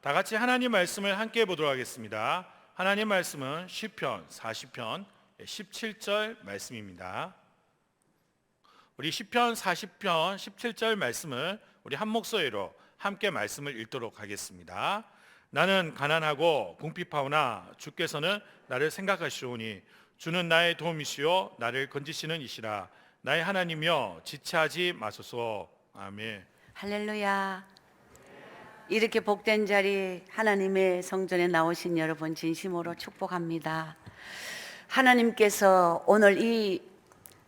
다 같이 하나님 말씀을 함께 보도록 하겠습니다. 하나님 말씀은 시편 40편 17절 말씀입니다. 우리 시편 40편 17절 말씀을 우리 한 목소리로 함께 말씀을 읽도록 하겠습니다. 나는 가난하고 궁핍하오나 주께서는 나를 생각하시오니 주는 나의 도움이시요 나를 건지시는 이시라. 나의 하나님이여 지체하지 마소서. 아멘. 할렐루야. 이렇게 복된 자리 하나님의 성전에 나오신 여러분 진심으로 축복합니다. 하나님께서 오늘 이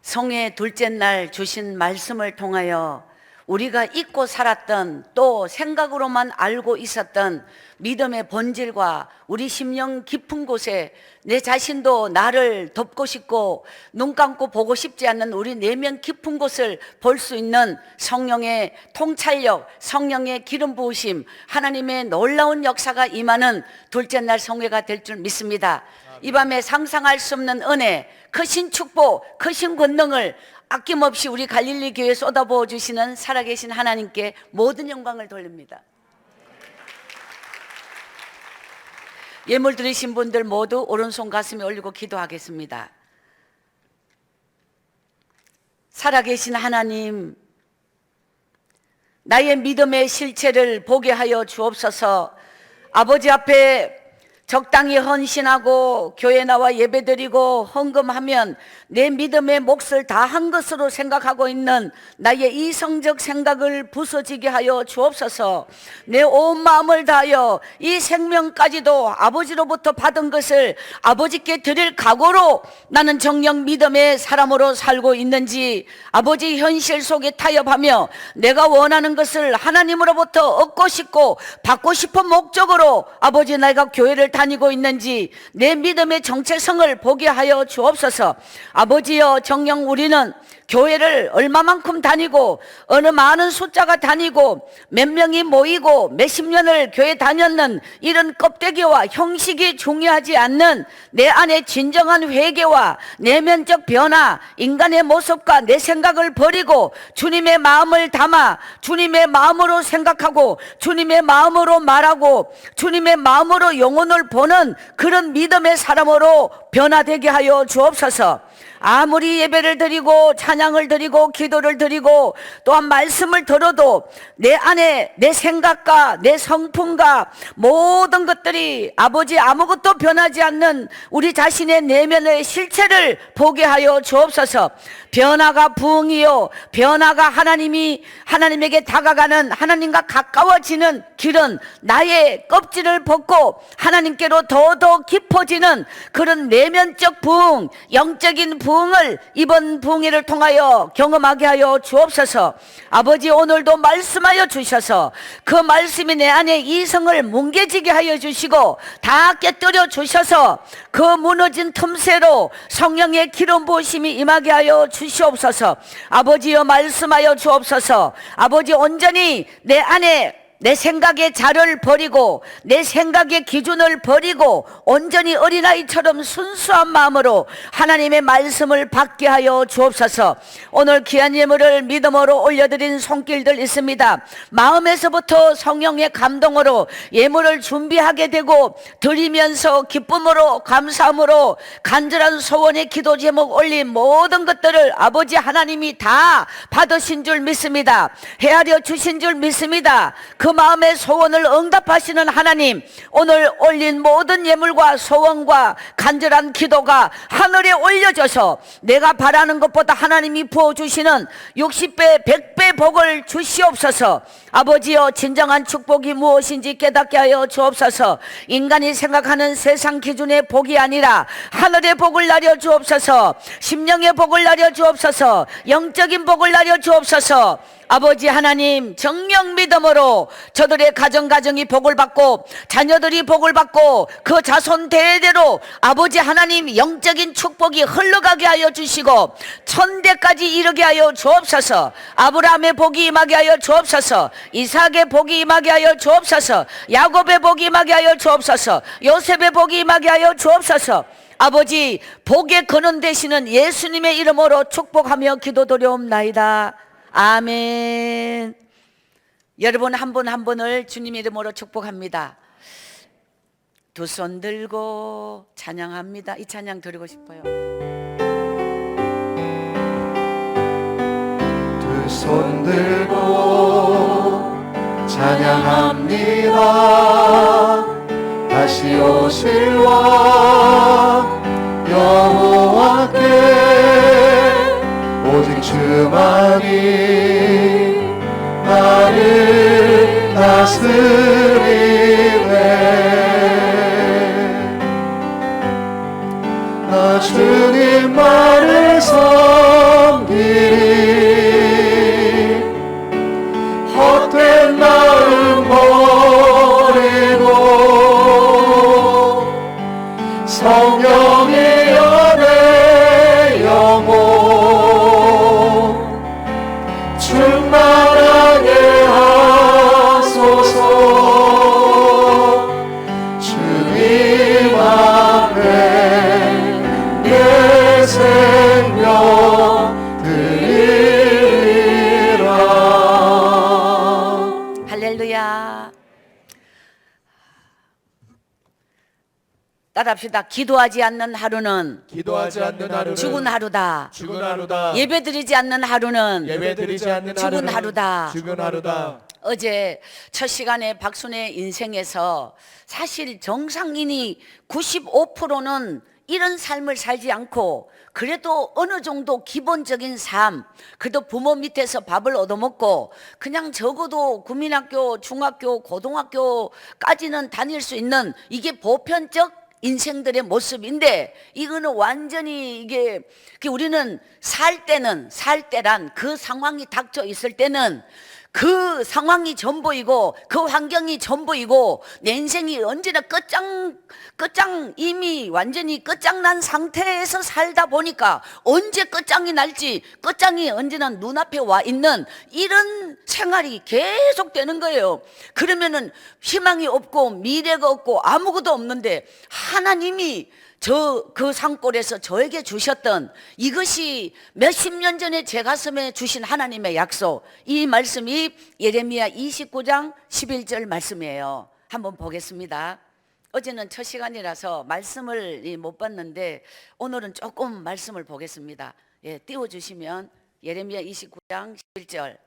성의 둘째 날 주신 말씀을 통하여 우리가 잊고 살았던, 또 생각으로만 알고 있었던 믿음의 본질과 우리 심령 깊은 곳에 내 자신도 나를 덮고 싶고 눈 감고 보고 싶지 않는 우리 내면 깊은 곳을 볼 수 있는 성령의 통찰력, 성령의 기름 부으심, 하나님의 놀라운 역사가 임하는 둘째 날 성회가 될 줄 믿습니다. 이 밤에 상상할 수 없는 은혜, 크신 축복, 크신 권능을 아낌없이 우리 갈릴리 교회에 쏟아부어 주시는 살아계신 하나님께 모든 영광을 돌립니다. 예물 드리신 분들 모두 오른손 가슴에 올리고 기도하겠습니다. 살아계신 하나님, 나의 믿음의 실체를 보게 하여 주옵소서. 아버지 앞에 적당히 헌신하고 교회 나와 예배드리고 헌금하면 내 믿음의 몫을 다한 것으로 생각하고 있는 나의 이성적 생각을 부서지게 하여 주옵소서. 내 온 마음을 다하여 이 생명까지도 아버지로부터 받은 것을 아버지께 드릴 각오로 나는 정녕 믿음의 사람으로 살고 있는지, 아버지 현실 속에 타협하며 내가 원하는 것을 하나님으로부터 얻고 싶고 받고 싶은 목적으로 아버지 내가 교회를 다니고 있는지 내 믿음의 정체성을 보게 하여 주옵소서. 아버지여, 정녕 우리는 교회를 얼마만큼 다니고 어느 많은 숫자가 다니고 몇 명이 모이고 몇십 년을 교회 다녔는 이런 껍데기와 형식이 중요하지 않는 내 안에 진정한 회개와 내면적 변화, 인간의 모습과 내 생각을 버리고 주님의 마음을 담아 주님의 마음으로 생각하고 주님의 마음으로 말하고 주님의 마음으로 영혼을 보는 그런 믿음의 사람으로 변화되게 하여 주옵소서. 아무리 예배를 드리고 찬양을 드리고 기도를 드리고 또한 말씀을 들어도 내 안에 내 생각과 내 성품과 모든 것들이 아버지 아무것도 변하지 않는 우리 자신의 내면의 실체를 보게 하여 주옵소서. 변화가 부흥이요, 변화가 하나님에게 다가가는, 하나님과 가까워지는 길은 나의 껍질을 벗고 하나님께로 더더 깊어지는 그런 내면적 부흥, 영적인 부흥을 이번 부흥회를 통하여 경험하게 하여 주옵소서. 아버지, 오늘도 말씀하여 주셔서 그 말씀이 내 안에 이성을 뭉개지게 하여 주시고 다 깨뜨려 주셔서 그 무너진 틈새로 성령의 기름 부으심이 임하게 하여 주시옵소서. 아버지여, 말씀하여 주옵소서. 아버지, 온전히 내 안에 내 생각의 자를 버리고 내 생각의 기준을 버리고 온전히 어린아이처럼 순수한 마음으로 하나님의 말씀을 받게 하여 주옵소서. 오늘 귀한 예물을 믿음으로 올려드린 손길들 있습니다. 마음에서부터 성령의 감동으로 예물을 준비하게 되고 드리면서 기쁨으로 감사함으로 간절한 소원의 기도 제목 올린 모든 것들을 아버지 하나님이 다 받으신 줄 믿습니다. 헤아려 주신 줄 믿습니다. 그 마음의 소원을 응답하시는 하나님, 오늘 올린 모든 예물과 소원과 간절한 기도가 하늘에 올려져서 내가 바라는 것보다 하나님이 부어주시는 60배 100배 복을 주시옵소서. 아버지여, 진정한 축복이 무엇인지 깨닫게 하여 주옵소서. 인간이 생각하는 세상 기준의 복이 아니라 하늘의 복을 나려 주옵소서. 심령의 복을 나려 주옵소서. 영적인 복을 나려 주옵소서. 아버지 하나님, 정령 믿음으로 저들의 가정이 복을 받고 자녀들이 복을 받고 그 자손 대대로 아버지 하나님 영적인 축복이 흘러가게 하여 주시고 천대까지 이르게 하여 주옵소서. 아브라함의 복이 임하게 하여 주옵소서. 이삭의 복이 임하게 하여 주옵소서. 야곱의 복이 임하게 하여 주옵소서. 요셉의 복이 임하게 하여 주옵소서. 아버지, 복의 근원 되시는 예수님의 이름으로 축복하며 기도드려옵나이다. 아멘. 여러분 한 분 한 분을 주님 이름으로 축복합니다. 두 손 들고 찬양합니다. 이 찬양 드리고 싶어요. 두 손 들고 찬양합니다. 다시 오실 왕 여호와께 오직 주만이 나를 다스리네. 나 주님만을 섬기리. 헛된 마음 버리고 성령이여 내 영혼 충만하게 하소서. 주님 앞에 내 생명 드리리라. 할렐루야. 따라합시다. 기도하지 않는 하루는 기도하지 않는 하루는 죽은 하루다. 죽은 하루다. 예배드리지 않는 하루는 예배드리지 않는 죽은 하루는 하루다. 죽은 하루다. 어제 첫 시간에 박순의 인생에서 사실 정상인이 95%는 이런 삶을 살지 않고 그래도 어느 정도 기본적인 삶, 그래도 부모 밑에서 밥을 얻어먹고 그냥 적어도 국민학교, 중학교, 고등학교까지는 다닐 수 있는 이게 보편적 인생들의 모습인데, 이거는 완전히 이게 우리는 살 때란 그 상황이 닥쳐 있을 때는 그 상황이 전부이고 그 환경이 전부이고 내 인생이 언제나 끝장 이미 완전히 끝장난 상태에서 살다 보니까 언제 끝장이 날지, 끝장이 언제나 눈앞에 와 있는 이런 생활이 계속 되는 거예요. 그러면은 희망이 없고 미래가 없고 아무것도 없는데 하나님이 그 산골에서 저에게 주셨던 이것이 몇십 년 전에 제 가슴에 주신 하나님의 약속, 이 말씀이 예레미야 29장 11절 말씀이에요. 한번 보겠습니다. 어제는 첫 시간이라서 말씀을 못 봤는데 오늘은 조금 말씀을 보겠습니다. 예, 띄워주시면 예레미야 29장 11절.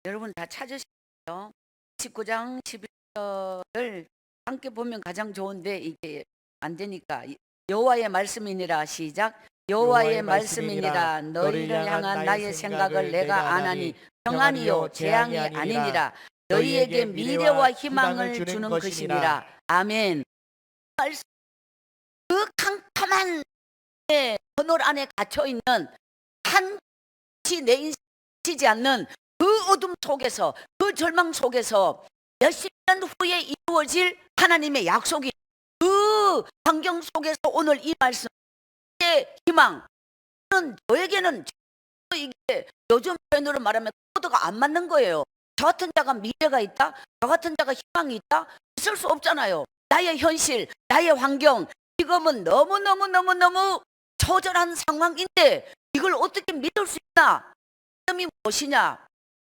여러분 다 찾으시죠? 19장 11절을 함께 보면 가장 좋은데 이게 안 되니까 여호와의 말씀이니라. 시작. 여호와의 말씀이니라. 너희를 향한 나의 생각을 내가 아나니 평안이요 재앙이 아니니라. 너희에게 미래와 희망을 주는 것이니라. 아멘. 말씀, 그 캄캄한 그늘 안에 갇혀 있는 한치 내 인생 지지 않는 그 어둠 속에서, 그 절망 속에서 몇십 년 후에 이루어질 하나님의 약속이, 그 환경 속에서 오늘 이 말씀의 희망은 저에게는 이게 요즘 표현으로 말하면 코드가 안 맞는 거예요. 저 같은 자가 미래가 있다, 저 같은 자가 희망이 있다, 있을 수 없잖아요. 나의 현실, 나의 환경, 지금은 너무 처절한 상황인데 이걸 어떻게 믿을 수 있나? 믿음이 무엇이냐?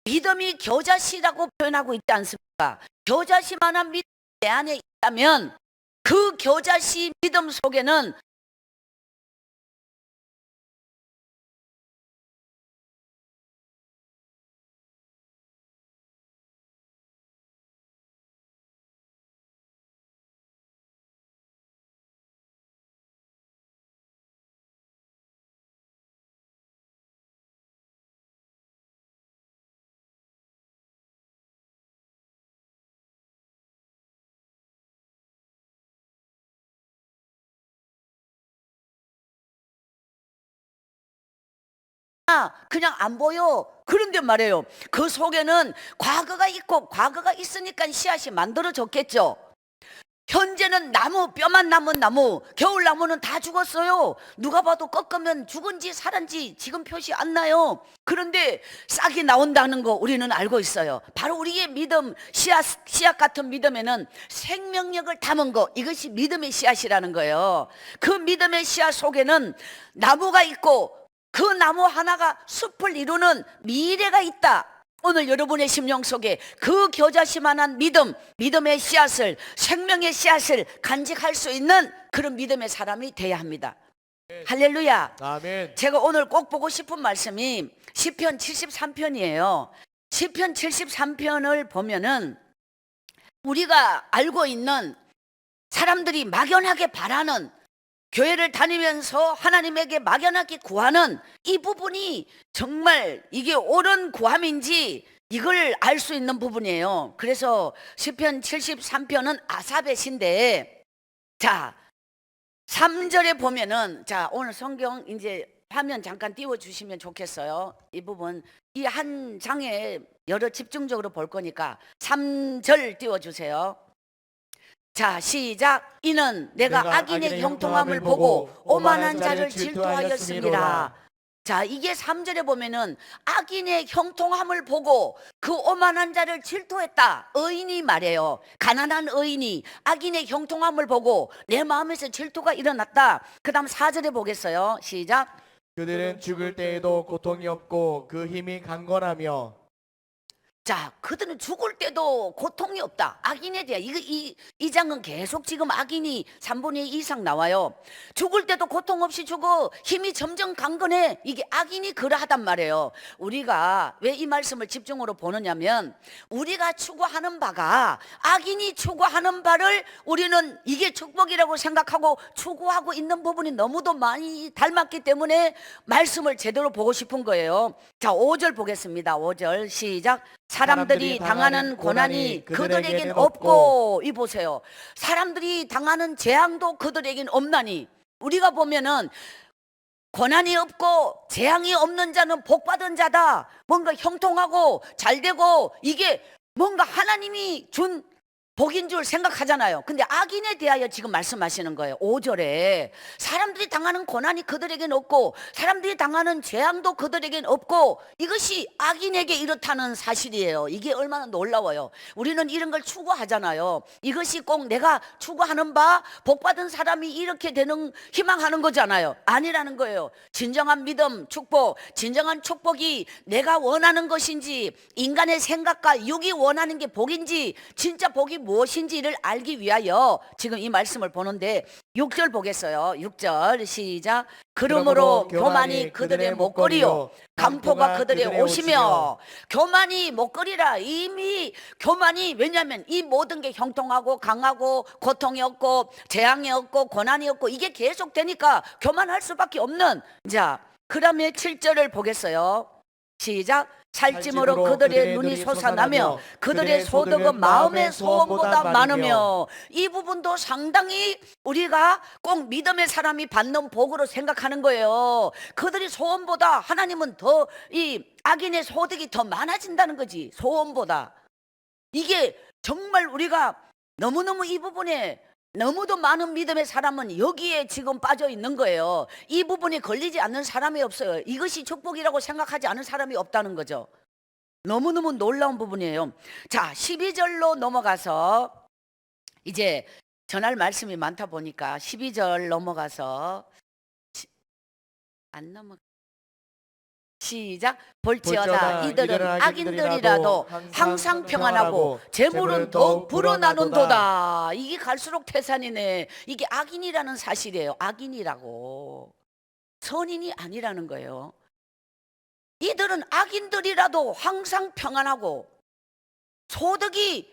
믿음이 겨자씨라고 표현하고 있지 않습니까? 겨자씨만한 믿음이 내 안에 있다면 그 겨자씨 믿음 속에는 그냥 안 보여. 그런데 말이에요, 그 속에는 과거가 있고 과거가 있으니까 씨앗이 만들어졌겠죠. 현재는 나무, 뼈만 남은 나무, 겨울나무는 다 죽었어요. 누가 봐도 꺾으면 죽은지 살았는지 지금 표시 안 나요. 그런데 싹이 나온다는 거 우리는 알고 있어요. 바로 우리의 믿음, 씨앗 같은 믿음에는 생명력을 담은 거, 이것이 믿음의 씨앗이라는 거예요. 그 믿음의 씨앗 속에는 나무가 있고 그 나무 하나가 숲을 이루는 미래가 있다. 오늘 여러분의 심령 속에 그 겨자씨만한 믿음, 믿음의 씨앗을, 생명의 씨앗을 간직할 수 있는 그런 믿음의 사람이 돼야 합니다. 할렐루야. 아멘. 제가 오늘 꼭 보고 싶은 말씀이 시편 73편이에요. 시편 73편을 보면은 우리가 알고 있는 사람들이 막연하게 바라는, 교회를 다니면서 하나님에게 막연하게 구하는 이 부분이 정말 이게 옳은 구함인지 이걸 알 수 있는 부분이에요. 그래서 시편 73편은 아삽의 시인데, 자 3절에 보면은, 자 오늘 성경 이제 화면 잠깐 띄워주시면 좋겠어요. 이 부분, 이 한 장에 여러 집중적으로 볼 거니까 3절 띄워주세요. 자 시작. 이는 내가 악인의 형통함을 보고 오만한 자를 질투하였음이라. 자 이게 3절에 보면은 악인의 형통함을 보고 그 오만한 자를 질투했다. 의인이 말해요. 가난한 의인이 악인의 형통함을 보고 내 마음에서 질투가 일어났다. 그 다음 4절에 보겠어요. 시작. 그들은 죽을 때에도 고통이 없고 그 힘이 강건하며. 자, 그들은 죽을 때도 고통이 없다. 악인에 대한 이 장은 계속 지금 악인이 3분의 2 이상 나와요. 죽을 때도 고통 없이 죽어. 힘이 점점 강건해. 이게 악인이 그러하단 말이에요. 우리가 왜 이 말씀을 집중으로 보느냐면, 우리가 추구하는 바가 악인이 추구하는 바를 우리는 이게 축복이라고 생각하고 추구하고 있는 부분이 너무도 많이 닮았기 때문에 말씀을 제대로 보고 싶은 거예요. 자, 5절 보겠습니다. 5절 시작. 사람들이 당하는 고난이 그들에겐 없고. 이 보세요. 사람들이 당하는 재앙도 그들에겐 없나니. 우리가 보면은 고난이 없고 재앙이 없는 자는 복받은 자다. 뭔가 형통하고 잘되고 이게 뭔가 하나님이 준 복인 줄 생각하잖아요. 근데 악인에 대하여 지금 말씀하시는 거예요. 5절에 사람들이 당하는 고난이 그들에겐 없고 사람들이 당하는 재앙도 그들에겐 없고, 이것이 악인에게 이렇다는 사실이에요. 이게 얼마나 놀라워요. 우리는 이런 걸 추구하잖아요. 이것이 꼭 내가 추구하는 바 복받은 사람이 이렇게 되는, 희망하는 거잖아요. 아니라는 거예요. 진정한 믿음, 축복, 진정한 축복이 내가 원하는 것인지, 인간의 생각과 육이 원하는 게 복인지, 진짜 복이 무엇인지를 알기 위하여 지금 이 말씀을 보는데, 6절 보겠어요. 6절 시작. 그러므로 교만이 그들의 목걸이요 강포가 그들의 옷이며. 교만이 목걸이라. 이미 교만이, 왜냐하면 이 모든 게 형통하고 강하고 고통이 없고 재앙이 없고 고난이 없고 이게 계속되니까 교만할 수밖에 없는. 자 그 다음에 7절을 보겠어요. 시작. 살찜으로 그들의 눈이 솟아나며 그들의 소득은 마음의 소원보다 많으며. 이 부분도 상당히 우리가 꼭 믿음의 사람이 받는 복으로 생각하는 거예요. 그들이 소원보다, 하나님은 더 이 악인의 소득이 더 많아진다는 거지. 소원보다. 이게 정말 우리가 너무너무 이 부분에 너무도 많은 믿음의 사람은 여기에 지금 빠져 있는 거예요. 이 부분에 걸리지 않는 사람이 없어요. 이것이 축복이라고 생각하지 않은 사람이 없다는 거죠. 너무너무 놀라운 부분이에요. 자, 12절로 넘어가서, 이제 전할 말씀이 많다 보니까 12절 넘어가서 안 넘어. 시작. 볼지어다 이들은 악인들이라도 항상 평안하고 재물은 더욱 불어나는도다. 이게 갈수록 태산이네. 이게 악인이라는 사실이에요. 악인이라고, 선인이 아니라는 거예요. 이들은 악인들이라도 항상 평안하고 소득이,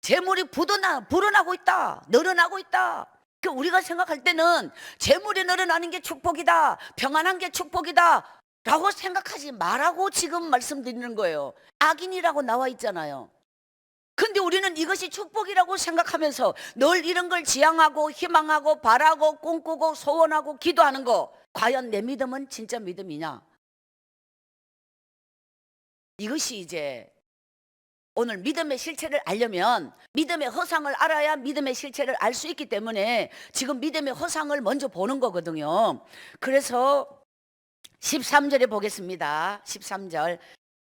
재물이 불어나고 있다, 늘어나고 있다. 그 우리가 생각할 때는 재물이 늘어나는 게 축복이다, 평안한 게 축복이다 라고 생각하지 말라고 지금 말씀드리는 거예요. 악인이라고 나와 있잖아요. 근데 우리는 이것이 축복이라고 생각하면서 늘 이런 걸 지향하고 희망하고 바라고 꿈꾸고 소원하고 기도하는 거, 과연 내 믿음은 진짜 믿음이냐? 이것이 이제 오늘 믿음의 실체를 알려면 믿음의 허상을 알아야 믿음의 실체를 알 수 있기 때문에 지금 믿음의 허상을 먼저 보는 거거든요. 그래서 13절에 보겠습니다. 13절.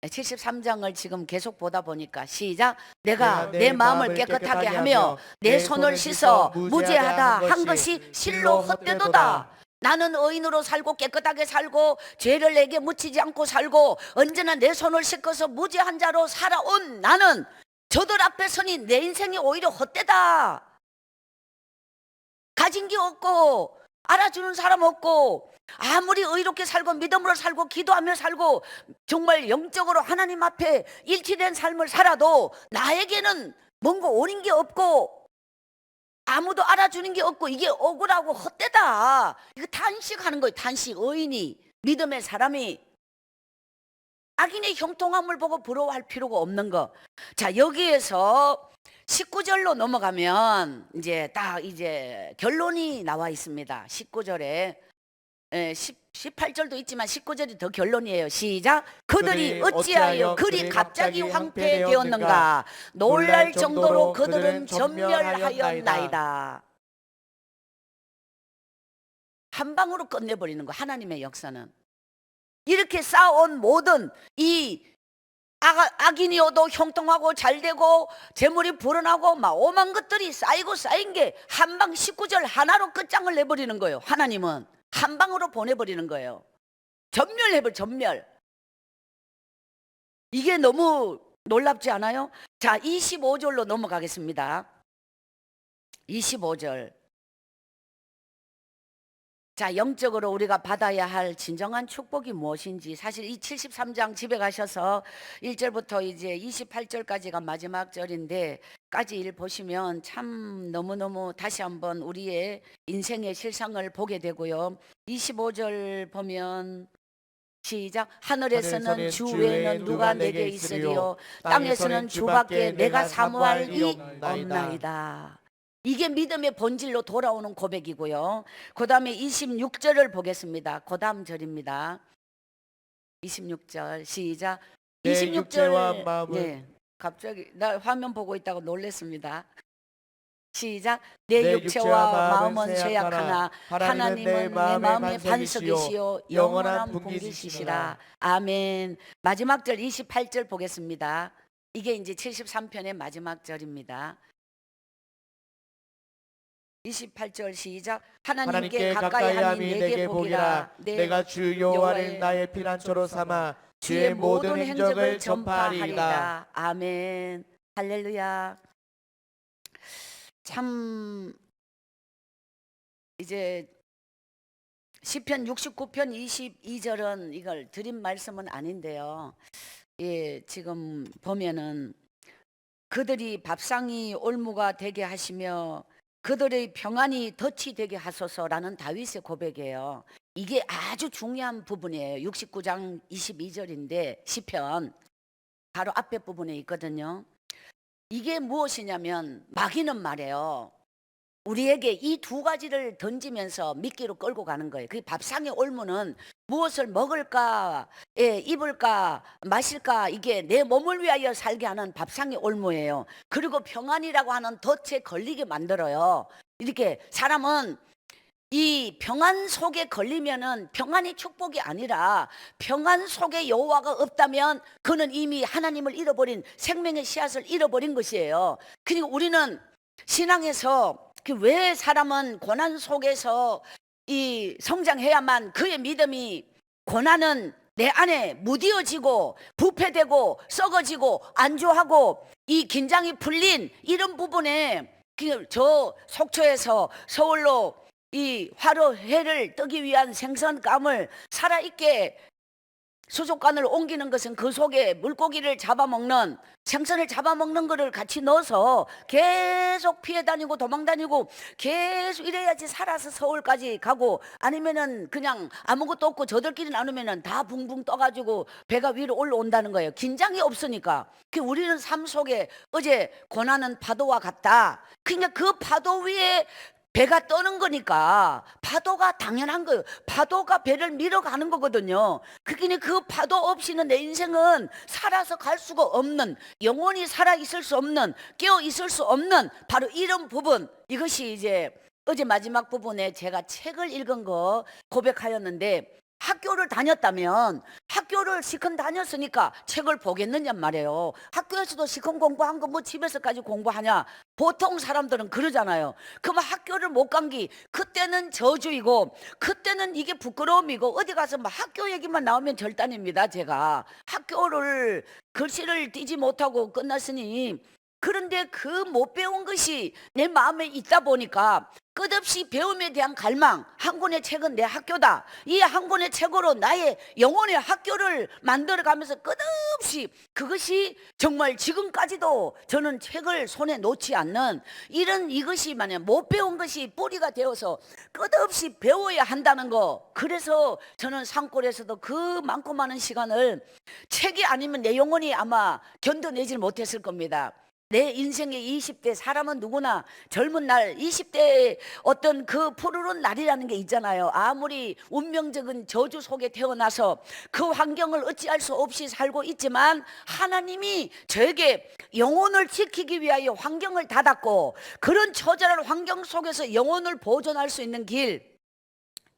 73장을 지금 계속 보다 보니까 시작. 내가 내 마음을 깨끗하게 하며 내 손을 씻어 무죄하다 한 것이 실로 헛되도다. 나는 의인으로 살고 깨끗하게 살고 죄를 내게 묻히지 않고 살고 언제나 내 손을 씻어서 무죄한 자로 살아온 나는 저들 앞에 서니 내 인생이 오히려 헛되다. 가진 게 없고 알아주는 사람 없고 아무리 의롭게 살고 믿음으로 살고 기도하며 살고 정말 영적으로 하나님 앞에 일치된 삶을 살아도 나에게는 뭔가 옳은 게 없고 아무도 알아주는 게 없고 이게 억울하고 헛되다. 이거 탄식하는 거예요. 탄식. 의인이 믿음의 사람이 악인의 형통함을 보고 부러워할 필요가 없는 거. 자, 여기에서 19절로 넘어가면 이제 딱 이제 결론이 나와 있습니다. 19절에 18절도 있지만 19절이 더 결론이에요. 시작. 그들이 어찌하여 그리 갑자기 황폐되었는가. 놀랄 정도로 그들은 전멸하였나이다. 한 방으로 끝내버리는 거. 하나님의 역사는 이렇게 쌓아온 모든 이 악인이어도 형통하고 잘되고 재물이 불어나고 막 오만 것들이 쌓이고 쌓인 게 한 방 19절 하나로 끝장을 내버리는 거예요. 하나님은 한 방으로 보내버리는 거예요. 전멸. 이게 너무 놀랍지 않아요? 자, 25절로 넘어가겠습니다. 25절. 자, 영적으로 우리가 받아야 할 진정한 축복이 무엇인지 사실 이 73장 집에 가셔서 1절부터 이제 28절까지가 마지막 절인데 까지 보시면 참 너무너무 다시 한번 우리의 인생의 실상을 보게 되고요. 25절 보면 시작. 하늘에서는 주 외에는 누가 내게 있으리요 땅에서는 주밖에 내가 사모할 이 없나이다. 이게 믿음의 본질로 돌아오는 고백이고요. 그 다음에 26절을 보겠습니다. 그 다음 절입니다. 26절 시작. 26절. 네, 갑자기 나 화면 보고 있다고 놀랬습니다. 시작. 내 육체와 마음은 쇠약하나 하나님은 내 마음의 반석이시요 영원한 분기시시라. 아멘. 마지막 절 28절 보겠습니다. 이게 이제 73편의 마지막 절입니다. 28절 시작. 하나님께 가까이 함이 내게 복이라. 내가 주 여호와를 나의 피난처로 삼아 주의 모든 행적을 전파하리이다. 아멘. 할렐루야. 참 이제 시편 69편 22절은 이걸 드린 말씀은 아닌데요. 예, 지금 보면은 그들이 밥상이 올무가 되게 하시며 그들의 평안이 덫이 되게 하소서라는 다윗의 고백이에요. 이게 아주 중요한 부분이에요. 69장 22절인데 시편 바로 앞에 부분에 있거든요. 이게 무엇이냐면 마귀는 말이에요. 우리에게 이 두 가지를 던지면서 미끼로 끌고 가는 거예요. 그 밥상의 올무는 무엇을 먹을까, 입을까, 마실까, 이게 내 몸을 위하여 살게 하는 밥상의 올무예요. 그리고 평안이라고 하는 덫에 걸리게 만들어요. 이렇게 사람은 이 평안 속에 걸리면은 평안이 축복이 아니라 평안 속에 여호와가 없다면 그는 이미 하나님을 잃어버린 생명의 씨앗을 잃어버린 것이에요. 그러니까 우리는 신앙에서 왜 사람은 고난 속에서 이 성장해야만 그의 믿음이 고난은 내 안에 무디어지고 부패되고 썩어지고 안주하고 이 긴장이 풀린 이런 부분에 저 속초에서 서울로 이 화로회를 뜨기 위한 생선감을 살아있게 수족관을 옮기는 것은 그 속에 물고기를 잡아먹는 생선을 잡아먹는 거를 같이 넣어서 계속 피해 다니고 도망 다니고 계속 이래야지 살아서 서울까지 가고 아니면은 그냥 아무것도 없고 저들끼리 나누면은 다 붕붕 떠가지고 배가 위로 올라온다는 거예요. 긴장이 없으니까. 우리는 삶 속에 어제 고난은 파도와 같다. 그러니까 그 파도 위에 배가 떠는 거니까 파도가 당연한 거예요. 파도가 배를 밀어가는 거거든요. 그러니 그 파도 없이는 내 인생은 살아서 갈 수가 없는, 영원히 살아 있을 수 없는, 깨어 있을 수 없는 바로 이런 부분, 이것이 이제 어제 마지막 부분에 제가 책을 읽은 거 고백하였는데, 학교를 다녔다면 학교를 시큰 다녔으니까 책을 보겠느냐 말이에요. 학교에서도 시큰 공부한 거 뭐 집에서까지 공부하냐, 보통 사람들은 그러잖아요. 그럼 학교를 못 간 게 그때는 저주이고 그때는 이게 부끄러움이고, 어디 가서 막 학교 얘기만 나오면 절단입니다. 제가 학교를 글씨를 띄지 못하고 끝났으니, 그런데 그 못 배운 것이 내 마음에 있다 보니까 끝없이 배움에 대한 갈망, 한 권의 책은 내 학교다, 이 한 권의 책으로 나의 영혼의 학교를 만들어가면서 끝없이, 그것이 정말 지금까지도 저는 책을 손에 놓지 않는 이것이 만약 못 배운 것이 뿌리가 되어서 끝없이 배워야 한다는 거. 그래서 저는 산골에서도 그 많고 많은 시간을 책이 아니면 내 영혼이 아마 견뎌내질 못했을 겁니다. 내 인생의 20대, 사람은 누구나 젊은 날 20대의 어떤 그 푸르른 날이라는 게 있잖아요. 아무리 운명적인 저주 속에 태어나서 그 환경을 어찌할 수 없이 살고 있지만, 하나님이 저에게 영혼을 지키기 위하여 환경을 닫았고, 그런 처절한 환경 속에서 영혼을 보존할 수 있는 길,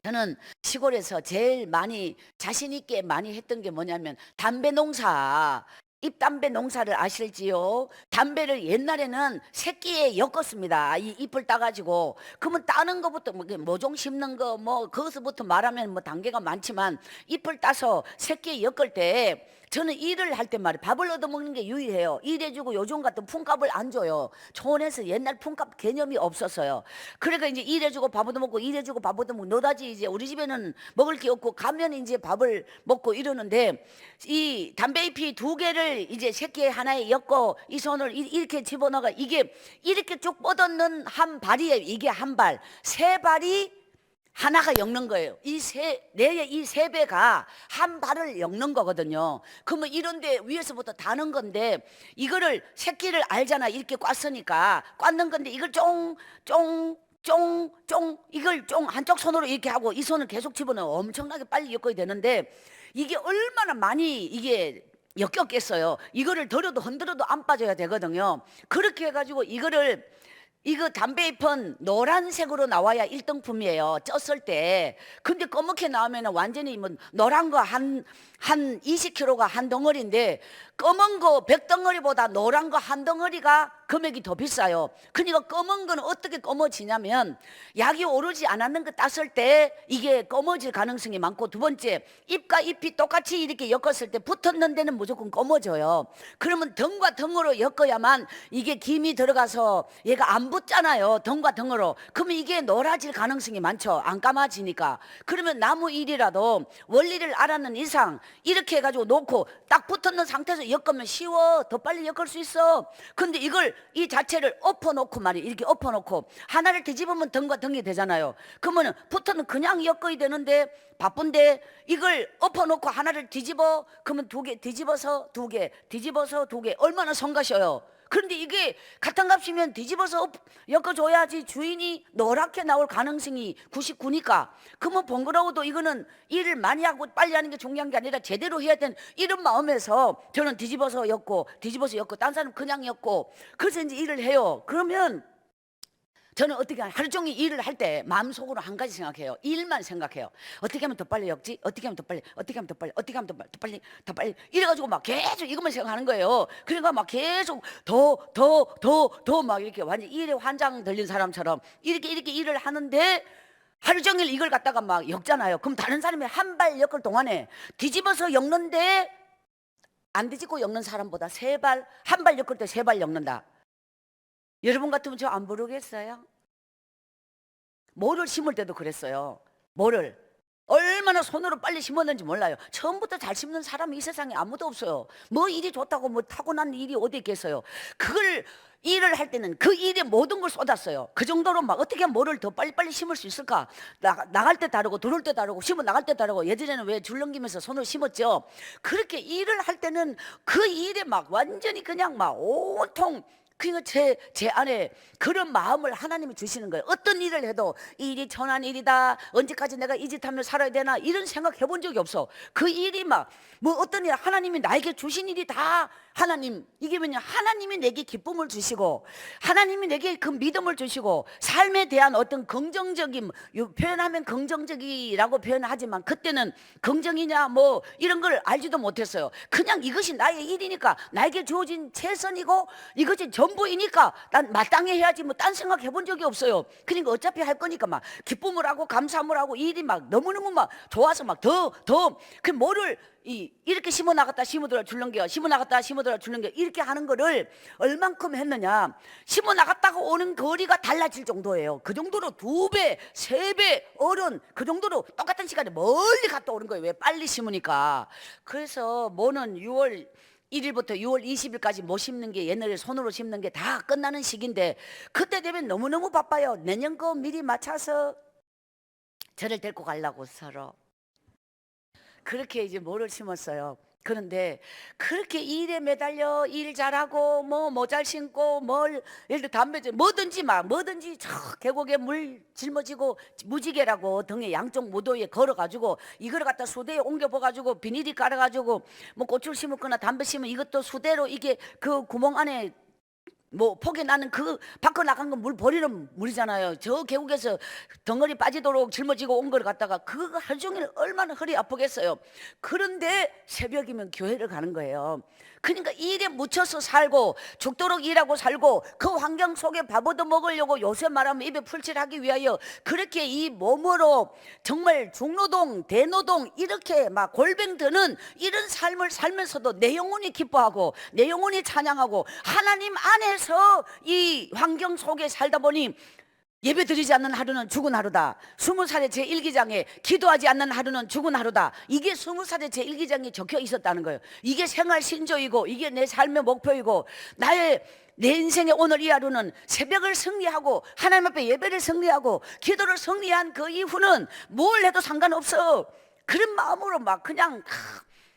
저는 시골에서 제일 많이 자신 있게 많이 했던 게 뭐냐면 담배 농사, 잎담배 농사를 아실지요? 담배를 옛날에는 새끼에 엮었습니다. 이 잎을 따가지고. 그러면 따는 것부터 모종 심는 거 그것부터 말하면 단계가 많지만, 잎을 따서 새끼에 엮을 때 저는 일을 할 때 말이에요. 밥을 얻어먹는 게 유일해요. 일해주고 요즘 같은 품값을 안 줘요. 초원에서 옛날 품값 개념이 없었어요. 그러니까 이제 일해주고 밥 얻어먹고, 일해주고 밥 얻어먹고, 너다지 이제 우리 집에는 먹을 게 없고 가면 이제 밥을 먹고 이러는데, 이 담배잎이 2개를 이제 새끼에 하나에 엮고 이 손을 이렇게 집어넣어가, 이게 이렇게 쭉 뻗었는 한 발이에요. 이게 한 발, 3발이 하나가 엮는 거예요. 내의 이 3배가 한 발을 엮는 거거든요. 그러면 이런데 위에서부터 다는 건데, 이거를 새끼를 알잖아. 이렇게 꽈으니까 꽈는 건데, 이걸 이걸 한쪽 손으로 이렇게 하고 이 손을 계속 집어넣어 엄청나게 빨리 엮어야 되는데, 이게 얼마나 많이 이게 엮였겠어요. 이거를 덜어도 흔들어도 안 빠져야 되거든요. 그렇게 해가지고 이거 담배잎은 노란색으로 나와야 1등품이에요. 쪘을 때. 근데 검게 나오면 완전히 노란 거 한 20kg가 한 덩어리인데, 검은 거 100덩어리보다 노란 거 한 덩어리가 금액이 더 비싸요. 그러니까 검은 거는 어떻게 검어지냐면, 약이 오르지 않았는 거 땄을 때 이게 검어질 가능성이 많고, 두 번째, 잎과 잎이 똑같이 이렇게 엮었을 때 붙었는 데는 무조건 검어져요. 그러면 덩과 덩으로 엮어야만 이게 김이 들어가서 얘가 안 붙잖아요. 덩과 덩으로. 그러면 이게 노라질 가능성이 많죠. 안 감아지니까. 그러면 나무 일이라도 원리를 알았는 이상 이렇게 해가지고 놓고 딱 붙었는 상태에서 엮으면 쉬워. 더 빨리 엮을 수 있어. 근데 이 자체를 엎어놓고 말이에요. 이렇게 엎어놓고 하나를 뒤집으면 덩과 덩이 되잖아요. 그러면 붙어는 그냥 엮어야 되는데 바쁜데, 이걸 엎어놓고 하나를 뒤집어, 그러면 2개 뒤집어서 2개 뒤집어서 2개, 얼마나 성가셔요. 그런데 이게 같은 값이면 뒤집어서 엮어줘야지 주인이 노랗게 나올 가능성이 99니까, 그러면 번거로워도 이거는 일을 많이 하고 빨리 하는 게 중요한 게 아니라 제대로 해야 되는 이런 마음에서 저는 뒤집어서 엮고 딴 사람은 그냥 엮고, 그래서 이제 일을 해요. 그러면 저는 어떻게 하루 종일 일을 할 때 마음속으로 한 가지 생각해요. 일만 생각해요. 어떻게 하면 더 빨리 엮지? 어떻게 하면 더 빨리? 어떻게 하면 더 빨리? 어떻게 하면 더 빨리? 이래가지고 막 계속 이것만 생각하는 거예요. 그러니까 막 계속 더 막 이렇게 완전 일에 환장 들린 사람처럼 이렇게 일을 하는데, 하루 종일 이걸 갖다가 막 엮잖아요. 그럼 다른 사람이 한 발 엮을 동안에 뒤집어서 엮는데, 안 뒤집고 엮는 사람보다 한 발 엮을 때 3발 엮는다. 여러분 같으면 저 안 부르겠어요? 모를 심을 때도 그랬어요. 모를 얼마나 손으로 빨리 심었는지 몰라요. 처음부터 잘 심는 사람이 이 세상에 아무도 없어요. 뭐 일이 좋다고 타고난 일이 어디 있겠어요. 그걸 일을 할 때는 그 일에 모든 걸 쏟았어요. 그 정도로 막 어떻게 하면 뭐를 더 빨리빨리 심을 수 있을까. 나갈 때 다르고 들어올 때 다르고 심어 나갈 때 다르고, 예전에는 왜 줄넘기면서 손을 심었죠. 그렇게 일을 할 때는 그 일에 막 완전히 그냥 막 온통 그러니까 제 안에 그런 마음을 하나님이 주시는 거예요. 어떤 일을 해도 이 일이 천한 일이다, 언제까지 내가 이 짓 하며 살아야 되나, 이런 생각 해본 적이 없어. 그 일이 막 뭐 어떤 일, 하나님이 나에게 주신 일이 다 하나님, 이게 뭐냐, 하나님이 내게 기쁨을 주시고 하나님이 내게 그 믿음을 주시고 삶에 대한 어떤 긍정적인, 표현하면 긍정적이라고 표현하지만 그때는 긍정이냐 뭐 이런 걸 알지도 못했어요. 그냥 이것이 나의 일이니까, 나에게 주어진 최선이고 이것이 전부이니까 난 마땅히 해야지, 뭐 딴 생각 해본 적이 없어요. 그러니까 어차피 할 거니까 막 기쁨을 하고 감사함을 하고, 이 일이 막 너무너무 막 좋아서 막 그 뭐를 이렇게 심어 나갔다 심어들어 줄넘겨, 심어 나갔다 심어들어 줄넘겨, 이렇게 하는 거를 얼만큼 했느냐, 심어 나갔다가 오는 거리가 달라질 정도예요. 그 정도로 2배, 3배 어른, 그 정도로 똑같은 시간에 멀리 갔다 오는 거예요. 왜? 빨리 심으니까. 그래서 뭐는 6월 1일부터 6월 20일까지 못 심는 게, 옛날에 손으로 심는 게 다 끝나는 시기인데, 그때 되면 너무너무 바빠요. 내년 거 미리 맞춰서 저를 데리고 가려고 서로 그렇게 이제 뭐를 심었어요. 그런데 그렇게 일에 매달려 일 잘하고 뭐 모잘 신고 뭘 예를 들어 담배 뭐든지 막 뭐든지 저 계곡에 물 짊어지고 무지개라고 등에 양쪽 무도에 걸어가지고 이걸 갖다 수대에 옮겨봐가지고 비닐이 깔아가지고 뭐 꽃을 심었거나 담배 심으면 이것도 수대로 이게 그 구멍 안에 뭐 폭에 나는 그 밖으로 나간 건 물 버리는 물이잖아요. 저 계곡에서 덩어리 빠지도록 짊어지고 온 걸 갖다가 그거 하루 종일 얼마나 허리 아프겠어요. 그런데 새벽이면 교회를 가는 거예요. 그러니까 일에 묻혀서 살고 죽도록 일하고 살고 그 환경 속에 밥 얻어 먹으려고, 요새 말하면 입에 풀칠하기 위하여 그렇게 이 몸으로 정말 중노동 대노동 이렇게 막 골뱅 드는 이런 삶을 살면서도 내 영혼이 기뻐하고 내 영혼이 찬양하고 하나님 안에서 이 환경 속에 살다 보니 예배 드리지 않는 하루는 죽은 하루다. 20살의 제1기장에 기도하지 않는 하루는 죽은 하루다. 이게 20살의 제1기장에 적혀 있었다는 거예요. 이게 생활 신조이고 이게 내 삶의 목표이고, 내 인생의 오늘 이 하루는 새벽을 승리하고 하나님 앞에 예배를 승리하고 기도를 승리한 그 이후는 뭘 해도 상관없어. 그런 마음으로 막 그냥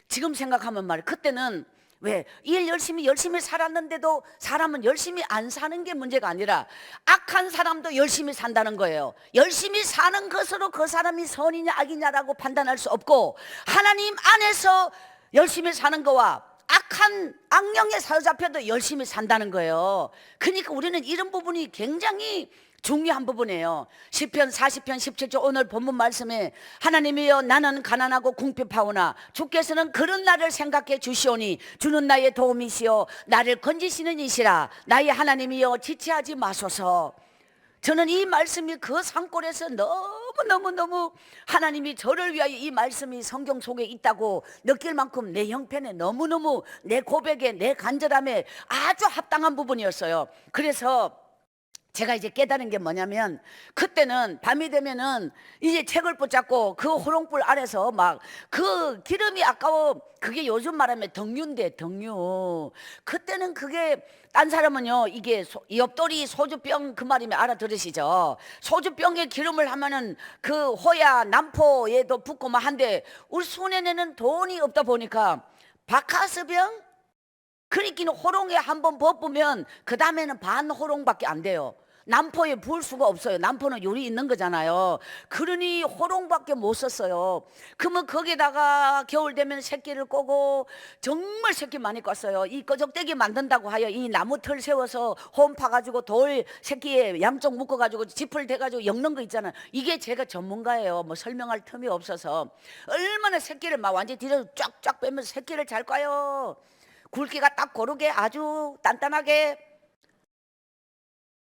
지금 생각하면 말이에요. 그때는 왜? 일 열심히 살았는데도 사람은 열심히 안 사는 게 문제가 아니라 악한 사람도 열심히 산다는 거예요. 열심히 사는 것으로 그 사람이 선이냐 악이냐라고 판단할 수 없고, 하나님 안에서 열심히 사는 거와 악한 악령에 사로잡혀도 열심히 산다는 거예요. 그러니까 우리는 이런 부분이 굉장히 중요한 부분이에요. 시편 40편 17절 오늘 본문 말씀에 하나님이여 나는 가난하고 궁핍하오나 주께서는 그런 나를 생각해 주시오니 주는 나의 도움이시여 나를 건지시는 이시라. 나의 하나님이여 지체하지 마소서. 저는 이 말씀이 그 산골에서 너무 하나님이 저를 위하여 이 말씀이 성경 속에 있다고 느낄 만큼 내 형편에 너무너무 내 고백에 내 간절함에 아주 합당한 부분이었어요. 그래서 제가 이제 깨달은 게 뭐냐면, 그때는 밤이 되면은 이제 책을 붙잡고 그 호롱불 아래서 막 그 기름이 아까워, 그게 요즘 말하면 등유인데 등유. 그때는 그게 딴 사람은요 이게 옆돌이 소주병 그 말이면 알아들으시죠? 소주병에 기름을 하면은 그 호야 남포에도 붓고 막 한데, 우리 손에는 돈이 없다 보니까 바카스병 그리기는 호롱에 한번 버프면 그 다음에는 반 호롱밖에 안 돼요. 남포에 부을 수가 없어요. 남포는 요리 있는 거잖아요. 그러니 호롱밖에 못 썼어요. 그러면 거기다가 겨울 되면 새끼를 꼬고, 정말 새끼 많이 껐어요. 이 꺼적대기 만든다고 하여 이 나무 틀 세워서 홈 파가지고 돌 새끼에 양쪽 묶어가지고 지풀 대가지고 엮는 거 있잖아요. 이게 제가 전문가예요. 뭐 설명할 틈이 없어서. 얼마나 새끼를 막 완전히 뒤로 쫙쫙 빼면서 새끼를 잘 꽈요. 굵기가 딱 고르게 아주 단단하게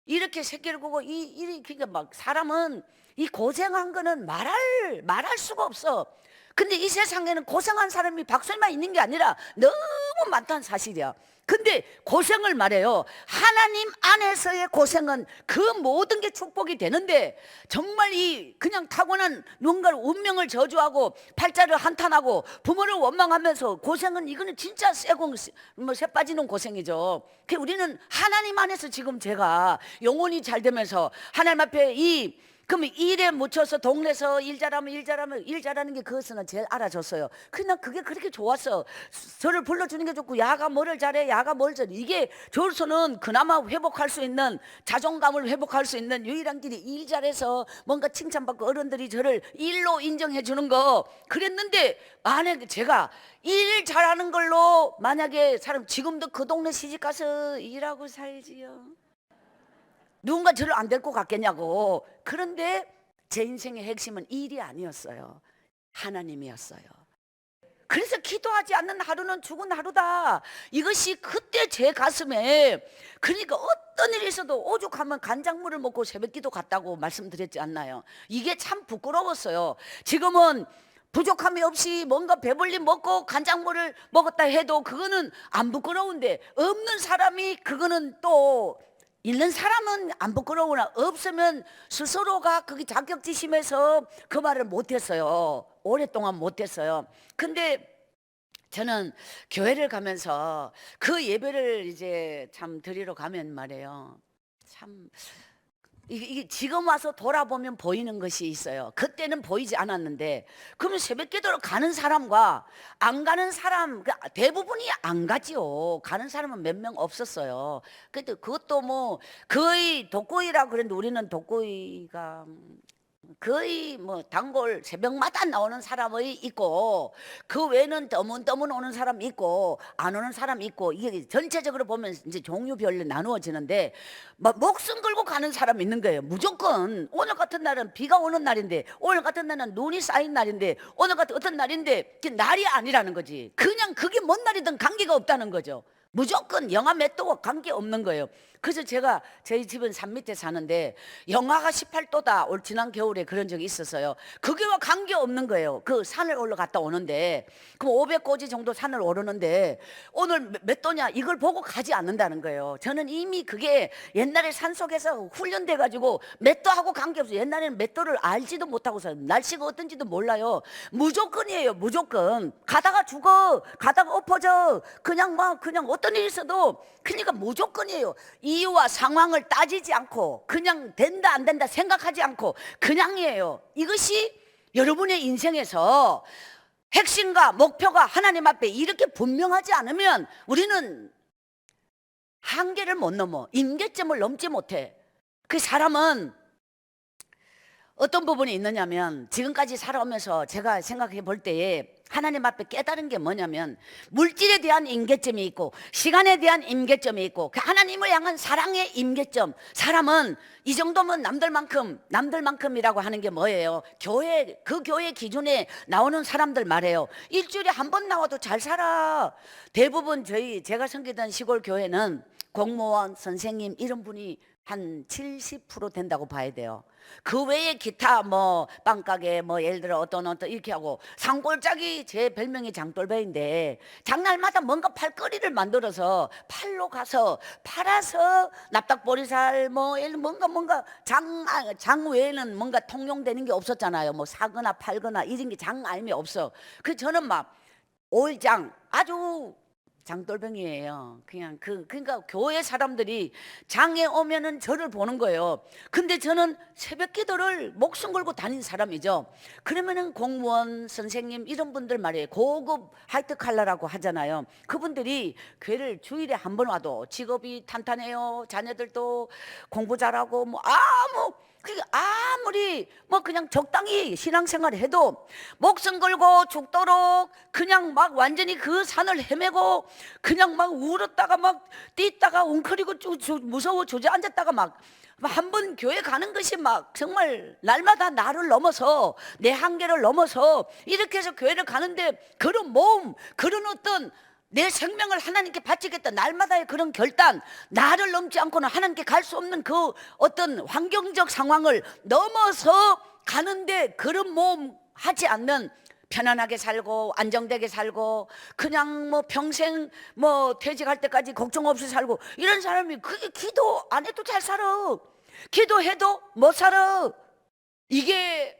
이렇게 새끼를 구고 그러니까 막 사람은 이 고생한 거는 말할 수가 없어. 근데 이 세상에는 고생한 사람이 박수만 있는 게 아니라 너무 많다는 사실이야. 근데 고생을 말해요. 하나님 안에서의 고생은 그 모든 게 축복이 되는데, 정말 이 그냥 타고난 누군가를 운명을 저주하고 팔자를 한탄하고 부모를 원망하면서 고생은, 이거는 진짜 새 빠지는 고생이죠. 우리는 하나님 안에서 지금 제가 영혼이 잘 되면서 하나님 앞에 이 그러면 일에 묻혀서 동네에서 일 잘하면 일 잘하는 게 그것은 제일 알아줬어요. 그냥 그게 그렇게 좋았어. 저를 불러주는 게 좋고, 야가 뭐를 잘해, 야가 뭘 잘해. 이게 저로서는 그나마 회복할 수 있는, 자존감을 회복할 수 있는 유일한 길이 일 잘해서 뭔가 칭찬받고 어른들이 저를 일로 인정해 주는 거 그랬는데, 만약에 제가 일 잘하는 걸로 만약에 사람 지금도 그 동네 시집가서 일하고 살지요. 누군가 저를 안 데리고 갔겠냐고. 그런데 제 인생의 핵심은 일이 아니었어요. 하나님이었어요. 그래서 기도하지 않는 하루는 죽은 하루다. 이것이 그때 제 가슴에, 그러니까 어떤 일이 있어도 오죽하면 간장물을 먹고 새벽기도 갔다고 말씀드렸지 않나요? 이게 참 부끄러웠어요. 지금은 부족함이 없이 뭔가 배불리 먹고 간장물을 먹었다 해도 그거는 안 부끄러운데, 없는 사람이 그거는 또, 있는 사람은 안 부끄러우나 없으면 스스로가 그게 자격지심해서 그 말을 못했어요. 오랫동안 못했어요. 근데 저는 교회를 가면서 그 예배를 이제 참 드리러 가면 말이에요. 참 이게 지금 와서 돌아보면 보이는 것이 있어요. 그때는 보이지 않았는데, 그러면 새벽기도를 가는 사람과 안 가는 사람, 대부분이 안 가지요. 가는 사람은 몇 명 없었어요. 근데 그것도 뭐 거의 독고이라고 그랬는데, 우리는 독고이가 거의 뭐 단골 새벽마다 나오는 사람이 있고, 그 외에는 떠문떠문 오는 사람 있고 안 오는 사람 있고, 이게 전체적으로 보면 이제 종류별로 나누어지는데, 막 목숨 걸고 가는 사람 있는 거예요. 무조건 오늘 같은 날은 비가 오는 날인데, 오늘 같은 날은 눈이 쌓인 날인데, 오늘 같은 어떤 날인데 그게 날이 아니라는 거지. 그냥 그게 뭔 날이든 관계가 없다는 거죠. 무조건 영하 몇 도와 관계없는 거예요. 그래서 제가 저희 집은 산 밑에 사는데 영하가 18도다 올 지난 겨울에 그런 적이 있었어요. 그게와 관계없는 거예요. 그 산을 올라갔다 오는데, 그럼 500고지 정도 산을 오르는데 오늘 몇 도냐 이걸 보고 가지 않는다는 거예요. 저는 이미 그게 옛날에 산속에서 훈련돼 가지고 몇 도하고 관계없어요. 옛날에는 몇 도를 알지도 못하고 살아요. 날씨가 어떤지도 몰라요. 무조건이에요. 무조건. 가다가 죽어, 가다가 엎어져, 그냥 막 그냥 어떤 일이 있어도 그러니까 무조건이에요. 이유와 상황을 따지지 않고 그냥 된다 안 된다 생각하지 않고 그냥이에요. 이것이 여러분의 인생에서 핵심과 목표가 하나님 앞에 이렇게 분명하지 않으면 우리는 한계를 못 넘어, 임계점을 넘지 못해. 그 사람은 어떤 부분이 있느냐면, 지금까지 살아오면서 제가 생각해 볼 때에 하나님 앞에 깨달은 게 뭐냐면, 물질에 대한 임계점이 있고 시간에 대한 임계점이 있고, 그 하나님을 향한 사랑의 임계점. 사람은 이 정도면 남들만큼이라고 하는 게 뭐예요? 교회, 그 교회 기준에 나오는 사람들 말이에요. 일주일에 한 번 나와도 잘 살아. 대부분 제가 섬기던 시골 교회는 공무원, 선생님 이런 분이 한 70% 된다고 봐야 돼요. 그 외에 기타 뭐 빵가게 뭐 예를 들어 어떤 이렇게 하고, 산골짜기 제 별명이 장돌배인데 장날마다 뭔가 팔거리를 만들어서 팔로 가서 팔아서 납작보리살 뭐 뭔가 장 외에는 뭔가 통용되는 게 없었잖아요. 뭐 사거나 팔거나 이런 게 장 아니면 없어. 그 저는 막 올장 아주 장돌병이에요. 그냥 그러니까 교회 사람들이 장에 오면은 저를 보는 거예요. 근데 저는 새벽 기도를 목숨 걸고 다닌 사람이죠. 그러면은 공무원, 선생님 이런 분들 말이에요. 고급 하이트 칼라라고 하잖아요. 그분들이 교회를 주일에 한 번 와도 직업이 탄탄해요. 자녀들도 공부 잘하고 뭐 아무리 뭐 그냥 적당히 신앙생활을 해도 목숨 걸고 죽도록 그냥 막 완전히 그 산을 헤매고 그냥 막 울었다가 막 뛰다가 웅크리고 무서워 주저앉았다가 막 한 번 교회 가는 것이 막 정말 날마다 나를 넘어서 내 한계를 넘어서 이렇게 해서 교회를 가는데, 그런 몸, 그런 어떤 내 생명을 하나님께 바치겠다 날마다의 그런 결단, 나를 넘지 않고는 하나님께 갈 수 없는 그 어떤 환경적 상황을 넘어서 가는데, 그런 몸 하지 않는 편안하게 살고 안정되게 살고 그냥 뭐 평생 뭐 퇴직할 때까지 걱정 없이 살고 이런 사람이 그게 기도 안 해도 잘 살아. 기도해도 못 살아. 이게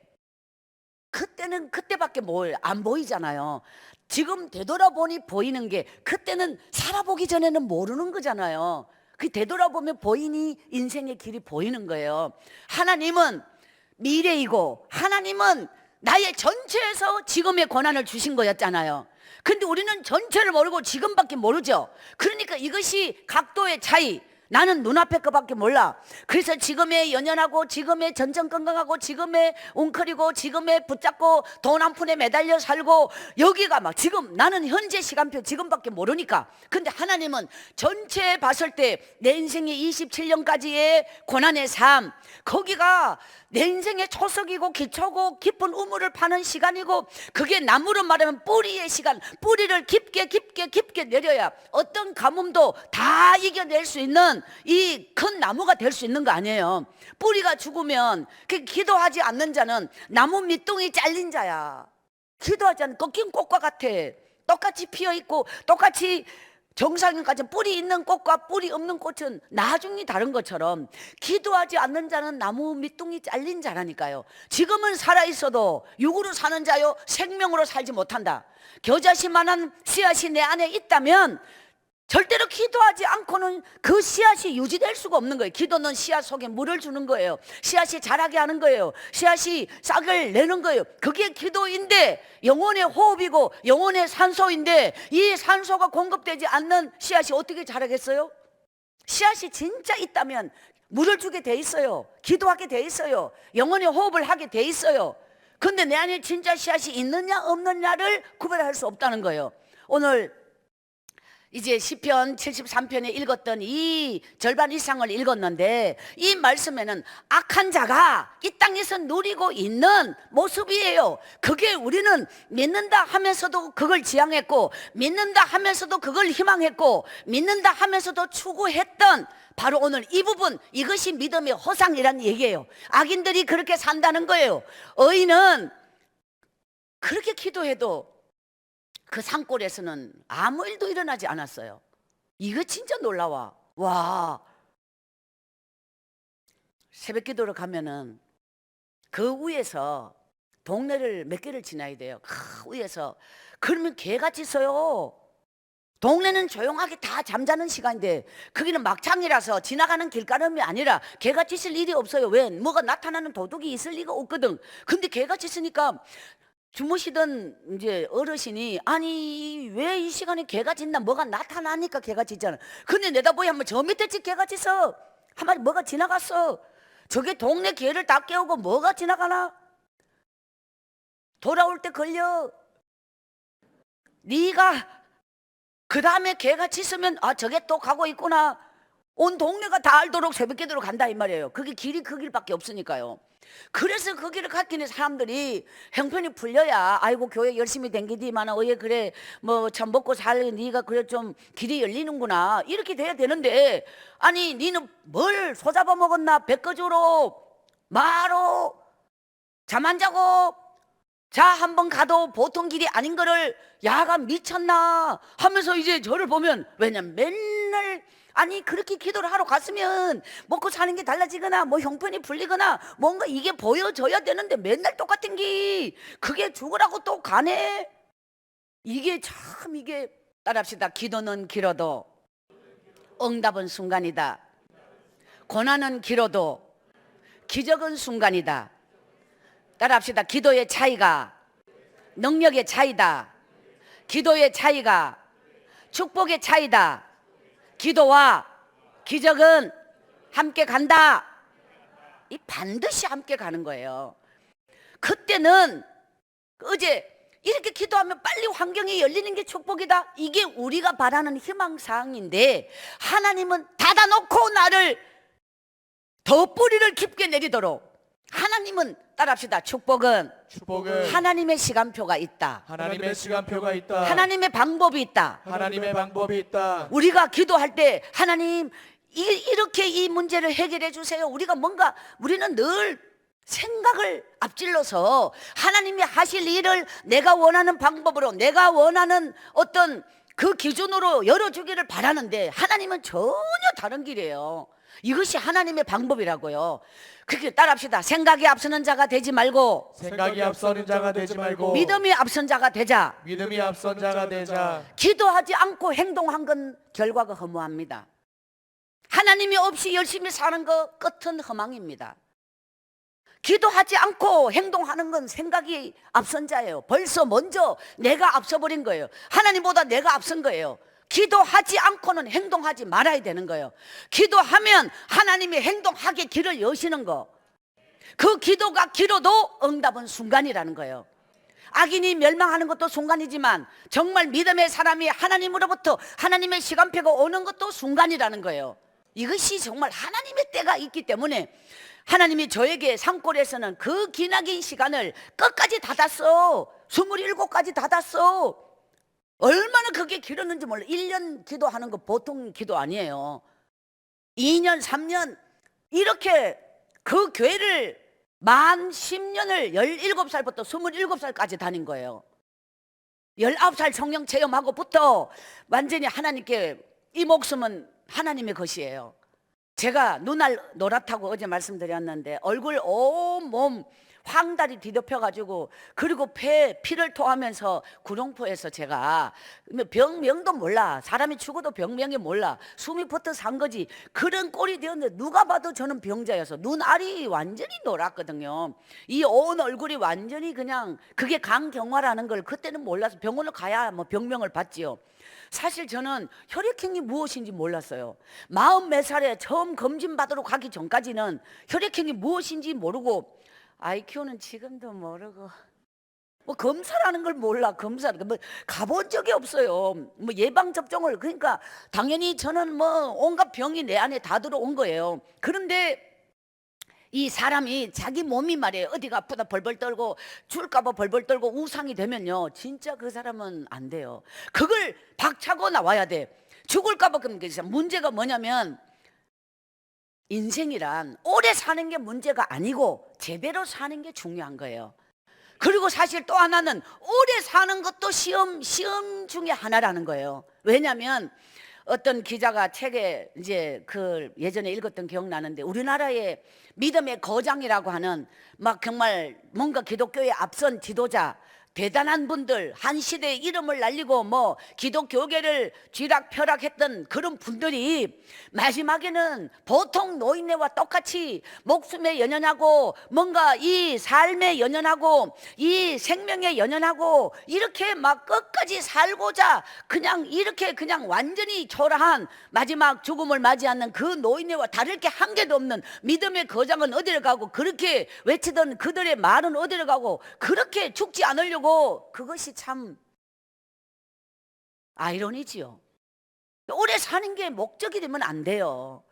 그때는 그때밖에 뭘 안 보이잖아요. 지금 되돌아보니 보이는 게, 그때는 살아보기 전에는 모르는 거잖아요. 그 되돌아보면 보이니 인생의 길이 보이는 거예요. 하나님은 미래이고 하나님은 나의 전체에서 지금의 권한을 주신 거였잖아요. 근데 우리는 전체를 모르고 지금밖에 모르죠. 그러니까 이것이 각도의 차이, 나는 눈앞에 거밖에 몰라. 그래서 지금에 연연하고 지금에 전전긍긍하고 지금에 웅크리고 지금에 붙잡고 돈 한 푼에 매달려 살고 여기가 막 지금 나는 현재 시간표 지금밖에 모르니까. 근데 하나님은 전체에 봤을 때 내 인생의 27년까지의 고난의 삶, 거기가 내 인생의 초석이고 기초고 깊은 우물을 파는 시간이고, 그게 나무로 말하면 뿌리의 시간, 뿌리를 깊게 내려야 어떤 가뭄도 다 이겨낼 수 있는 이 큰 나무가 될 수 있는 거 아니에요. 뿌리가 죽으면 기도하지 않는 자는 나무 밑둥이 잘린 자야. 기도하지 않는 꺾인 꽃과 같아. 똑같이 피어있고 똑같이 정상인까지 뿌리 있는 꽃과 뿌리 없는 꽃은 나중이 다른 것처럼 기도하지 않는 자는 나무 밑둥이 잘린 자라니까요. 지금은 살아있어도 육으로 사는 자요 생명으로 살지 못한다. 겨자씨만한 씨앗이 내 안에 있다면 절대로 기도하지 않고는 그 씨앗이 유지될 수가 없는 거예요. 기도는 씨앗 속에 물을 주는 거예요. 씨앗이 자라게 하는 거예요. 씨앗이 싹을 내는 거예요. 그게 기도인데, 영혼의 호흡이고 영혼의 산소인데, 이 산소가 공급되지 않는 씨앗이 어떻게 자라겠어요? 씨앗이 진짜 있다면 물을 주게 돼 있어요. 기도하게 돼 있어요. 영혼의 호흡을 하게 돼 있어요. 근데 내 안에 진짜 씨앗이 있느냐 없느냐를 구별할 수 없다는 거예요. 오늘 이제 시편 73편에 읽었던 이 절반 이상을 읽었는데, 이 말씀에는 악한 자가 이 땅에서 누리고 있는 모습이에요. 그게 우리는 믿는다 하면서도 그걸 지향했고, 믿는다 하면서도 그걸 희망했고, 믿는다 하면서도 추구했던 바로 오늘 이 부분, 이것이 믿음의 허상이라는 얘기예요. 악인들이 그렇게 산다는 거예요. 의인은 그렇게 기도해도 그 산골에서는 아무 일도 일어나지 않았어요. 이거 진짜 놀라워. 와, 새벽 기도를 가면은 그 위에서 동네를 몇 개를 지나야 돼요. 그 위에서. 그러면 개같이 서요. 동네는 조용하게 다 잠자는 시간인데 거기는 막창이라서 지나가는 길가름이 아니라 개같이 있을 일이 없어요. 왜? 뭐가 나타나는 도둑이 있을 리가 없거든. 근데 개같이 있으니까 주무시던 이제 어르신이, 아니 왜 이 시간에 개가 짖나, 뭐가 나타나니까 개가 짖잖아. 근데 내다보니 한번 저 밑에 집 개가 짖어. 한 마리 뭐가 지나갔어. 저게 동네 개를 다 깨우고 뭐가 지나가나. 돌아올 때 걸려. 네가 그 다음에 개가 짖으면 아 저게 또 가고 있구나. 온 동네가 다 알도록 새벽기도로 간다 이 말이에요. 그게 길이 그 길밖에 없으니까요. 그래서 그 길을 갔더니 사람들이 형편이 풀려야 아이고 교회 열심히 댕기디만 왜 그래 뭐 참 먹고 살 네가 그래 좀 길이 열리는구나 이렇게 돼야 되는데, 아니 니는 뭘 소잡아 먹었나, 백거주로 마로 잠 안 자고 자 한번 가도 보통 길이 아닌 거를 야가 미쳤나 하면서 이제 저를 보면, 왜냐면 맨날 아니 그렇게 기도를 하러 갔으면 먹고 사는 게 달라지거나 뭐 형편이 풀리거나 뭔가 이게 보여져야 되는데 맨날 똑같은 게 그게 죽으라고 또 가네. 이게 참, 이게 따라합시다. 기도는 길어도 응답은 순간이다. 고난은 길어도 기적은 순간이다. 따라합시다. 기도의 차이가 능력의 차이다. 기도의 차이가 축복의 차이다. 기도와 기적은 함께 간다. 이 반드시 함께 가는 거예요. 그때는 어제 이렇게 기도하면 빨리 환경이 열리는 게 축복이다. 이게 우리가 바라는 희망사항인데, 하나님은 닫아놓고 나를 더 뿌리를 깊게 내리도록, 하나님은 따라합시다. 축복은 하나님의 시간표가 있다. 하나님의 시간표가 있다. 하나님의 방법이 있다. 하나님의 방법이 있다. 우리가 기도할 때 하나님 이렇게 이 문제를 해결해 주세요. 우리는 늘 생각을 앞질러서 하나님이 하실 일을 내가 원하는 방법으로, 내가 원하는 어떤 그 기준으로 열어주기를 바라는데, 하나님은 전혀 다른 길이에요. 이것이 하나님의 방법이라고요. 그렇게 따라합시다. 생각이 앞서는 자가 되지 말고, 생각이 앞서는 자가 되지 말고 믿음이 앞선 자가 되자. 믿음이 앞선 자가 되자. 기도하지 않고 행동한 건 결과가 허무합니다. 하나님이 없이 열심히 사는 거 끝은 허망입니다. 기도하지 않고 행동하는 건 생각이 앞선 자예요. 벌써 먼저 내가 앞서버린 거예요. 하나님보다 내가 앞선 거예요. 기도하지 않고는 행동하지 말아야 되는 거예요. 기도하면 하나님이 행동하게 길을 여시는 거. 그 기도가 길어도 응답은 순간이라는 거예요. 악인이 멸망하는 것도 순간이지만 정말 믿음의 사람이 하나님으로부터 하나님의 시간표가 오는 것도 순간이라는 거예요. 이것이 정말 하나님의 때가 있기 때문에 하나님이 저에게 산골에서는 그 기나긴 시간을 끝까지 닫았어. 27까지 닫았어. 얼마나 그게 길었는지 몰라. 1년 기도하는 거 보통 기도 아니에요. 2년 3년 이렇게 그 교회를 만 10년을 17살부터 27살까지 다닌 거예요. 19살 성령 체험하고부터 완전히 하나님께 이 목숨은 하나님의 것이에요. 제가 눈알 노랗다고 어제 말씀드렸는데 얼굴 온몸 황달이 뒤덮여가지고 그리고 피를 토하면서 구룡포에서 제가 병명도 몰라. 사람이 죽어도 병명이 몰라. 숨이 붙어 산 거지. 그런 꼴이 되었는데 누가 봐도 저는 병자여서 눈알이 완전히 노랗거든요. 이 온 얼굴이 완전히 그냥 그게 간경화라는 걸 그때는 몰라서 병원을 가야 뭐 병명을 받지요. 사실 저는 혈액형이 무엇인지 몰랐어요. 40몇 살에 처음 검진 받으러 가기 전까지는 혈액형이 무엇인지 모르고 IQ는 지금도 모르고 뭐 검사라는 걸 몰라. 검사를 뭐 가본 적이 없어요. 뭐 예방 접종을 그러니까 당연히 저는 뭐 온갖 병이 내 안에 다 들어온 거예요. 그런데 이 사람이 자기 몸이 말이에요. 어디가 아프다 벌벌 떨고 죽을까봐 벌벌 떨고 우상이 되면요 진짜 그 사람은 안 돼요. 그걸 박차고 나와야 돼. 죽을까봐. 그럼 문제가 뭐냐면 인생이란 오래 사는 게 문제가 아니고 제대로 사는 게 중요한 거예요. 그리고 사실 또 하나는 오래 사는 것도 시험 중에 하나라는 거예요. 왜냐하면 어떤 기자가 책에 이제 그 예전에 읽었던 기억나는데 우리나라의 믿음의 거장이라고 하는 막 정말 뭔가 기독교의 앞선 지도자 대단한 분들 한 시대의 이름을 날리고 뭐 기독교계를 쥐락펴락했던 그런 분들이 마지막에는 보통 노인네와 똑같이 목숨에 연연하고 뭔가 이 삶에 연연하고 이 생명에 연연하고 이렇게 막 끝까지 살고자 그냥 이렇게 그냥 완전히 초라한 마지막 죽음을 맞이하는 그 노인네와 다를 게 한 개도 없는 믿음의 거장은 어디를 가고 그렇게 외치던 그들의 말은 어디를 가고 그렇게 죽지 않으려고 그것이 참 아이러니지요. 오래 사는 게 목적이 되면 안 돼요.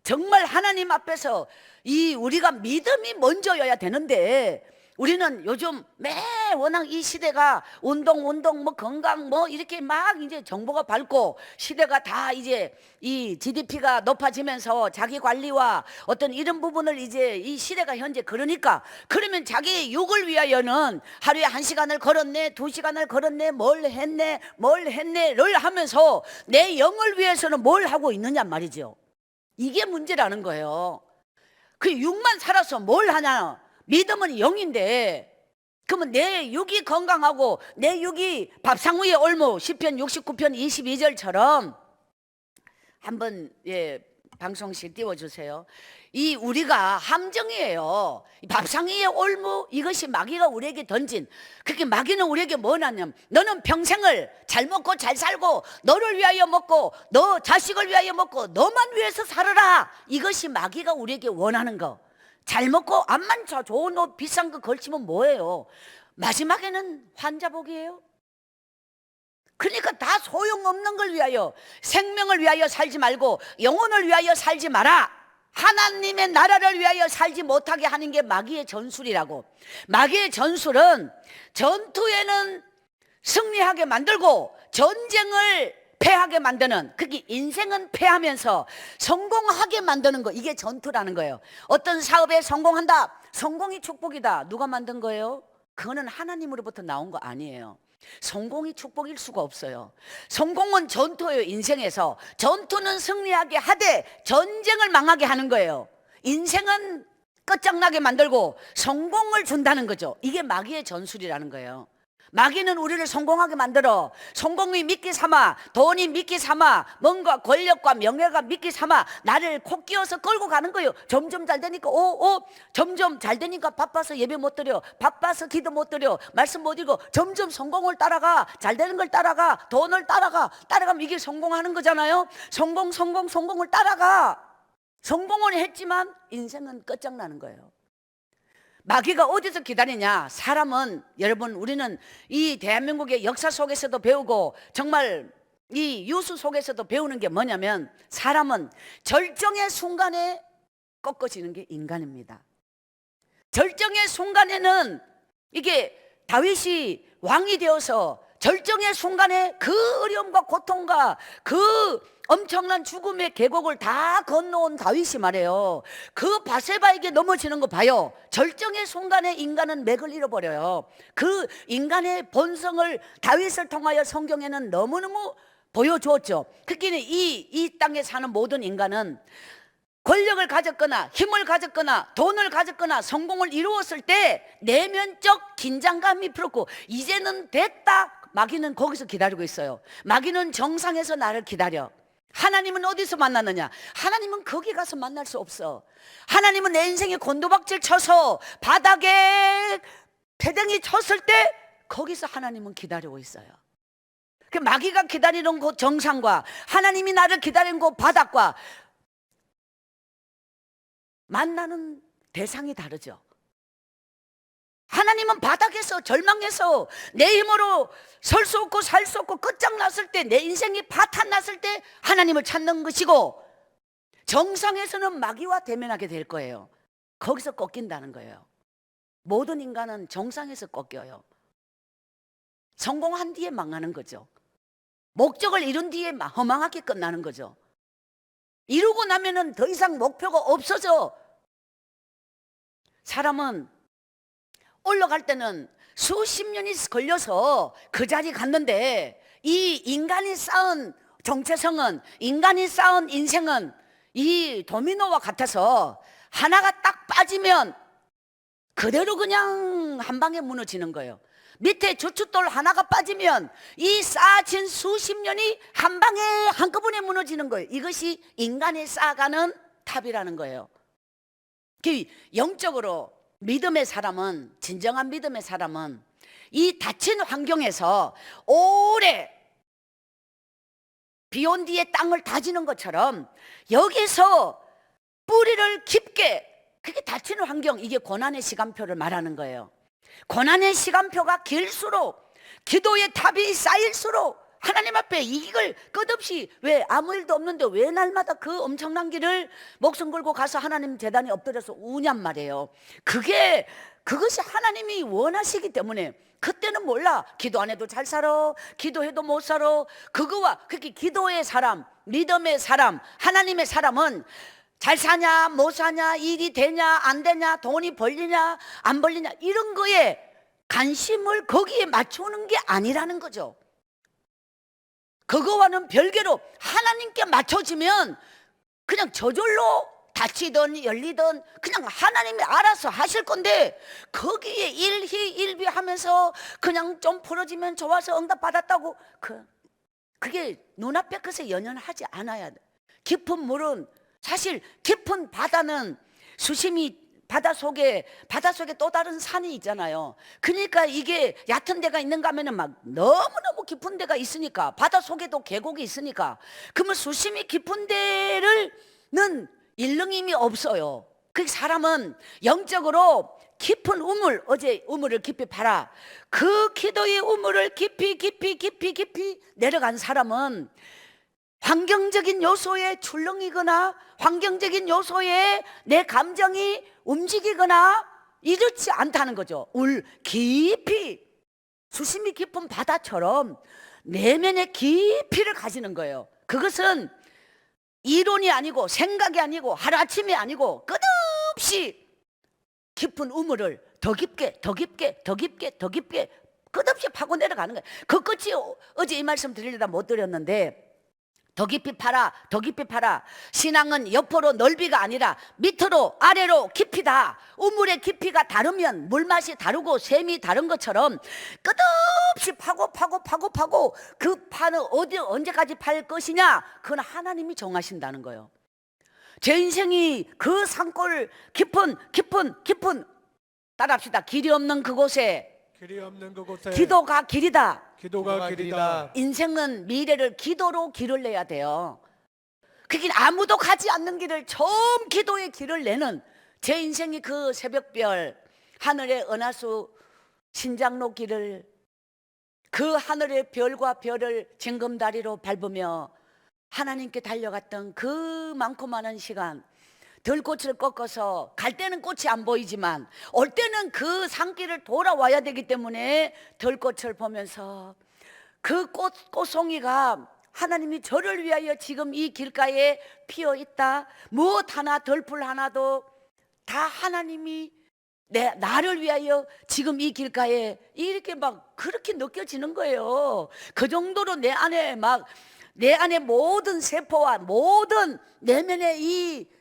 정말 하나님 앞에서 이 우리가 믿음이 먼저여야 되는데 우리는 요즘 워낙 이 시대가 운동 뭐 건강 뭐 이렇게 막 이제 정보가 밝고 시대가 다 이제 이 GDP가 높아지면서 자기 관리와 어떤 이런 부분을 이제 이 시대가 현재 그러니까 그러면 자기 육을 위하여는 하루에 1시간을 걸었네 2시간을 걸었네 뭘 했네를 하면서 내 영을 위해서는 뭘 하고 있느냐 말이죠. 이게 문제라는 거예요. 그 육만 살아서 뭘 하냐. 믿음은 영인데 그러면 내 육이 건강하고 내 육이 밥상 위에 올무 시편 69편 22절처럼 한번 방송실 띄워주세요. 이 우리가 함정이에요. 밥상 위에 올무 이것이 마귀가 우리에게 던진 그렇게 마귀는 우리에게 뭐냐면 너는 평생을 잘 먹고 잘 살고 너를 위하여 먹고 너 자식을 위하여 먹고 너만 위해서 살아라. 이것이 마귀가 우리에게 원하는 거. 잘 먹고 앞만 좋은 옷 비싼 거 걸치면 뭐예요? 마지막에는 환자복이에요. 그러니까 다 소용없는 걸 위하여 생명을 위하여 살지 말고 영혼을 위하여 살지 마라. 하나님의 나라를 위하여 살지 못하게 하는 게 마귀의 전술이라고. 마귀의 전술은 전투에는 승리하게 만들고 전쟁을 패하게 만드는 그게 인생은 패하면서 성공하게 만드는 거 이게 전투라는 거예요. 어떤 사업에 성공한다. 성공이 축복이다. 누가 만든 거예요? 그거는 하나님으로부터 나온 거 아니에요. 성공이 축복일 수가 없어요. 성공은 전투예요. 인생에서 전투는 승리하게 하되 전쟁을 망하게 하는 거예요. 인생은 끝장나게 만들고 성공을 준다는 거죠. 이게 마귀의 전술이라는 거예요. 마귀는 우리를 성공하게 만들어. 성공이 미끼 삼아, 돈이 미끼 삼아, 뭔가 권력과 명예가 미끼 삼아 나를 코 끼워서 끌고 가는 거예요. 점점 잘 되니까 점점 잘 되니까 바빠서 예배 못 드려, 바빠서 기도 못 드려, 말씀 못 읽어. 점점 성공을 따라가, 잘 되는 걸 따라가, 돈을 따라가면 이게 성공하는 거잖아요. 성공을 따라가. 성공은 했지만 인생은 끝장나는 거예요. 마귀가 어디서 기다리냐? 사람은, 여러분, 우리는 이 대한민국의 역사 속에서도 배우고 정말 이 유수 속에서도 배우는 게 뭐냐면, 사람은 절정의 순간에 꺾어지는 게 인간입니다. 절정의 순간에는, 이게 다윗이 왕이 되어서 절정의 순간에 그 어려움과 고통과 그 엄청난 죽음의 계곡을 다 건너온 다윗이 말해요. 그 바세바에게 넘어지는 거 봐요. 절정의 순간에 인간은 맥을 잃어버려요. 그 인간의 본성을 다윗을 통하여 성경에는 너무너무 보여주었죠. 특히 이 땅에 사는 모든 인간은 권력을 가졌거나 힘을 가졌거나 돈을 가졌거나 성공을 이루었을 때 내면적 긴장감이 풀었고, 이제는 됐다. 마귀는 거기서 기다리고 있어요. 마귀는 정상에서 나를 기다려. 하나님은 어디서 만나느냐? 하나님은 거기 가서 만날 수 없어. 하나님은 내 인생에 곤두박질 쳐서 바닥에 패댕이 쳤을 때 거기서 하나님은 기다리고 있어요. 그 마귀가 기다리는 곳 정상과 하나님이 나를 기다리는 곳 바닥과 만나는 대상이 다르죠. 하나님은 바닥에서 절망해서 내 힘으로 설 수 없고 살 수 없고 끝장났을 때, 내 인생이 파탄났을 때 하나님을 찾는 것이고, 정상에서는 마귀와 대면하게 될 거예요. 거기서 꺾인다는 거예요. 모든 인간은 정상에서 꺾여요. 성공한 뒤에 망하는 거죠. 목적을 이룬 뒤에 허망하게 끝나는 거죠. 이루고 나면은 더 이상 목표가 없어져. 사람은 올라갈 때는 수십 년이 걸려서 그 자리에 갔는데, 이 인간이 쌓은 정체성은, 인간이 쌓은 인생은 이 도미노와 같아서 하나가 딱 빠지면 그대로 그냥 한 방에 무너지는 거예요. 밑에 주춧돌 하나가 빠지면 이 쌓아진 수십 년이 한 방에 한꺼번에 무너지는 거예요. 이것이 인간이 쌓아가는 탑이라는 거예요. 영적으로 믿음의 사람은, 진정한 믿음의 사람은 이 닫힌 환경에서 오래 비 온 뒤에 땅을 다지는 것처럼 여기서 뿌리를 깊게, 그게 닫힌 환경, 이게 고난의 시간표를 말하는 거예요. 고난의 시간표가 길수록, 기도의 탑이 쌓일수록 하나님 앞에 이걸 끝없이, 왜 아무 일도 없는데 왜 날마다 그 엄청난 길을 목숨 걸고 가서 하나님 재단에 엎드려서 우냔 말이에요. 그것이 하나님이 원하시기 때문에. 그때는 몰라. 기도 안 해도 잘 살아, 기도해도 못 살아. 그거와 그렇게 기도의 사람, 믿음의 사람, 하나님의 사람은 잘 사냐 못 사냐, 일이 되냐 안 되냐, 돈이 벌리냐 안 벌리냐, 이런 거에 관심을 거기에 맞추는 게 아니라는 거죠. 그거와는 별개로 하나님께 맞춰지면 그냥 저절로 닫히든 열리든 그냥 하나님이 알아서 하실 건데, 거기에 일희일비 하면서 그냥 좀 풀어지면 좋아서 응답 받았다고, 그게 눈앞에 것에 연연하지 않아야 돼. 깊은 물은, 사실 깊은 바다는 수심이, 바다 속에 또 다른 산이 있잖아요. 그러니까 이게 얕은 데가 있는가 하면은 막 너무너무 깊은 데가 있으니까, 바다 속에도 계곡이 있으니까, 그러면 수심이 깊은 데를는 일렁임이 없어요. 그 사람은 영적으로 깊은 우물, 어제 우물을 깊이 파라, 그 기도의 우물을 깊이 내려간 사람은 환경적인 요소에 출렁이거나 환경적인 요소에 내 감정이 움직이거나 이렇지 않다는 거죠. 깊이, 수심이 깊은 바다처럼 내면의 깊이를 가지는 거예요. 그것은 이론이 아니고 생각이 아니고 하루아침이 아니고 끝없이 깊은 우물을 더 깊게 끝없이 파고 내려가는 거예요. 그 끝이 어제 이 말씀 드리려다 못 드렸는데, 더 깊이 파라, 더 깊이 파라. 신앙은 옆으로 넓이가 아니라 밑으로 아래로 깊이다. 우물의 깊이가 다르면 물맛이 다르고 샘이 다른 것처럼 끝없이 파고 그 파는 어디 언제까지 팔 것이냐, 그건 하나님이 정하신다는 거예요. 제 인생이 그 산골 깊은 따라합시다. 길이 없는 그곳에 길이 없는 그곳에 기도가 길이다. 기도가 길이다. 인생은 미래를 기도로 길을 내야 돼요. 그 길, 아무도 가지 않는 길을 처음 기도의 길을 내는 제 인생이 그 새벽별 하늘의 은하수 신장로 길을, 그 하늘의 별과 별을 징검다리로 밟으며 하나님께 달려갔던 그 많고 많은 시간, 들꽃을 꺾어서 갈 때는 꽃이 안 보이지만 올 때는 그 산길을 돌아와야 되기 때문에 들꽃을 보면서 그 꽃송이가 하나님이 저를 위하여 지금 이 길가에 피어 있다. 무엇 하나 덜풀 하나도 다 하나님이 나를 위하여 지금 이 길가에 이렇게 막 그렇게 느껴지는 거예요. 그 정도로 내 안에 모든 세포와 모든 내면의 이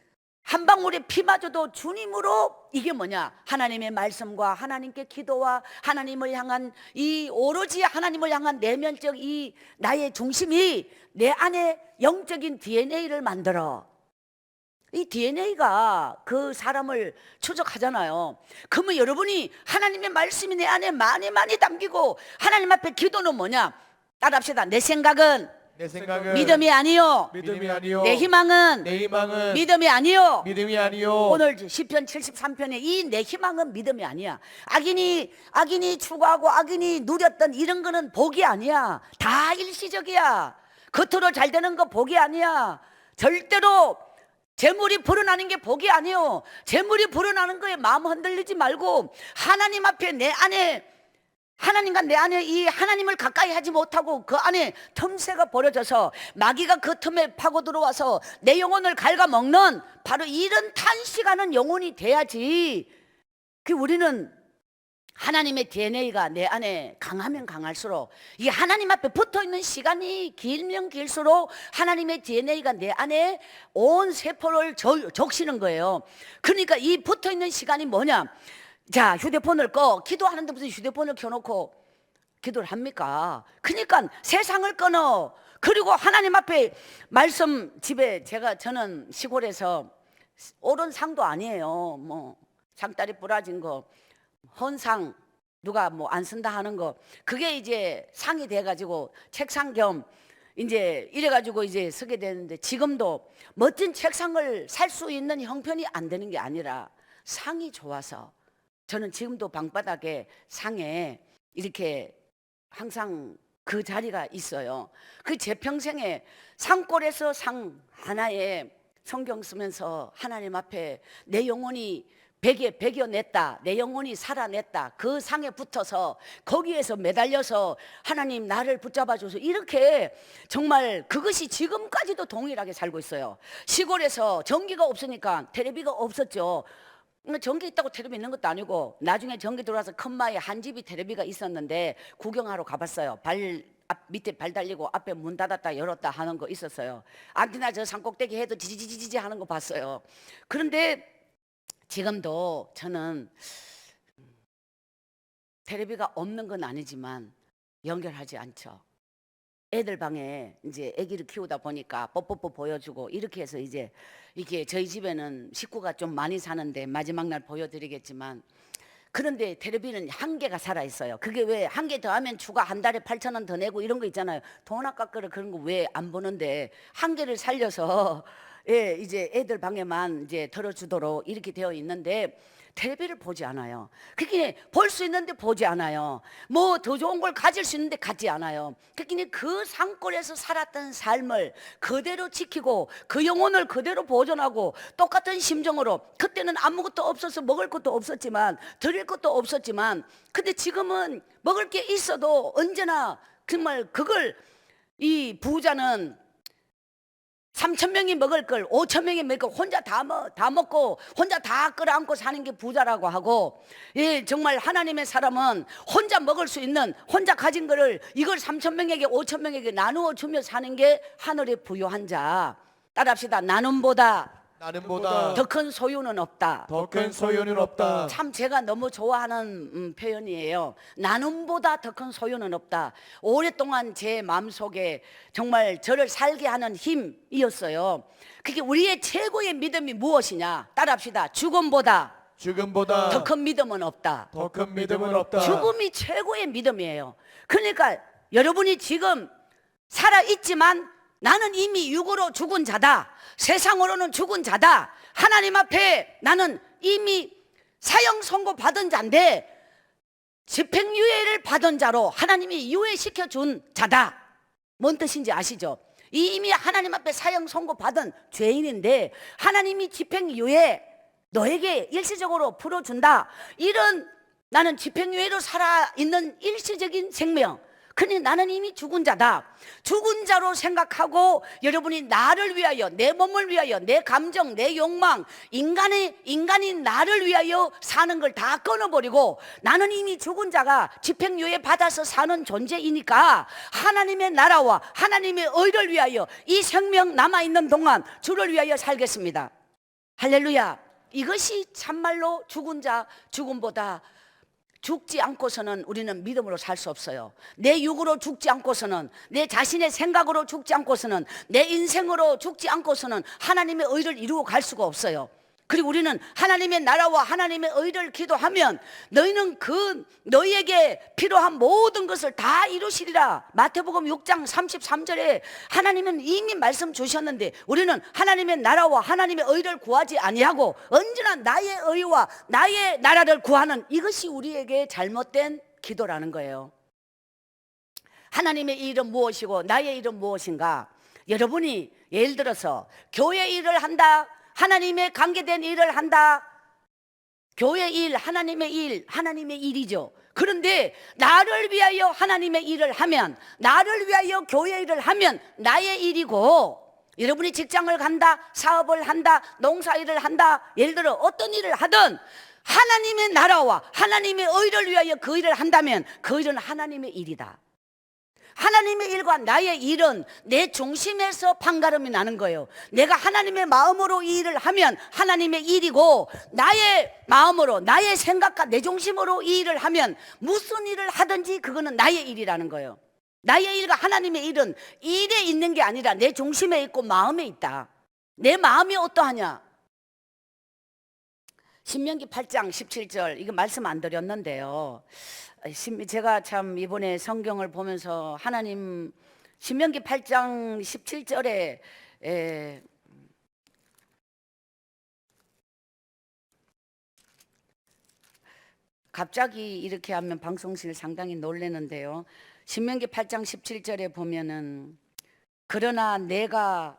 한 방울의 피마저도 주님으로, 이게 뭐냐, 하나님의 말씀과 하나님께 기도와 하나님을 향한 이 오로지 하나님을 향한 내면적 이 나의 중심이 내 안에 영적인 DNA를 만들어. 이 DNA가 그 사람을 추적하잖아요. 그러면 여러분이 하나님의 말씀이 내 안에 많이 담기고, 하나님 앞에 기도는 뭐냐, 따라합시다. 내 생각은 믿음이 아니요, 믿음이 아니요. 내 희망은 믿음이 아니요. 믿음이 아니요. 오늘 시편 73편에 이 내 희망은 믿음이 아니야. 악인이 추구하고 악인이 누렸던 이런 거는 복이 아니야. 다 일시적이야. 겉으로 잘 되는 거 복이 아니야. 절대로 재물이 불어나는 게 복이 아니요. 재물이 불어나는 거에 마음 흔들리지 말고 하나님 앞에 내 안에, 하나님과 내 안에 이 하나님을 가까이 하지 못하고 그 안에 틈새가 벌어져서 마귀가 그 틈에 파고 들어와서 내 영혼을 갉아먹는 바로 이런 탄식하는 영혼이 돼야지. 우리는 하나님의 DNA가 내 안에 강하면 강할수록, 이게 하나님 앞에 붙어있는 시간이 길면 길수록 하나님의 DNA가 내 안에 온 세포를 적시는 거예요. 그러니까 이 붙어있는 시간이 뭐냐, 자, 휴대폰을 기도하는데 무슨 휴대폰을 켜놓고 기도를 합니까? 그러니까 세상을 끊어. 그리고 하나님 앞에 말씀, 저는 시골에서 옳은 상도 아니에요. 뭐 상다리 부러진 거, 헌상 누가 뭐 안 쓴다 하는 거, 그게 이제 상이 돼가지고 책상 겸 이제 이래가지고 이제 쓰게 되는데, 지금도 멋진 책상을 살 수 있는 형편이 안 되는 게 아니라 상이 좋아서 저는 지금도 방바닥에 상에 이렇게 항상 그 자리가 있어요. 그 제 평생에 산골에서 상 하나에 성경 쓰면서 하나님 앞에 내 영혼이 배겨냈다, 내 영혼이 살아냈다, 그 상에 붙어서 거기에서 매달려서 하나님 나를 붙잡아줘서, 이렇게 정말 그것이 지금까지도 동일하게 살고 있어요. 시골에서 전기가 없으니까 텔레비가 없었죠. 전기 있다고 텔레비 있는 것도 아니고, 나중에 전기 들어와서 큰마에 한 집이 텔레비가 있었는데 구경하러 가봤어요. 밑에 발 달리고 앞에 문 닫았다 열었다 하는 거 있었어요. 안테나 저 산꼭대기 해도 지지지지지 하는 거 봤어요. 그런데 지금도 저는 텔레비가 없는 건 아니지만 연결하지 않죠. 애들 방에 이제 아기를 키우다 보니까 뽀뽀뽀 보여주고 이렇게 해서 이제 이게 저희 집에는 식구가 좀 많이 사는데 마지막 날 보여드리겠지만, 그런데 텔레비는 한계가 살아있어요. 그게 왜 한 개 더 하면 추가 한 달에 8,000원 더 내고 이런 거 있잖아요. 돈 아깝거나 그런 거 왜 안 보는데, 한계를 살려서 예, 이제 애들 방에만 이제 들어주도록 이렇게 되어 있는데 텔레비를 보지 않아요. 그게 볼 수 있는데 보지 않아요. 뭐 더 좋은 걸 가질 수 있는데 갖지 않아요. 그게 그 산골에서 살았던 삶을 그대로 지키고 그 영혼을 그대로 보존하고 똑같은 심정으로, 그때는 아무것도 없어서 먹을 것도 없었지만 드릴 것도 없었지만, 근데 지금은 먹을 게 있어도 언제나 정말 그걸, 이 부자는 3,000명이 먹을 걸 5,000명이 먹을 걸 혼자 다 먹고 혼자 다 끌어안고 사는 게 부자라고 하고, 예, 정말 하나님의 사람은 혼자 먹을 수 있는, 혼자 가진 거를 이걸 3,000명에게 5,000명에게 나누어 주며 사는 게 하늘의 부유한 자. 따라합시다. 나눔보다 나눔보다 더 큰 소유는 없다. 더 큰 소유는 없다. 참 제가 너무 좋아하는 표현이에요. 나눔보다 더 큰 소유는 없다. 오랫동안 제 마음속에 정말 저를 살게 하는 힘이었어요. 그게 우리의 최고의 믿음이 무엇이냐? 따라합시다. 죽음보다 죽음보다 더 큰 믿음은 없다. 더 큰 믿음은 없다. 죽음이 최고의 믿음이에요. 그러니까 여러분이 지금 살아있지만 나는 이미 육으로 죽은 자다. 세상으로는 죽은 자다. 하나님 앞에 나는 이미 사형 선고 받은 자인데 집행유예를 받은 자로 하나님이 유예시켜 준 자다. 뭔 뜻인지 아시죠? 이미 하나님 앞에 사형 선고 받은 죄인인데 하나님이 집행유예 너에게 일시적으로 풀어준다. 이런 나는 집행유예로 살아있는 일시적인 생명, 그러니 나는 이미 죽은 자다. 죽은 자로 생각하고 여러분이 나를 위하여, 내 몸을 위하여, 내 감정, 내 욕망, 인간이 나를 위하여 사는 걸 다 끊어버리고 나는 이미 죽은 자가 집행유예 받아서 사는 존재이니까 하나님의 나라와 하나님의 의를 위하여 이 생명 남아있는 동안 주를 위하여 살겠습니다. 할렐루야. 이것이 참말로 죽은 자, 죽음보다 죽지 않고서는 우리는 믿음으로 살 수 없어요. 내 육으로 죽지 않고서는, 내 자신의 생각으로 죽지 않고서는, 내 인생으로 죽지 않고서는 하나님의 의를 이루어 갈 수가 없어요. 그리고 우리는 하나님의 나라와 하나님의 의를 기도하면 너희는 너희에게 필요한 모든 것을 다 이루시리라. 마태복음 6장 33절에 하나님은 이미 말씀 주셨는데 우리는 하나님의 나라와 하나님의 의를 구하지 아니하고 언제나 나의 의와 나의 나라를 구하는, 이것이 우리에게 잘못된 기도라는 거예요. 하나님의 일은 무엇이고 나의 일은 무엇인가? 여러분이 예를 들어서 교회 일을 한다, 하나님의 관계된 일을 한다. 교회 일, 하나님의 일이죠. 그런데 나를 위하여 하나님의 일을 하면, 나를 위하여 교회 일을 하면 나의 일이고, 여러분이 직장을 간다, 사업을 한다, 농사일을 한다, 예를 들어 어떤 일을 하든 하나님의 나라와 하나님의 의를 위하여 그 일을 한다면 그 일은 하나님의 일이다. 하나님의 일과 나의 일은 내 중심에서 판가름이 나는 거예요. 내가 하나님의 마음으로 이 일을 하면 하나님의 일이고, 나의 마음으로, 나의 생각과 내 중심으로 이 일을 하면 무슨 일을 하든지 그거는 나의 일이라는 거예요. 나의 일과 하나님의 일은 일에 있는 게 아니라 내 중심에 있고 마음에 있다. 내 마음이 어떠하냐? 신명기 8장 17절, 이거 말씀 안 드렸는데요. 제가 참 이번에 성경을 보면서 하나님, 신명기 8장 17절에 갑자기 이렇게 하면 방송실 상당히 놀라는데요. 신명기 8장 17절에 보면은, 그러나 내가,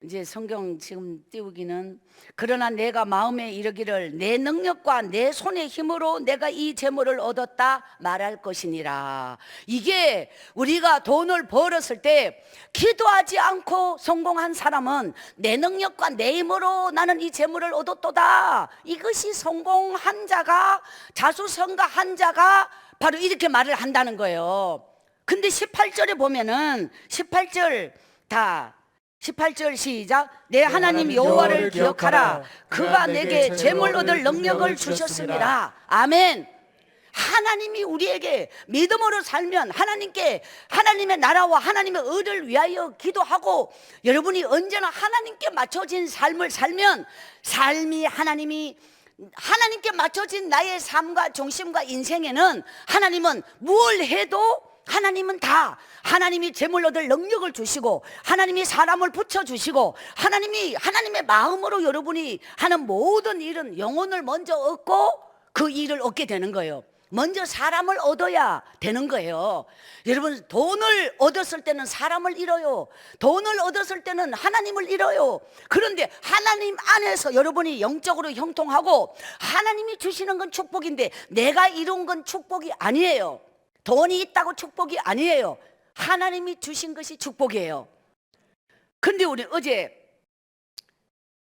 이제 성경 지금 띄우기는, 그러나 내가 마음에 이르기를 내 능력과 내 손의 힘으로 내가 이 재물을 얻었다 말할 것이니라. 이게 우리가 돈을 벌었을 때 기도하지 않고 성공한 사람은 내 능력과 내 힘으로 나는 이 재물을 얻었도다, 이것이 성공한 자가, 자수성가한 자가 바로 이렇게 말을 한다는 거예요. 근데 18절에 보면은 18절 시작. 내 하나님 여호와를 기억하라. 그가 내게 재물 얻을 능력을 주셨습니다. 아멘. 하나님이 우리에게 믿음으로 살면 하나님의 나라와 하나님의 의를 위하여 기도하고, 여러분이 언제나 하나님께 맞춰진 삶을 살면, 삶이 하나님께 맞춰진 나의 삶과 중심과 인생에는 하나님은 무엇을 해도 하나님은 다, 하나님이 재물 얻을 능력을 주시고, 하나님이 사람을 붙여주시고, 하나님의 마음으로 여러분이 하는 모든 일은 영혼을 먼저 얻고 그 일을 얻게 되는 거예요. 먼저 사람을 얻어야 되는 거예요. 여러분, 돈을 얻었을 때는 사람을 잃어요. 돈을 얻었을 때는 하나님을 잃어요. 그런데 하나님 안에서 여러분이 영적으로 형통하고, 하나님이 주시는 건 축복인데 내가 이룬 건 축복이 아니에요. 돈이 있다고 축복이 아니에요. 하나님이 주신 것이 축복이에요. 근데 우리 어제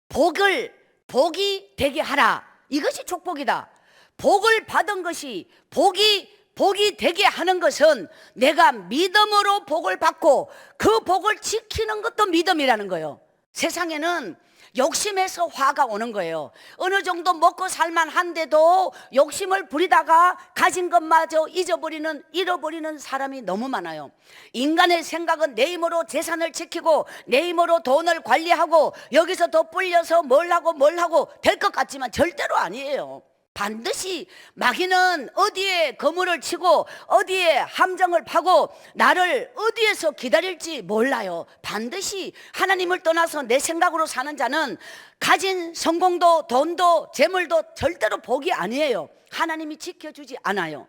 복이 되게 하라. 이것이 축복이다. 복을 받은 것이 복이 되게 하는 것은 내가 믿음으로 복을 받고 그 복을 지키는 것도 믿음이라는 거예요. 세상에는 욕심에서 화가 오는 거예요. 어느 정도 먹고 살만한데도 욕심을 부리다가 가진 것마저 잃어버리는 사람이 너무 많아요. 인간의 생각은 내 힘으로 재산을 지키고 내 힘으로 돈을 관리하고 여기서 더 불려서 뭘 하고 될 것 같지만 절대로 아니에요. 반드시 마귀는 어디에 거물을 치고 어디에 함정을 파고 나를 어디에서 기다릴지 몰라요. 반드시 하나님을 떠나서 내 생각으로 사는 자는 가진 성공도 돈도 재물도 절대로 복이 아니에요. 하나님이 지켜주지 않아요.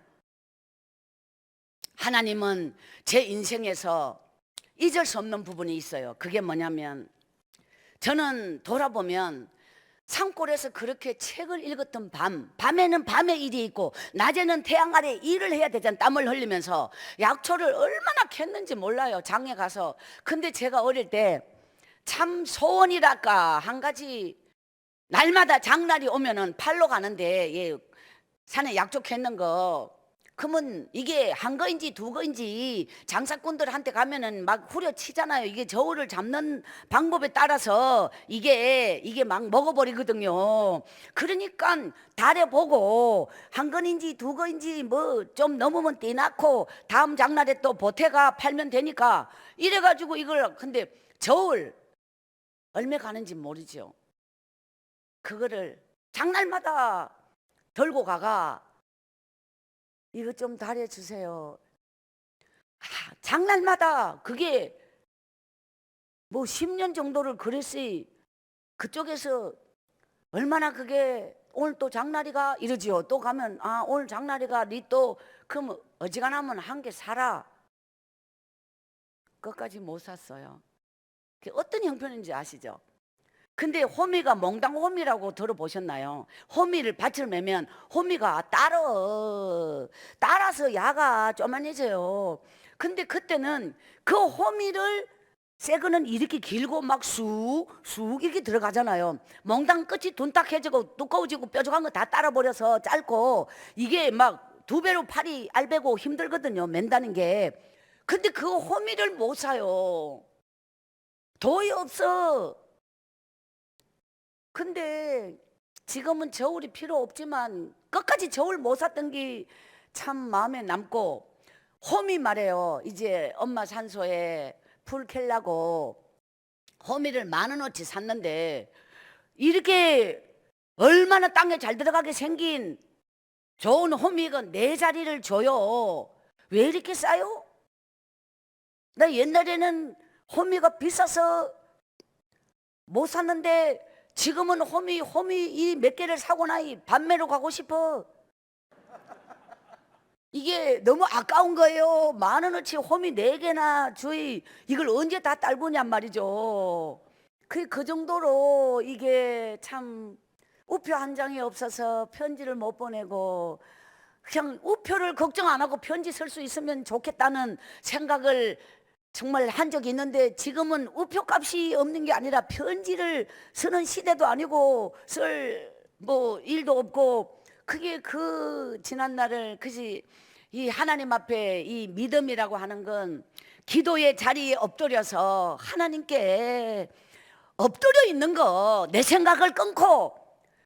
하나님은 제 인생에서 잊을 수 없는 부분이 있어요. 그게 뭐냐면 저는 돌아보면 산골에서 그렇게 책을 읽었던 밤에는 밤에 일이 있고 낮에는 태양 아래 일을 해야 되잖아요. 땀을 흘리면서 약초를 얼마나 캤는지 몰라요. 장에 가서. 근데 제가 어릴 때 참 소원이랄까 한 가지, 날마다 장날이 오면은 팔로 가는데 산에 약초 캤는 거, 그러면 이게 한 거인지 두 거인지 장사꾼들한테 가면은 막 후려치잖아요. 이게 저울을 잡는 방법에 따라서 이게 막 먹어버리거든요. 그러니까 달에 보고 한 건인지 두 거인지 뭐 좀 넘으면 떼놓고 다음 장날에 또 보태가 팔면 되니까 이래가지고 이걸, 근데 저울 얼마 가는지 모르죠. 그거를 장날마다 들고 가가 이거 좀 달여주세요. 장날마다 그게 뭐 10년 정도를 그랬으니 그쪽에서 얼마나 그게 오늘 또 장날이가 이러지요. 또 가면 오늘 장날이가 니 또 그럼 어지간하면 한 개 사라. 그것까지 못 샀어요. 그게 어떤 형편인지 아시죠? 근데 호미가 몽당 호미라고 들어보셨나요? 호미를 밭을 매면 호미가 따라서 야가 쪼만해져요. 근데 그때는 그 호미를 새거는 이렇게 길고 막 쑥 이렇게 들어가잖아요. 몽당 끝이 둔탁해지고 두꺼워지고 뾰족한 거 다 따라버려서 짧고 이게 막 두 배로 팔이 알배고 힘들거든요. 맨다는 게. 근데 그 호미를 못 사요. 돈이 없어. 근데 지금은 저울이 필요 없지만 끝까지 저울 못 샀던 게 참 마음에 남고, 호미 말해요. 이제 엄마 산소에 풀 캘라고 호미를 10,000원어치 샀는데 이렇게 얼마나 땅에 잘 들어가게 생긴 좋은 호미가 4자리를 줘요. 왜 이렇게 싸요? 나 옛날에는 호미가 비싸서 못 샀는데 지금은 호미 이 몇 개를 사고나 밤매로 가고 싶어. 이게 너무 아까운 거예요. 10,000원어치 호미 4개나 주의 이걸 언제 다 딸보냔 말이죠. 그 정도로 이게 참 우표 한 장이 없어서 편지를 못 보내고, 그냥 우표를 걱정 안 하고 편지 쓸 수 있으면 좋겠다는 생각을 정말 한 적이 있는데, 지금은 우표값이 없는 게 아니라 편지를 쓰는 시대도 아니고 쓸 뭐 일도 없고, 그게 그 지난 날을 그지. 이 하나님 앞에 이 믿음이라고 하는 건 기도의 자리에 엎드려서 하나님께 엎드려 있는 거, 내 생각을 끊고.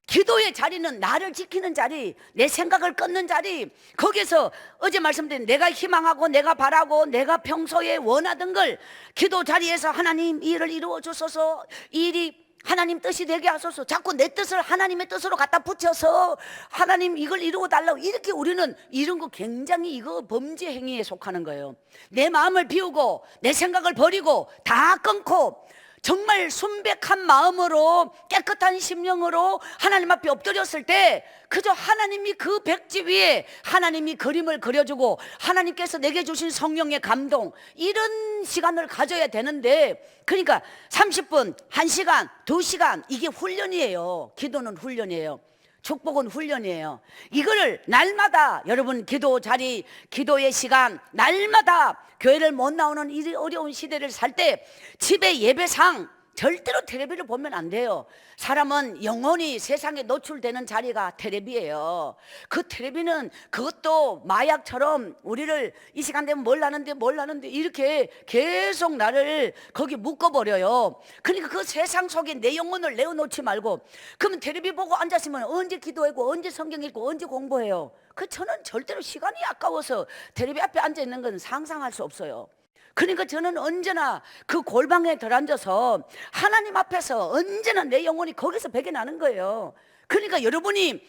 기도의 자리는 나를 지키는 자리, 내 생각을 끊는 자리. 거기서 어제 말씀드린 내가 희망하고 내가 바라고 내가 평소에 원하던 걸 기도 자리에서 하나님 이 일을 이루어 주소서, 이 일이 하나님 뜻이 되게 하소서. 자꾸 내 뜻을 하나님의 뜻으로 갖다 붙여서 하나님 이걸 이루어 달라고, 이렇게 우리는 이런 거 굉장히 이거 범죄 행위에 속하는 거예요. 내 마음을 비우고 내 생각을 버리고 다 끊고 정말 순백한 마음으로 깨끗한 심령으로 하나님 앞에 엎드렸을 때 그저 하나님이 그 백지 위에 하나님이 그림을 그려주고 하나님께서 내게 주신 성령의 감동, 이런 시간을 가져야 되는데, 그러니까 30분, 1시간, 2시간 이게 훈련이에요. 기도는 훈련이에요. 축복은 훈련이에요. 이거를 날마다 여러분 기도 자리, 기도의 시간, 날마다 교회를 못 나오는 이 어려운 시대를 살 때 집에 예배상 절대로 텔레비를 보면 안 돼요. 사람은 영원히 세상에 노출되는 자리가 텔레비예요. 그 텔레비는 그것도 마약처럼 우리를 이 시간 되면 뭘 하는데 이렇게 계속 나를 거기 묶어버려요. 그러니까 그 세상 속에 내 영혼을 내어놓지 말고, 그러면 텔레비 보고 앉았으면 언제 기도하고 언제 성경 읽고 언제 공부해요? 저는 절대로 시간이 아까워서 텔레비 앞에 앉아 있는 건 상상할 수 없어요. 그러니까 저는 언제나 그 골방에 들어앉아서 하나님 앞에서 언제나 내 영혼이 거기서 배겨나는 거예요. 그러니까 여러분이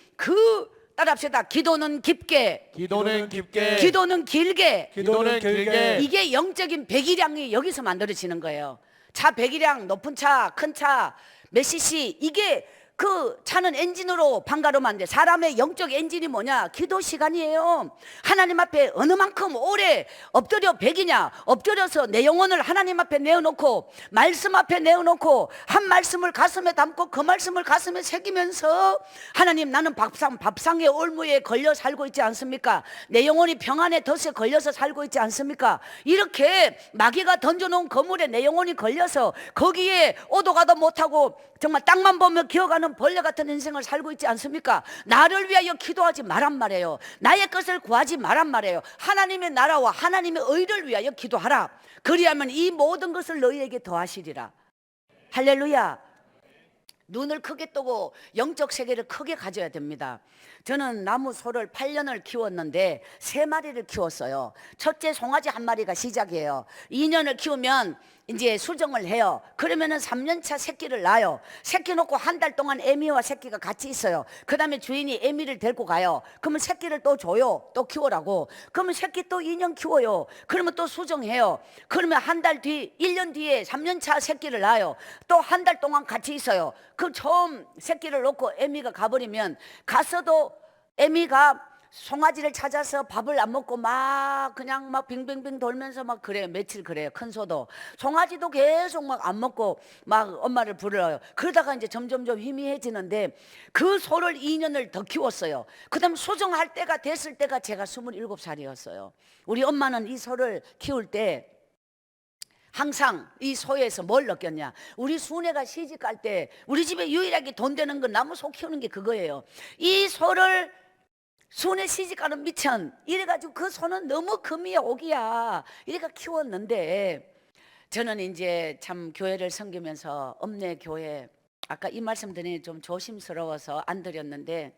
따라합시다. 기도는 깊게, 기도는 깊게, 기도는 길게, 기도는 길게. 이게 영적인 배기량이 여기서 만들어지는 거예요. 차 배기량, 높은 차, 큰 차, 몇 cc, 이게 그 차는 엔진으로 반가르면 안 돼. 사람의 영적 엔진이 뭐냐? 기도 시간이에요. 하나님 앞에 어느 만큼 오래 엎드려 배기냐? 엎드려서 내 영혼을 하나님 앞에 내어놓고 말씀 앞에 내어놓고 한 말씀을 가슴에 담고 그 말씀을 가슴에 새기면서, 하나님, 나는 밥상의 올무에 걸려 살고 있지 않습니까? 내 영혼이 평안의 덫에 걸려서 살고 있지 않습니까? 이렇게 마귀가 던져놓은 거물에 내 영혼이 걸려서 거기에 오도 가도 못하고 정말 땅만 보면 기어가는 벌레 같은 인생을 살고 있지 않습니까? 나를 위하여 기도하지 말란 말이에요. 나의 것을 구하지 말란 말이에요. 하나님의 나라와 하나님의 의를 위하여 기도하라. 그리하면 이 모든 것을 너희에게 더하시리라. 할렐루야. 눈을 크게 뜨고 영적 세계를 크게 가져야 됩니다. 저는 나무 소를 8년을 키웠는데 3마리를 키웠어요. 첫째 송아지 1마리가 시작이에요. 2년을 키우면 이제 수정을 해요. 그러면은 3년차 새끼를 낳아요. 새끼 놓고 한 달 동안 애미와 새끼가 같이 있어요. 그 다음에 주인이 애미를 데리고 가요. 그러면 새끼를 또 줘요. 또 키우라고. 그러면 새끼 또 2년 키워요. 그러면 또 수정해요. 그러면 한 달 뒤, 1년 뒤에 3년차 새끼를 낳아요. 또 한 달 동안 같이 있어요. 그 처음 새끼를 놓고 애미가 가버리면, 가서도 애미가 송아지를 찾아서 밥을 안 먹고 그냥 빙빙빙 돌면서 그래요. 며칠 그래요. 큰 소도. 송아지도 계속 안 먹고 엄마를 부르어요. 그러다가 이제 점점점 희미해지는데, 그 소를 2년을 더 키웠어요. 그 다음 수정할 때가 됐을 때가 제가 27살이었어요. 우리 엄마는 이 소를 키울 때 항상 이 소에서 뭘 느꼈냐? 우리 순애가 시집갈 때 우리 집에 유일하게 돈 되는 건 나무 소 키우는 게 그거예요. 이 소를 순애 시집가는 미천, 이래가지고 그 소는 너무 금이야 옥이야 이래가 키웠는데, 저는 이제 참 교회를 섬기면서 읍내 교회, 아까 이 말씀 드리니 좀 조심스러워서 안 드렸는데,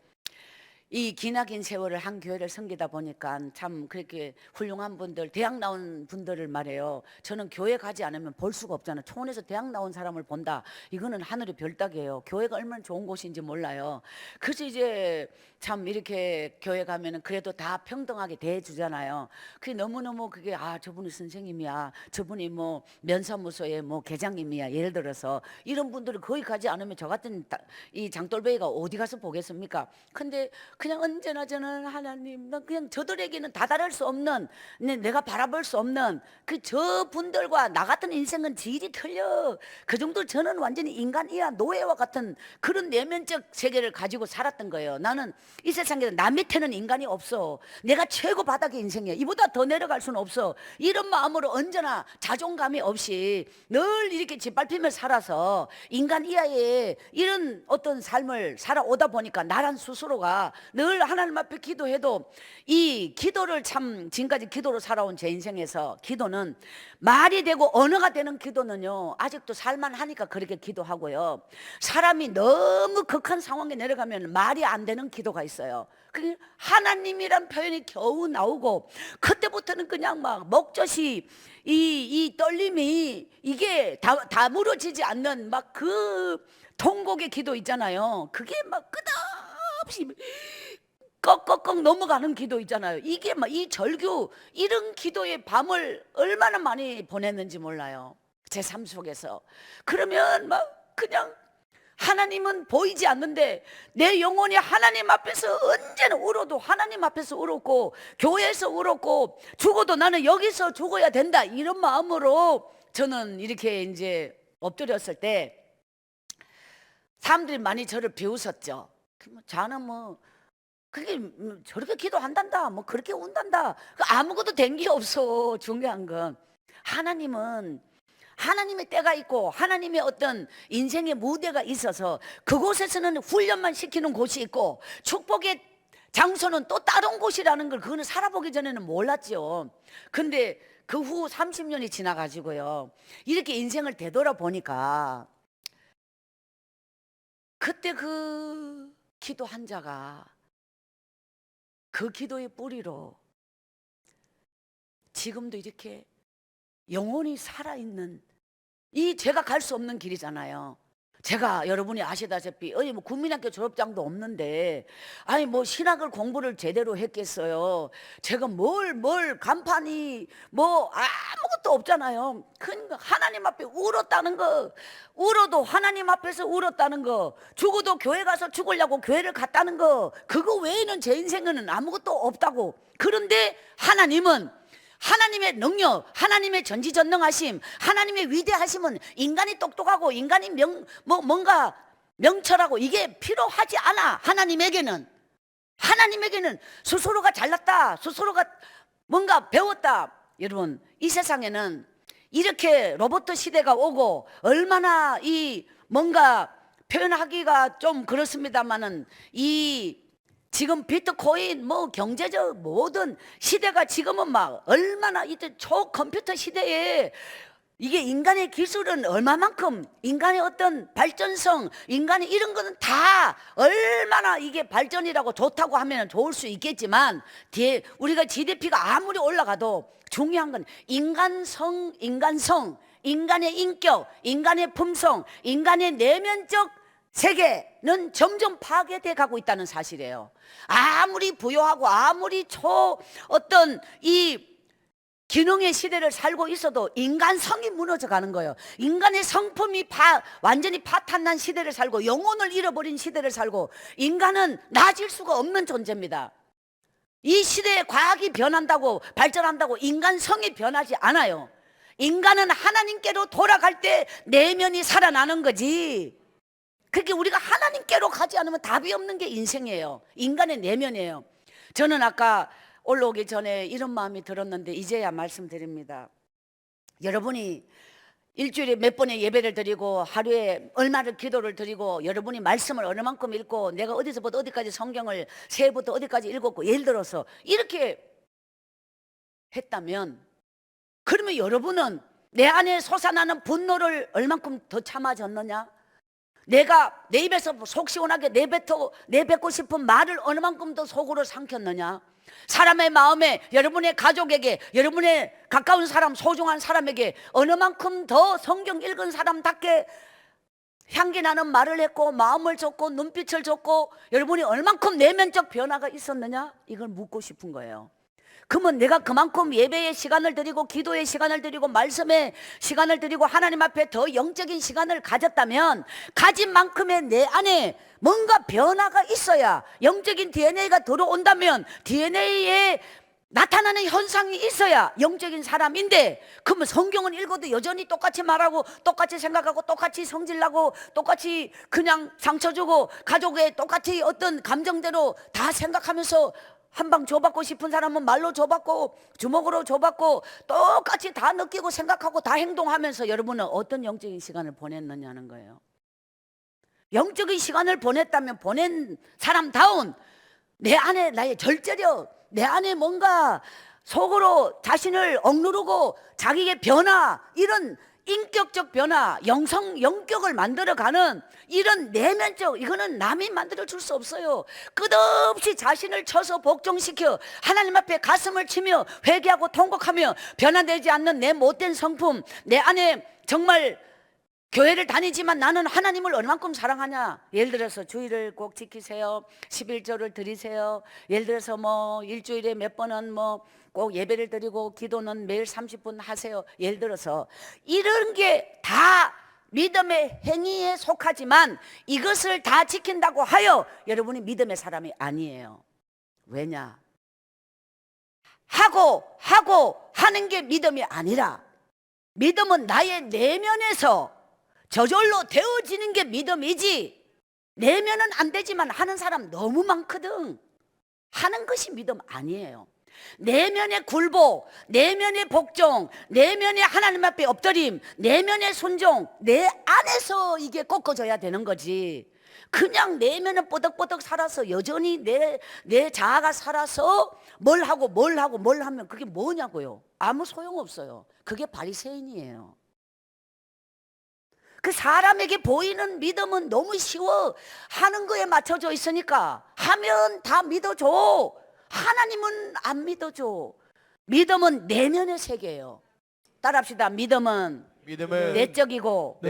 이 기나긴 세월을 한 교회를 섬기다 보니까 참 그렇게 훌륭한 분들, 대학 나온 분들을 말해요. 저는 교회 가지 않으면 볼 수가 없잖아요. 초원에서 대학 나온 사람을 본다, 이거는 하늘의 별따기예요. 교회가 얼마나 좋은 곳인지 몰라요. 그래서 이제 참 이렇게 교회 가면은 그래도 다 평등하게 대해주잖아요. 그게 너무너무 그게 저분이 선생님이야, 저분이 면사무소의 계장님이야, 예를 들어서 이런 분들이 거기 가지 않으면 저 같은 이 장돌배기가 어디 가서 보겠습니까? 근데 그냥 언제나 저는 하나님, 난 그냥 저들에게는 다다를 수 없는, 내가 바라볼 수 없는 저 분들과 나 같은 인생은 질이 틀려. 그 정도 저는 완전히 인간이야, 노예와 같은 그런 내면적 세계를 가지고 살았던 거예요. 나는 이 세상에 나 밑에는 인간이 없어. 내가 최고 바닥의 인생이야. 이보다 더 내려갈 수는 없어. 이런 마음으로 언제나 자존감이 없이 늘 이렇게 짓밟히며 살아서 인간 이하의 이런 어떤 삶을 살아오다 보니까 나란 스스로가 늘 하나님 앞에 기도해도, 이 기도를 참 지금까지 기도로 살아온 제 인생에서 기도는 말이 되고 언어가 되는 기도는요, 아직도 살만하니까 그렇게 기도하고요. 사람이 너무 극한 상황에 내려가면 말이 안 되는 기도가 있어요. 그 하나님이란 표현이 겨우 나오고, 그때부터는 그냥 목젖이 이 떨림이 이게 다물어지지 않는 그 통곡의 기도 있잖아요. 그게 끝없이 꺽꺽꺽 넘어가는 기도 있잖아요. 이게 이 절규, 이런 기도의 밤을 얼마나 많이 보냈는지 몰라요, 제 삶 속에서. 그러면 그냥 하나님은 보이지 않는데 내 영혼이 하나님 앞에서 언제나 울어도 하나님 앞에서 울었고, 교회에서 울었고, 죽어도 나는 여기서 죽어야 된다, 이런 마음으로 저는 이렇게 이제 엎드렸을 때 사람들이 많이 저를 비웃었죠. 자는 뭐 그게 저렇게 기도한단다, 뭐 그렇게 운단다, 아무것도 된 게 없어. 중요한 건 하나님은 하나님의 때가 있고 하나님의 어떤 인생의 무대가 있어서 그곳에서는 훈련만 시키는 곳이 있고 축복의 장소는 또 다른 곳이라는 걸 그거는 살아보기 전에는 몰랐죠. 근데 그 후 30년이 지나가지고요, 이렇게 인생을 되돌아보니까 그때 그 기도 한 자가 그 기도의 뿌리로 지금도 이렇게 영혼이 살아있는, 이 제가 갈 수 없는 길이잖아요. 제가 여러분이 아시다시피 뭐 국민학교 졸업장도 없는데 아니 뭐 신학을 공부를 제대로 했겠어요. 제가 뭘 간판이 뭐 아무것도 없잖아요. 그러니까 하나님 앞에 울었다는 거, 울어도 하나님 앞에서 울었다는 거, 죽어도 교회 가서 죽으려고 교회를 갔다는 거, 그거 외에는 제 인생에는 아무것도 없다고. 그런데 하나님은 하나님의 능력, 하나님의 전지전능하심, 하나님의 위대하심은 인간이 똑똑하고 인간이 뭔가 명철하고 이게 필요하지 않아. 하나님에게는 스스로가 잘났다, 스스로가 뭔가 배웠다. 여러분, 이 세상에는 이렇게 로봇 시대가 오고 얼마나 이 뭔가 표현하기가 좀 그렇습니다만은 이 지금 비트코인 뭐 경제적 모든 시대가 지금은 막 얼마나 이때 초컴퓨터 시대에 이게 인간의 기술은 얼마만큼 인간의 어떤 발전성, 인간의 이런 거는 다 얼마나 이게 발전이라고 좋다고 하면 좋을 수 있겠지만 뒤에 우리가 GDP가 아무리 올라가도 중요한 건 인간성, 인간의 인격, 인간의 품성, 인간의 내면적 세계는 점점 파괴돼 가고 있다는 사실이에요. 아무리 부유하고 아무리 어떤 이 기능의 시대를 살고 있어도 인간성이 무너져 가는 거예요. 인간의 성품이 완전히 파탄난 시대를 살고 영혼을 잃어버린 시대를 살고 인간은 나아질 수가 없는 존재입니다. 이 시대에 과학이 변한다고 발전한다고 인간성이 변하지 않아요. 인간은 하나님께로 돌아갈 때 내면이 살아나는 거지. 그렇게 우리가 하나님께로 가지 않으면 답이 없는 게 인생이에요. 인간의 내면이에요. 저는 아까 올라오기 전에 이런 마음이 들었는데 이제야 말씀드립니다. 여러분이 일주일에 몇 번의 예배를 드리고 하루에 얼마를 기도를 드리고 여러분이 말씀을 어느 만큼 읽고 내가 어디서부터 어디까지 성경을 새해부터 어디까지 읽었고 예를 들어서 이렇게 했다면 그러면 여러분은 내 안에 솟아나는 분노를 얼만큼 더 참아졌느냐? 내가 내 입에서 속 시원하게 내뱉고 싶은 말을 어느 만큼 더 속으로 삼켰느냐? 사람의 마음에, 여러분의 가족에게, 여러분의 가까운 사람, 소중한 사람에게 어느 만큼 더 성경 읽은 사람답게 향기 나는 말을 했고 마음을 줬고 눈빛을 줬고 여러분이 얼만큼 내면적 변화가 있었느냐? 이걸 묻고 싶은 거예요. 그러면 내가 그만큼 예배의 시간을 드리고 기도의 시간을 드리고 말씀의 시간을 드리고 하나님 앞에 더 영적인 시간을 가졌다면 가진 만큼의 내 안에 뭔가 변화가 있어야 영적인 DNA가 들어온다면 DNA에 나타나는 현상이 있어야 영적인 사람인데 그러면 성경은 읽어도 여전히 똑같이 말하고 똑같이 생각하고 똑같이 성질나고 똑같이 그냥 상처 주고 가족에 똑같이 어떤 감정대로 다 생각하면서 한 방 줘받고 싶은 사람은 말로 줘받고 주먹으로 줘받고 똑같이 다 느끼고 생각하고 다 행동하면서 여러분은 어떤 영적인 시간을 보냈느냐는 거예요. 영적인 시간을 보냈다면 보낸 사람다운 내 안에 나의 절제력, 내 안에 뭔가 속으로 자신을 억누르고 자기의 변화, 이런 인격적 변화, 영격을 만들어가는 이런 내면적, 이거는 남이 만들어 줄 수 없어요. 끝없이 자신을 쳐서 복종시켜 하나님 앞에 가슴을 치며 회개하고 통곡하며 변화되지 않는 내 못된 성품, 내 안에 정말 교회를 다니지만 나는 하나님을 얼만큼 사랑하냐. 예를 들어서 주일을 꼭 지키세요, 11조를 드리세요, 예를 들어서 뭐 일주일에 몇 번은 뭐 꼭 예배를 드리고 기도는 매일 30분 하세요. 예를 들어서 이런 게 다 믿음의 행위에 속하지만 이것을 다 지킨다고 하여 여러분이 믿음의 사람이 아니에요. 왜냐? 하고 하는 게 믿음이 아니라 믿음은 나의 내면에서 저절로 되어지는 게 믿음이지 내면은 안 되지만 하는 사람 너무 많거든. 하는 것이 믿음 아니에요. 내면의 굴복, 내면의 복종, 내면의 하나님 앞에 엎드림, 내면의 순종, 내 안에서 이게 꺾어져야 되는 거지. 그냥 내면은 뽀득뽀득 살아서 여전히 내 자아가 살아서 뭘 하면 그게 뭐냐고요. 아무 소용없어요. 그게 바리새인이에요. 그 사람에게 보이는 믿음은 너무 쉬워. 하는 거에 맞춰져 있으니까 하면 다 믿어줘. 하나님은 안 믿어줘. 믿음은 내면의 세계예요. 따라합시다. 믿음은 내적이고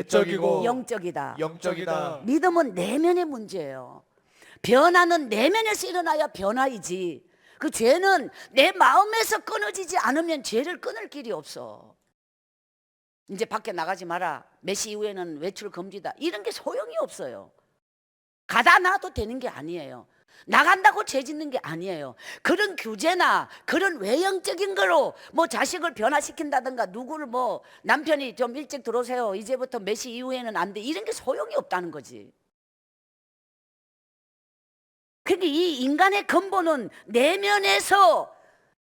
영적이다. 영적이다. 믿음은 내면의 문제예요. 변화는 내면에서 일어나야 변화이지. 그 죄는 내 마음에서 끊어지지 않으면 죄를 끊을 길이 없어. 이제 밖에 나가지 마라. 몇 시 이후에는 외출 금지다. 이런 게 소용이 없어요. 가다 놔도 되는 게 아니에요. 나간다고 죄 짓는 게 아니에요. 그런 규제나 그런 외형적인 거로 뭐 자식을 변화시킨다든가 누구를 뭐 남편이 좀 일찍 들어오세요. 이제부터 몇 시 이후에는 안 돼. 이런 게 소용이 없다는 거지. 근데 이 인간의 근본은 내면에서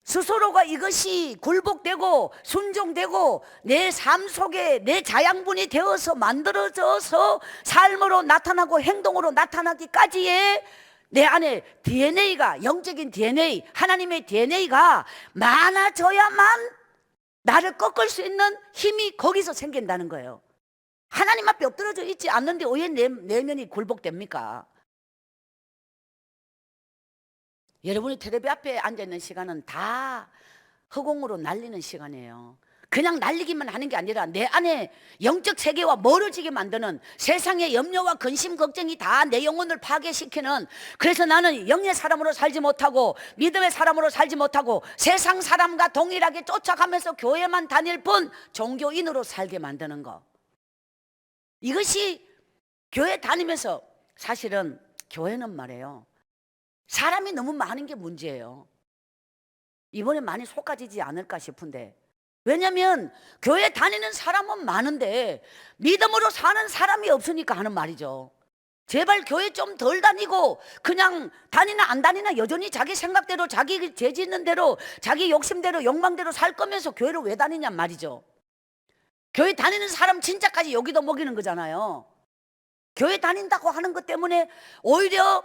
스스로가 이것이 굴복되고 순종되고 내 삶 속에 내 자양분이 되어서 만들어져서 삶으로 나타나고 행동으로 나타나기까지의 내 안에 DNA가, 영적인 DNA, 하나님의 DNA가 많아져야만 나를 꺾을 수 있는 힘이 거기서 생긴다는 거예요. 하나님 앞에 엎드려져 있지 않는데 왜 내면이 굴복됩니까? 여러분이 텔레비 앞에 앉아있는 시간은 다 허공으로 날리는 시간이에요. 그냥 날리기만 하는 게 아니라 내 안에 영적 세계와 멀어지게 만드는 세상의 염려와 근심 걱정이 다 내 영혼을 파괴시키는, 그래서 나는 영의 사람으로 살지 못하고 믿음의 사람으로 살지 못하고 세상 사람과 동일하게 쫓아가면서 교회만 다닐 뿐 종교인으로 살게 만드는 거. 이것이 교회 다니면서 사실은 교회는 말이에요, 사람이 너무 많은 게 문제예요. 이번에 많이 쏟아지지 않을까 싶은데, 왜냐하면 교회 다니는 사람은 많은데 믿음으로 사는 사람이 없으니까 하는 말이죠. 제발 교회 좀 덜 다니고 그냥 다니나 안 다니나 여전히 자기 생각대로 자기 죄 짓는 대로 자기 욕심대로 욕망대로 살 거면서 교회를 왜 다니냔 말이죠. 교회 다니는 사람 진짜까지 여기도 먹이는 거잖아요. 교회 다닌다고 하는 것 때문에 오히려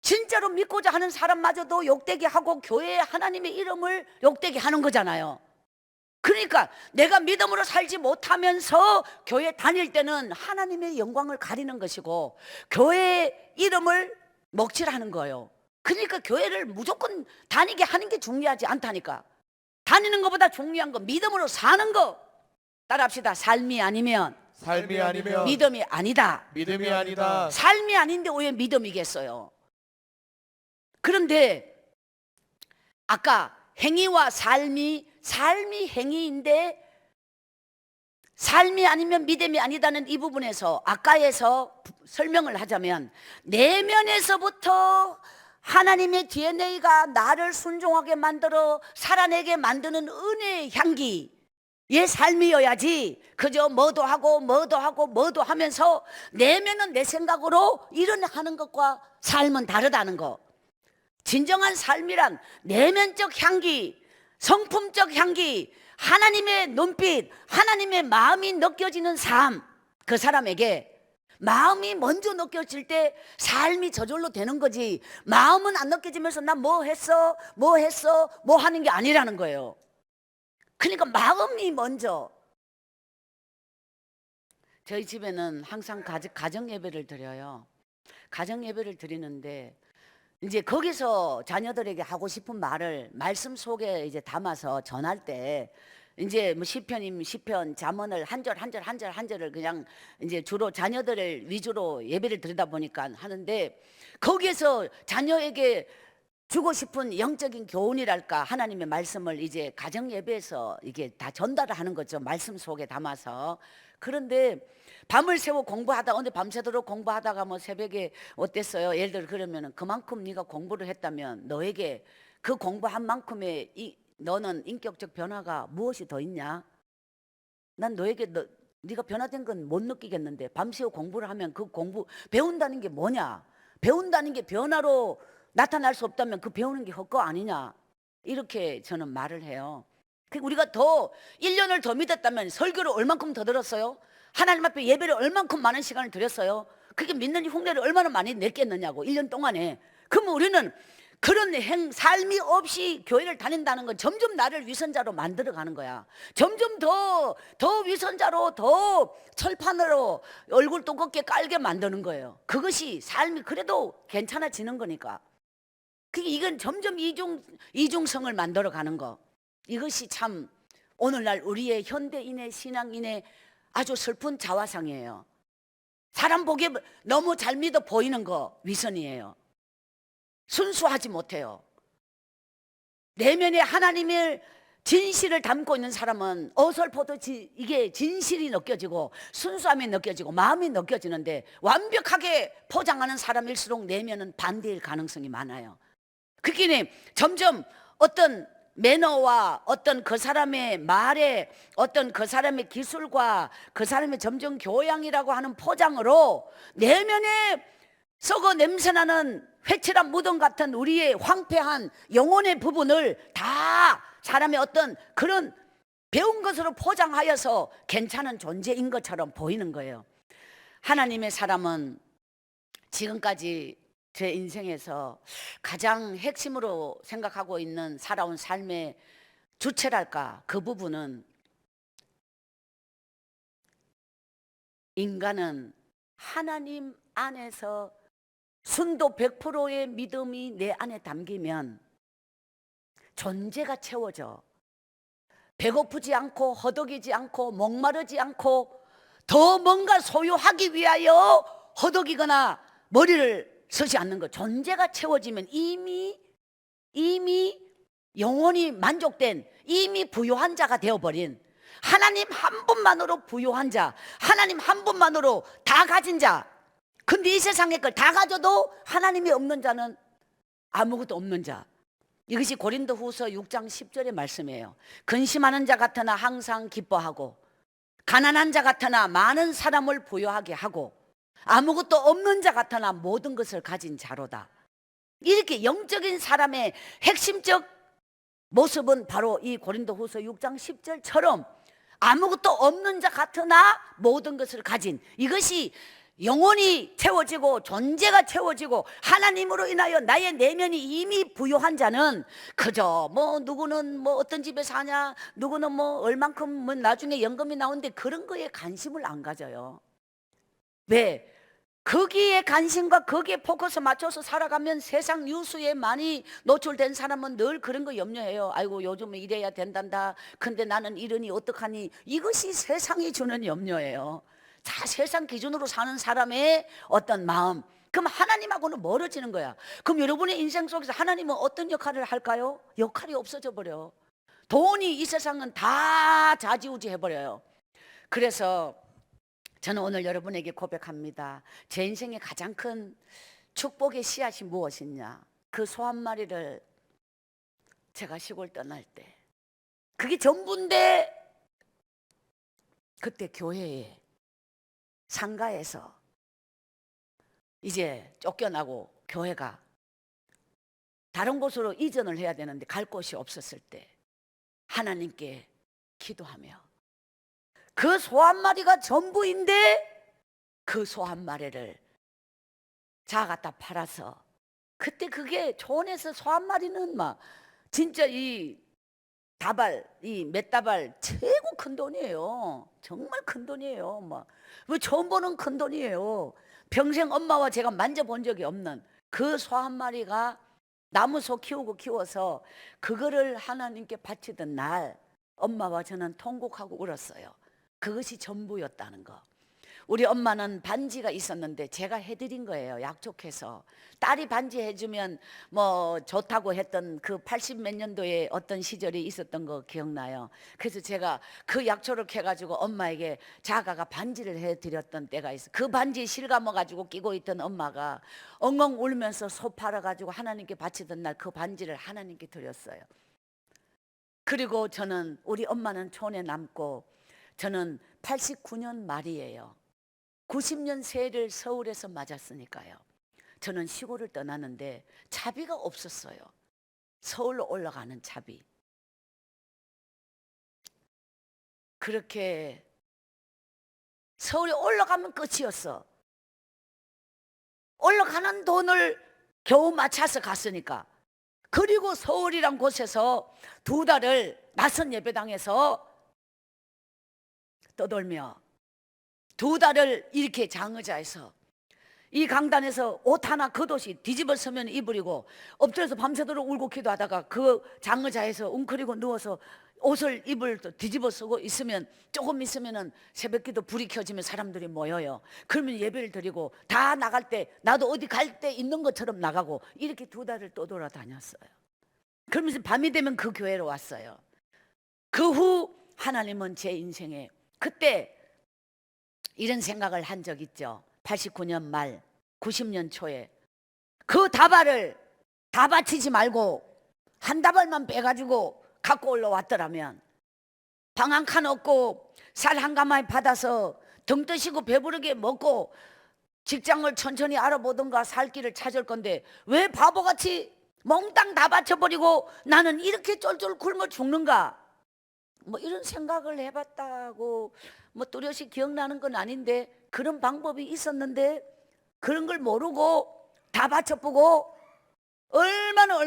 진짜로 믿고자 하는 사람마저도 욕되게 하고 교회에 하나님의 이름을 욕되게 하는 거잖아요. 그러니까 내가 믿음으로 살지 못하면서 교회 다닐 때는 하나님의 영광을 가리는 것이고 교회의 이름을 먹칠하는 거예요. 그러니까 교회를 무조건 다니게 하는 게 중요하지 않다니까. 다니는 것보다 중요한 건 믿음으로 사는 거. 따라합시다. 삶이 아니면 믿음이 아니다. 믿음이 아니다. 삶이 아닌데 왜 믿음이겠어요? 그런데 아까 행위와 삶이 행위인데 삶이 아니면 믿음이 아니다는 이 부분에서 아까에서 설명을 하자면, 내면에서부터 하나님의 DNA가 나를 순종하게 만들어 살아내게 만드는 은혜의 향기의 삶이어야지 그저 뭐도 하고 하면서 내면은 내 생각으로 일어나는 것과 삶은 다르다는 거. 진정한 삶이란 내면적 향기, 성품적 향기, 하나님의 눈빛, 하나님의 마음이 느껴지는 삶. 그 사람에게 마음이 먼저 느껴질 때 삶이 저절로 되는 거지, 마음은 안 느껴지면서 나 뭐 했어 하는 게 아니라는 거예요. 그러니까 마음이 먼저. 저희 집에는 항상 가정 예배를 드려요. 가정 예배를 드리는데 이제 거기서 자녀들에게 하고 싶은 말을 말씀 속에 이제 담아서 전할 때, 이제 뭐 시편이면 시편, 잠언을 한 절을 그냥 이제 주로 자녀들을 위주로 예배를 드리다 보니까 하는데, 거기에서 자녀에게 주고 싶은 영적인 교훈이랄까 하나님의 말씀을 이제 가정 예배에서 이게 다 전달을 하는 거죠. 말씀 속에 담아서. 그런데 밤을 새워 공부하다, 오늘 밤새도록 공부하다가 뭐 새벽에 어땠어요? 예를 들어 그러면은 그만큼 네가 공부를 했다면 너에게 그 공부한 만큼의 너는 인격적 변화가 무엇이 더 있냐? 난 너에게 네가 변화된 건 못 느끼겠는데 밤새워 공부를 하면 그 공부 배운다는 게 뭐냐? 배운다는 게 변화로 나타날 수 없다면 그 배우는 게 헛거 아니냐? 이렇게 저는 말을 해요. 우리가 더 1년을 더 믿었다면 설교를 얼만큼 더 들었어요? 하나님 앞에 예배를 얼만큼 많은 시간을 드렸어요? 그게 믿는 흉내를 얼마나 많이 냈겠느냐고 1년 동안에. 그러면 우리는 그런 삶이 없이 교회를 다닌다는 건 점점 나를 위선자로 만들어가는 거야. 점점 더 위선자로, 더 철판으로 얼굴 두껍게 깔게 만드는 거예요. 그것이 삶이 그래도 괜찮아지는 거니까. 이건 점점 이중성을 만들어가는 거. 이것이 참 오늘날 우리의 현대인의 신앙인의 아주 슬픈 자화상이에요. 사람 보기에 너무 잘 믿어 보이는 거 위선이에요. 순수하지 못해요. 내면에 하나님의 진실을 담고 있는 사람은 어설퍼도 이게 진실이 느껴지고 순수함이 느껴지고 마음이 느껴지는데 완벽하게 포장하는 사람일수록 내면은 반대일 가능성이 많아요. 그러니 점점 어떤 매너와 어떤 그 사람의 말에 어떤 그 사람의 기술과 그 사람의 점점 교양이라고 하는 포장으로 내면에 썩어 냄새나는 회칠한 무덤 같은 우리의 황폐한 영혼의 부분을 다 사람의 어떤 그런 배운 것으로 포장하여서 괜찮은 존재인 것처럼 보이는 거예요. 하나님의 사람은 지금까지 제 인생에서 가장 핵심으로 생각하고 있는 살아온 삶의 주체랄까, 그 부분은 인간은 하나님 안에서 순도 100%의 믿음이 내 안에 담기면 존재가 채워져. 배고프지 않고 허덕이지 않고 목마르지 않고 더 뭔가 소유하기 위하여 허덕이거나 머리를 서지 않는 것. 존재가 채워지면 이미 영원히 만족된, 이미 부요한 자가 되어버린, 하나님 한 분만으로 부요한 자, 하나님 한 분만으로 다 가진 자. 근데 이 세상의 걸 다 가져도 하나님이 없는 자는 아무것도 없는 자. 이것이 고린도후서 6장 10절의 말씀이에요. 근심하는 자 같으나 항상 기뻐하고 가난한 자 같으나 많은 사람을 부요하게 하고 아무것도 없는 자 같으나 모든 것을 가진 자로다. 이렇게 영적인 사람의 핵심적 모습은 바로 이 고린도후서 6장 10절처럼 아무것도 없는 자 같으나 모든 것을 가진, 이것이 영혼이 채워지고 존재가 채워지고 하나님으로 인하여 나의 내면이 이미 부요한 자는 그저 뭐 누구는 뭐 어떤 집에 사냐, 누구는 뭐 얼만큼 뭐 나중에 연금이 나오는데 그런 거에 관심을 안 가져요. 왜? 거기에 관심과 거기에 포커스 맞춰서 살아가면 세상 뉴스에 많이 노출된 사람은 늘 그런 거 염려해요. 아이고 요즘은 이래야 된단다. 근데 나는 이러니 어떡하니. 이것이 세상이 주는 염려예요. 자, 세상 기준으로 사는 사람의 어떤 마음, 그럼 하나님하고는 멀어지는 거야. 그럼 여러분의 인생 속에서 하나님은 어떤 역할을 할까요? 역할이 없어져 버려요. 돈이 이 세상은 다 좌지우지 해버려요. 그래서 저는 오늘 여러분에게 고백합니다. 제 인생의 가장 큰 축복의 씨앗이 무엇이냐, 그 소 한 마리를 제가 시골 떠날 때 그게 전부인데 그때 교회에 상가에서 이제 쫓겨나고 교회가 다른 곳으로 이전을 해야 되는데 갈 곳이 없었을 때 하나님께 기도하며 그 소 한 마리가 전부인데 그 소 한 마리를 잡아갖다 팔아서, 그때 그게 초원에서 소 한 마리는 막 진짜 이 몇 다발 최고 큰 돈이에요. 정말 큰 돈이에요. 막 처음 보는 큰 돈이에요. 평생 엄마와 제가 만져본 적이 없는 그 소 한 마리가 나무 소 키워서 그거를 하나님께 바치던 날 엄마와 저는 통곡하고 울었어요. 그것이 전부였다는 거. 우리 엄마는 반지가 있었는데 제가 해드린 거예요. 약속해서. 딸이 반지 해주면 뭐 좋다고 했던 그 80 몇 년도에 어떤 시절이 있었던 거 기억나요. 그래서 제가 그 약초를 캐가지고 엄마에게 자가가 반지를 해드렸던 때가 있어. 그 반지에 실감아가지고 끼고 있던 엄마가 엉엉 울면서 소 팔아가지고 하나님께 바치던 날 그 반지를 하나님께 드렸어요. 그리고 저는 우리 엄마는 촌에 남고 저는 89년 말이에요. 90년 새해를 서울에서 맞았으니까요. 저는 시골을 떠나는데 차비가 없었어요. 서울로 올라가는 차비. 그렇게 서울에 올라가면 끝이었어. 올라가는 돈을 겨우 맞춰서 갔으니까. 그리고 서울이란 곳에서 2달을 낯선 예배당에서 떠돌며 2달을 이렇게 장의자에서 이 강단에서 옷 하나 겉옷이 뒤집어 서면 이불이고 엎드려서 밤새도록 울고 기도하다가 그 장의자에서 웅크리고 누워서 옷을 이불 뒤집어 쓰고 있으면 조금 있으면은 새벽기도 불이 켜지면 사람들이 모여요. 그러면 예배를 드리고 다 나갈 때 나도 어디 갈 때 있는 것처럼 나가고 이렇게 2달을 떠돌아다녔어요. 그러면서 밤이 되면 그 교회로 왔어요. 그 후 하나님은 제 인생에 그때 이런 생각을 한 적 있죠. 89년 말 90년 초에 그 다발을 다 바치지 말고 한 다발만 빼가지고 갖고 올라왔더라면 방 한 칸 없고 쌀 한 가마에 받아서 등 뜨시고 배부르게 먹고 직장을 천천히 알아보던가 살 길을 찾을 건데 왜 바보같이 몽땅 다 바쳐버리고 나는 이렇게 쫄쫄 굶어 죽는가? 뭐 이런 생각을 해봤다고 뭐 뚜렷이 기억나는 건 아닌데 그런 방법이 있었는데 그런 걸 모르고 다 바쳐보고 얼마나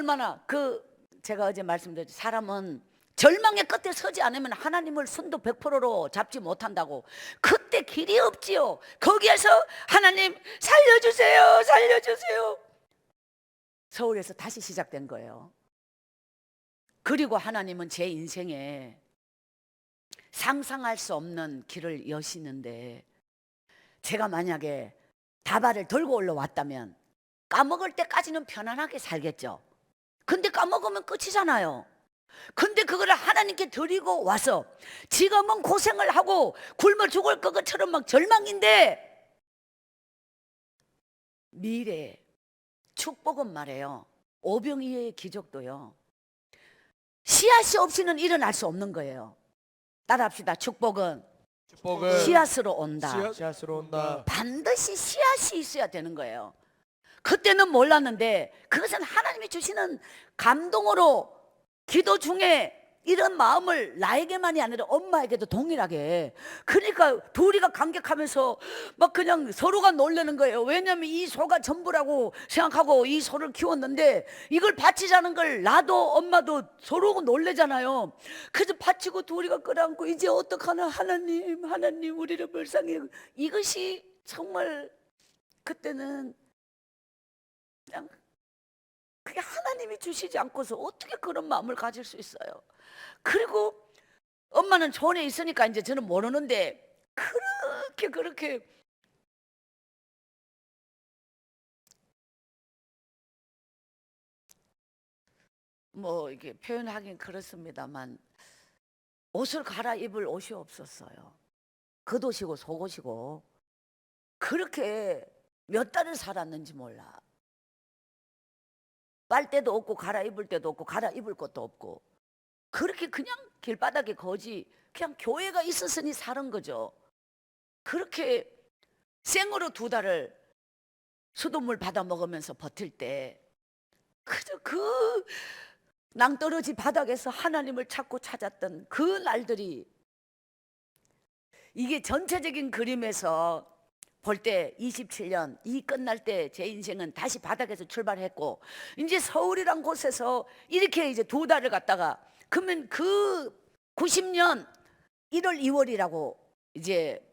제가 어제 말씀드렸죠. 사람은 절망의 끝에 서지 않으면 하나님을 순도 100%로 잡지 못한다고. 그때 길이 없지요. 거기에서 하나님 살려주세요, 살려주세요. 서울에서 다시 시작된 거예요. 그리고 하나님은 제 인생에 상상할 수 없는 길을 여시는데 제가 만약에 다발을 들고 올라왔다면 까먹을 때까지는 편안하게 살겠죠. 근데 까먹으면 끝이잖아요. 근데 그거를 하나님께 드리고 와서 지금은 고생을 하고 굶어 죽을 것처럼 막 절망인데 미래 축복은 말이에요. 오병이어의 기적도요. 씨앗이 없이는 일어날 수 없는 거예요. 따라합시다. 축복은 씨앗으로 온다. 씨앗으로 온다. 반드시 씨앗이 있어야 되는 거예요. 그때는 몰랐는데 그것은 하나님이 주시는 감동으로 기도 중에 이런 마음을 나에게만이 아니라 엄마에게도 동일하게. 그러니까 둘이가 감격하면서 막 그냥 서로가 놀라는 거예요. 왜냐하면 이 소가 전부라고 생각하고 이 소를 키웠는데 이걸 바치자는 걸 나도 엄마도 서로 놀래잖아요. 그래서 바치고 둘이가 끌어안고 이제 어떡하나 하나님 우리를 불쌍히. 이것이 정말 그때는 그냥 그게 하나님이 주시지 않고서 어떻게 그런 마음을 가질 수 있어요. 그리고 엄마는 존에 있으니까 이제 저는 모르는데 그렇게 뭐 이게 표현하긴 그렇습니다만 옷을 갈아입을 옷이 없었어요. 겉옷이고 속옷이고 그렇게 몇 달을 살았는지 몰라. 빨대도 없고 갈아입을 때도 없고 갈아입을 것도 없고 그렇게 그냥 길바닥에 거지 그냥 교회가 있었으니 사는 거죠. 그렇게 생으로 2달을 수돗물 받아 먹으면서 버틸 때 그저 그 낭떠러지 바닥에서 하나님을 찾았던 그 날들이 이게 전체적인 그림에서 볼 때 27년 이 끝날 때 제 인생은 다시 바닥에서 출발했고 이제 서울이란 곳에서 이렇게 이제 2달을 갔다가 그러면 그 90년 1월 2월이라고 이제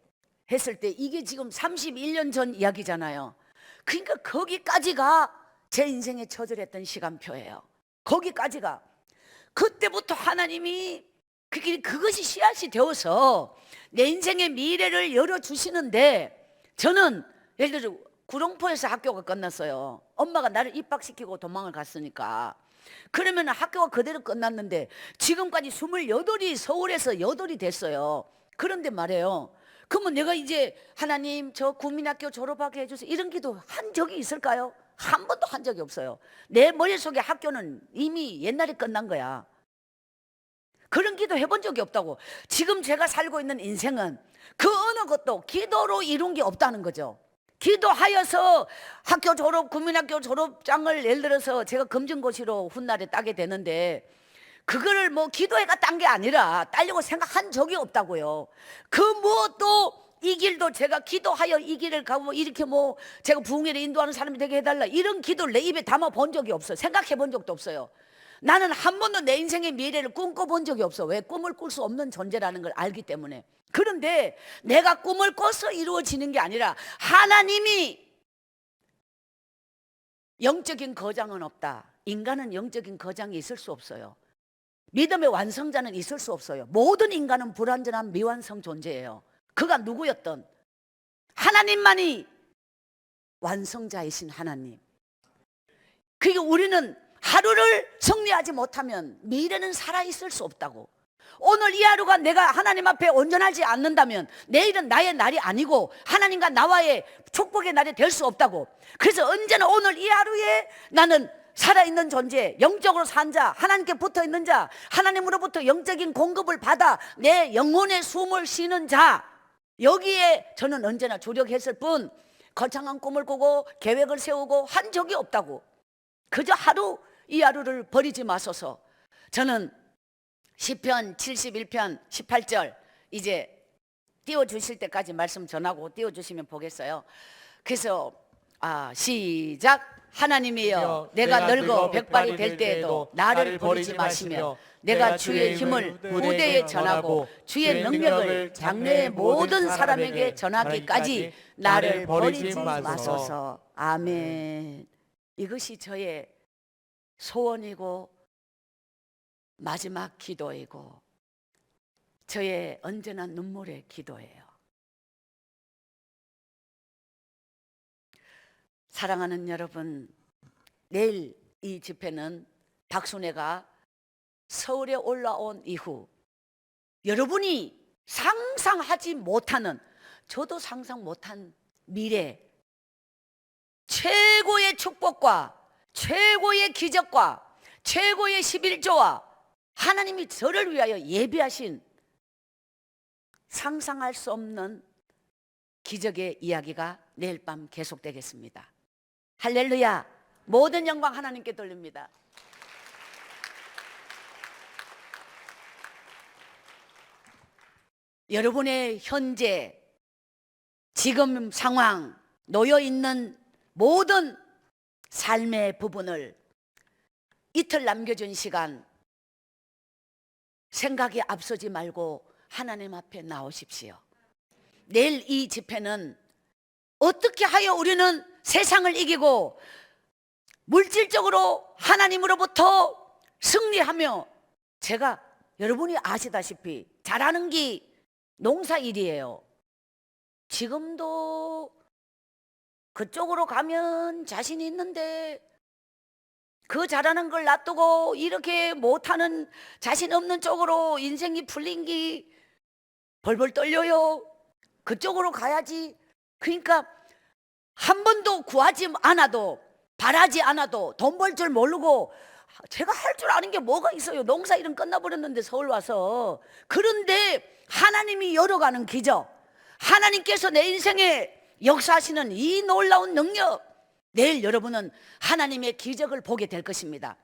했을 때 이게 지금 31년 전 이야기잖아요. 그러니까 거기까지가 제 인생에 처절했던 시간표예요. 거기까지가. 그때부터 하나님이 그것이 씨앗이 되어서 내 인생의 미래를 열어주시는데 저는 예를 들어 구룡포에서 학교가 끝났어요. 엄마가 나를 입학시키고 도망을 갔으니까. 그러면 학교가 그대로 끝났는데 지금까지 28이 서울에서 8이 됐어요. 그런데 말이에요. 그러면 내가 이제 하나님 저 국민학교 졸업하게 해주세요 이런 기도 한 적이 있을까요? 한 번도 한 적이 없어요. 내 머릿속에 학교는 이미 옛날에 끝난 거야. 그런 기도 해본 적이 없다고. 지금 제가 살고 있는 인생은 그 어느 것도 기도로 이룬 게 없다는 거죠. 기도하여서 학교 졸업, 국민학교 졸업장을 예를 들어서 제가 검정고시로 훗날에 따게 되는데 그거를 뭐 기도해가 딴 게 아니라 따려고 생각한 적이 없다고요. 그 무엇도 이 길도 제가 기도하여 이 길을 가고 이렇게 뭐 제가 부흥회를 인도하는 사람이 되게 해달라 이런 기도를 내 입에 담아 본 적이 없어요. 생각해 본 적도 없어요. 나는 한 번도 내 인생의 미래를 꿈꿔본 적이 없어. 왜? 꿈을 꿀 수 없는 존재라는 걸 알기 때문에. 그런데 내가 꿈을 꿔서 이루어지는 게 아니라 하나님이 영적인 거장은 없다. 인간은 영적인 거장이 있을 수 없어요. 믿음의 완성자는 있을 수 없어요. 모든 인간은 불완전한 미완성 존재예요. 그가 누구였던 하나님만이 완성자이신 하나님. 그게 우리는 하루를 승리하지 못하면 미래는 살아있을 수 없다고. 오늘 이 하루가 내가 하나님 앞에 온전하지 않는다면 내일은 나의 날이 아니고 하나님과 나와의 축복의 날이 될 수 없다고. 그래서 언제나 오늘 이 하루에 나는 살아있는 존재, 영적으로 산 자, 하나님께 붙어있는 자, 하나님으로부터 영적인 공급을 받아 내 영혼의 숨을 쉬는 자, 여기에 저는 언제나 주력했을 뿐 거창한 꿈을 꾸고 계획을 세우고 한 적이 없다고. 그저 하루 이 하루를 버리지 마소서. 저는 시편 71편 18절 이제 띄워주실 때까지 말씀 전하고 띄워주시면 보겠어요. 그래서 시작. 하나님이여 내가 늙어 백발이 될 때에도 나를 버리지 마시며 내가 주의 힘을 후대에 전하고 주의 능력을 장래의 모든 사람에게 전하기까지 나를 버리지 마소서. 아멘. 이것이 저의 소원이고 마지막 기도이고 저의 언제나 눈물의 기도예요. 사랑하는 여러분, 내일 이 집회는 박순애가 서울에 올라온 이후 여러분이 상상하지 못하는, 저도 상상 못한 미래, 최고의 축복과 최고의 기적과 최고의 11조와 하나님이 저를 위하여 예비하신 상상할 수 없는 기적의 이야기가 내일 밤 계속되겠습니다. 할렐루야. 모든 영광 하나님께 돌립니다. 여러분의 현재 지금 상황 놓여 있는 모든 삶의 부분을 이틀 남겨준 시간 생각에 앞서지 말고 하나님 앞에 나오십시오. 내일 이 집회는 어떻게 하여 우리는 세상을 이기고 물질적으로 하나님으로부터 승리하며, 제가 여러분이 아시다시피 잘하는 게 농사일이에요. 지금도 그쪽으로 가면 자신이 있는데 그 잘하는 걸 놔두고 이렇게 못하는 자신 없는 쪽으로 인생이 풀린 게 벌벌 떨려요. 그쪽으로 가야지. 그러니까 한 번도 구하지 않아도 바라지 않아도 돈 벌 줄 모르고 제가 할 줄 아는 게 뭐가 있어요. 농사일은 끝나버렸는데 서울 와서. 그런데 하나님이 열어가는 기적, 하나님께서 내 인생에 역사하시는 이 놀라운 능력, 내일 여러분은 하나님의 기적을 보게 될 것입니다.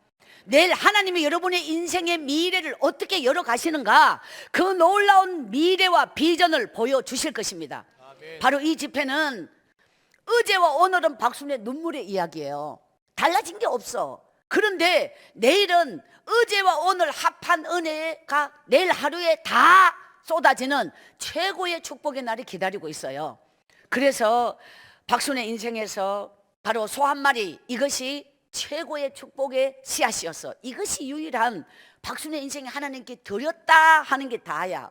내일 하나님이 여러분의 인생의 미래를 어떻게 열어가시는가, 그 놀라운 미래와 비전을 보여주실 것입니다. 아멘. 바로 이 집회는 어제와 오늘은 박순의 눈물의 이야기예요. 달라진 게 없어. 그런데 내일은 어제와 오늘 합한 은혜가 내일 하루에 다 쏟아지는 최고의 축복의 날이 기다리고 있어요. 그래서 박순의 인생에서 바로 소 한 마리, 이것이 최고의 축복의 씨앗이었어. 이것이 유일한 박순의 인생에 하나님께 드렸다 하는 게 다야.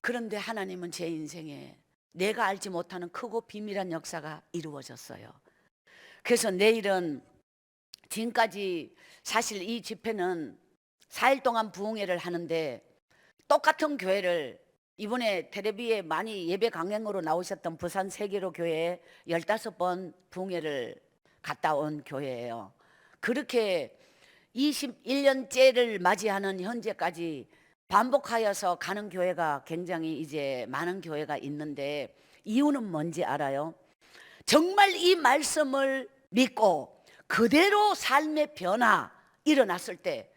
그런데 하나님은 제 인생에 내가 알지 못하는 크고 비밀한 역사가 이루어졌어요. 그래서 내일은, 지금까지 사실 이 집회는 4일 동안 부흥회를 하는데 똑같은 교회를, 이번에 텔레비에 많이 예배 강행으로 나오셨던 부산 세계로 교회에 15번 부흥회를 갔다 온 교회예요. 그렇게 21년째를 맞이하는 현재까지 반복하여서 가는 교회가 굉장히 이제 많은 교회가 있는데 이유는 뭔지 알아요? 정말 이 말씀을 믿고 그대로 삶의 변화 일어났을 때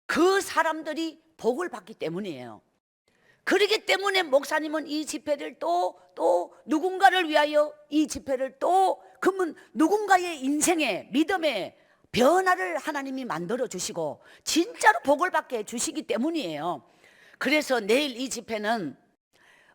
그 사람들이 복을 받기 때문이에요. 그렇기 때문에 목사님은 이 집회를 또 누군가를 위하여 이 집회를 그러면 누군가의 인생에 믿음의 변화를 하나님이 만들어 주시고 진짜로 복을 받게 해 주시기 때문이에요. 그래서 내일 이 집회는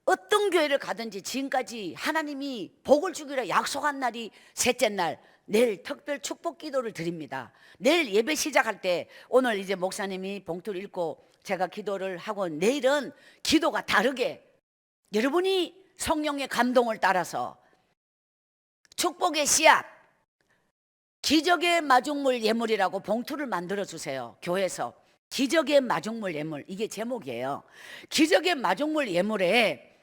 어떤 교회를 가든지 지금까지 하나님이 복을 주기로 약속한 날이 셋째 날, 내일 특별 축복 기도를 드립니다. 내일 예배 시작할 때 오늘 이제 목사님이 봉투를 읽고 제가 기도를 하고 내일은 기도가 다르게 여러분이 성령의 감동을 따라서 축복의 씨앗, 기적의 마중물 예물이라고 봉투를 만들어 주세요. 교회에서 기적의 마중물 예물, 이게 제목이에요. 기적의 마중물 예물에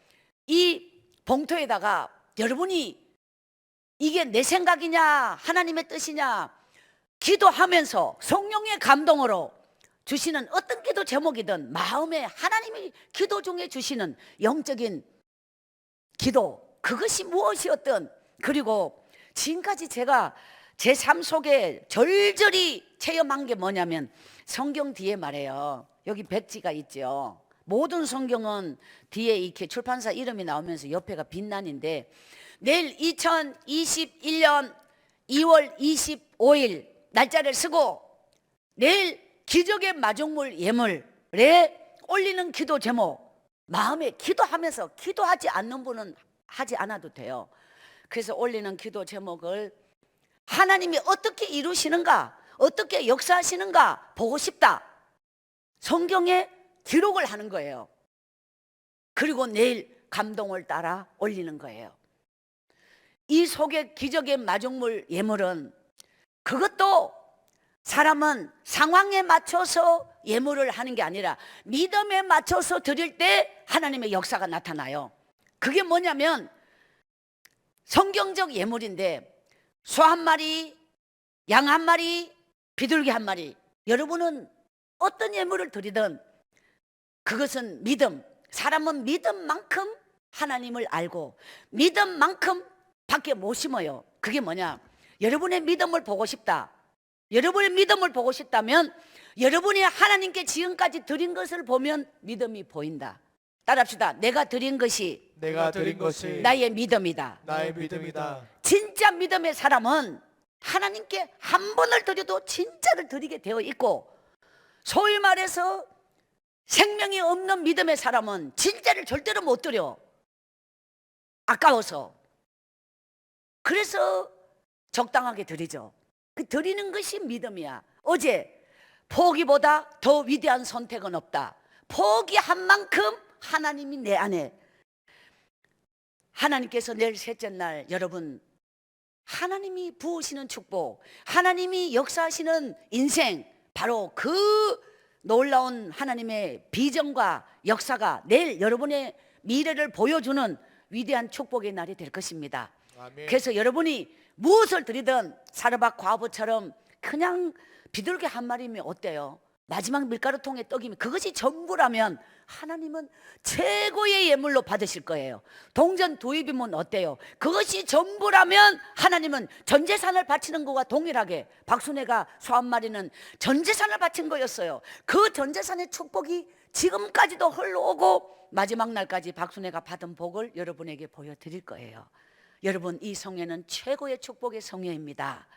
이 봉투에다가 여러분이 이게 내 생각이냐 하나님의 뜻이냐 기도하면서 성령의 감동으로 주시는 어떤 기도 제목이든 마음에 하나님이 기도 중에 주시는 영적인 기도, 그것이 무엇이었든, 그리고 지금까지 제가 제 삶 속에 절절히 체험한 게 뭐냐면 성경 뒤에 말해요. 여기 백지가 있죠. 모든 성경은 뒤에 이렇게 출판사 이름이 나오면서 옆에가 빛난인데 내일 2021년 2월 25일 날짜를 쓰고 내일 기적의 마중물 예물에 올리는 기도 제목, 마음에 기도하면서, 기도하지 않는 분은 하지 않아도 돼요. 그래서 올리는 기도 제목을 하나님이 어떻게 이루시는가, 어떻게 역사하시는가 보고 싶다, 성경에 기록을 하는 거예요. 그리고 내일 감동을 따라 올리는 거예요. 이 속에 기적의 마중물 예물은 그것도 사람은 상황에 맞춰서 예물을 하는 게 아니라 믿음에 맞춰서 드릴 때 하나님의 역사가 나타나요. 그게 뭐냐면 성경적 예물인데 소 한 마리, 양 한 마리, 비둘기 한 마리, 여러분은 어떤 예물을 드리든 그것은 믿음, 사람은 믿음만큼 하나님을 알고 믿음만큼 밖에 못 심어요. 그게 뭐냐, 여러분의 믿음을 보고 싶다, 여러분의 믿음을 보고 싶다면 여러분이 하나님께 지금까지 드린 것을 보면 믿음이 보인다. 따라합시다. 내가 드린 것이 나의 믿음이다. 나의 믿음이다. 진짜 믿음의 사람은 하나님께 한 번을 드려도 진짜를 드리게 되어 있고, 소위 말해서 생명이 없는 믿음의 사람은 진짜를 절대로 못 드려. 아까워서. 그래서 적당하게 드리죠. 그 드리는 것이 믿음이야. 어제 포기보다 더 위대한 선택은 없다. 포기한 만큼 하나님이 내 안에, 하나님께서 내일 셋째 날 여러분 하나님이 부으시는 축복, 하나님이 역사하시는 인생, 바로 그 놀라운 하나님의 비전과 역사가 내일 여러분의 미래를 보여주는 위대한 축복의 날이 될 것입니다. 아멘. 그래서 여러분이 무엇을 드리든 사르밧 과부처럼 그냥 비둘기 한 마리면 어때요? 마지막 밀가루통에 떡이면 그것이 전부라면 하나님은 최고의 예물로 받으실 거예요. 동전 두입이면 어때요? 그것이 전부라면 하나님은 전 재산을 바치는 것과 동일하게, 박순애가 소 한 마리는 전 재산을 바친 거였어요. 그 전 재산의 축복이 지금까지도 흘러오고 마지막 날까지 박순애가 받은 복을 여러분에게 보여드릴 거예요. 여러분, 이 성회는 최고의 축복의 성회입니다.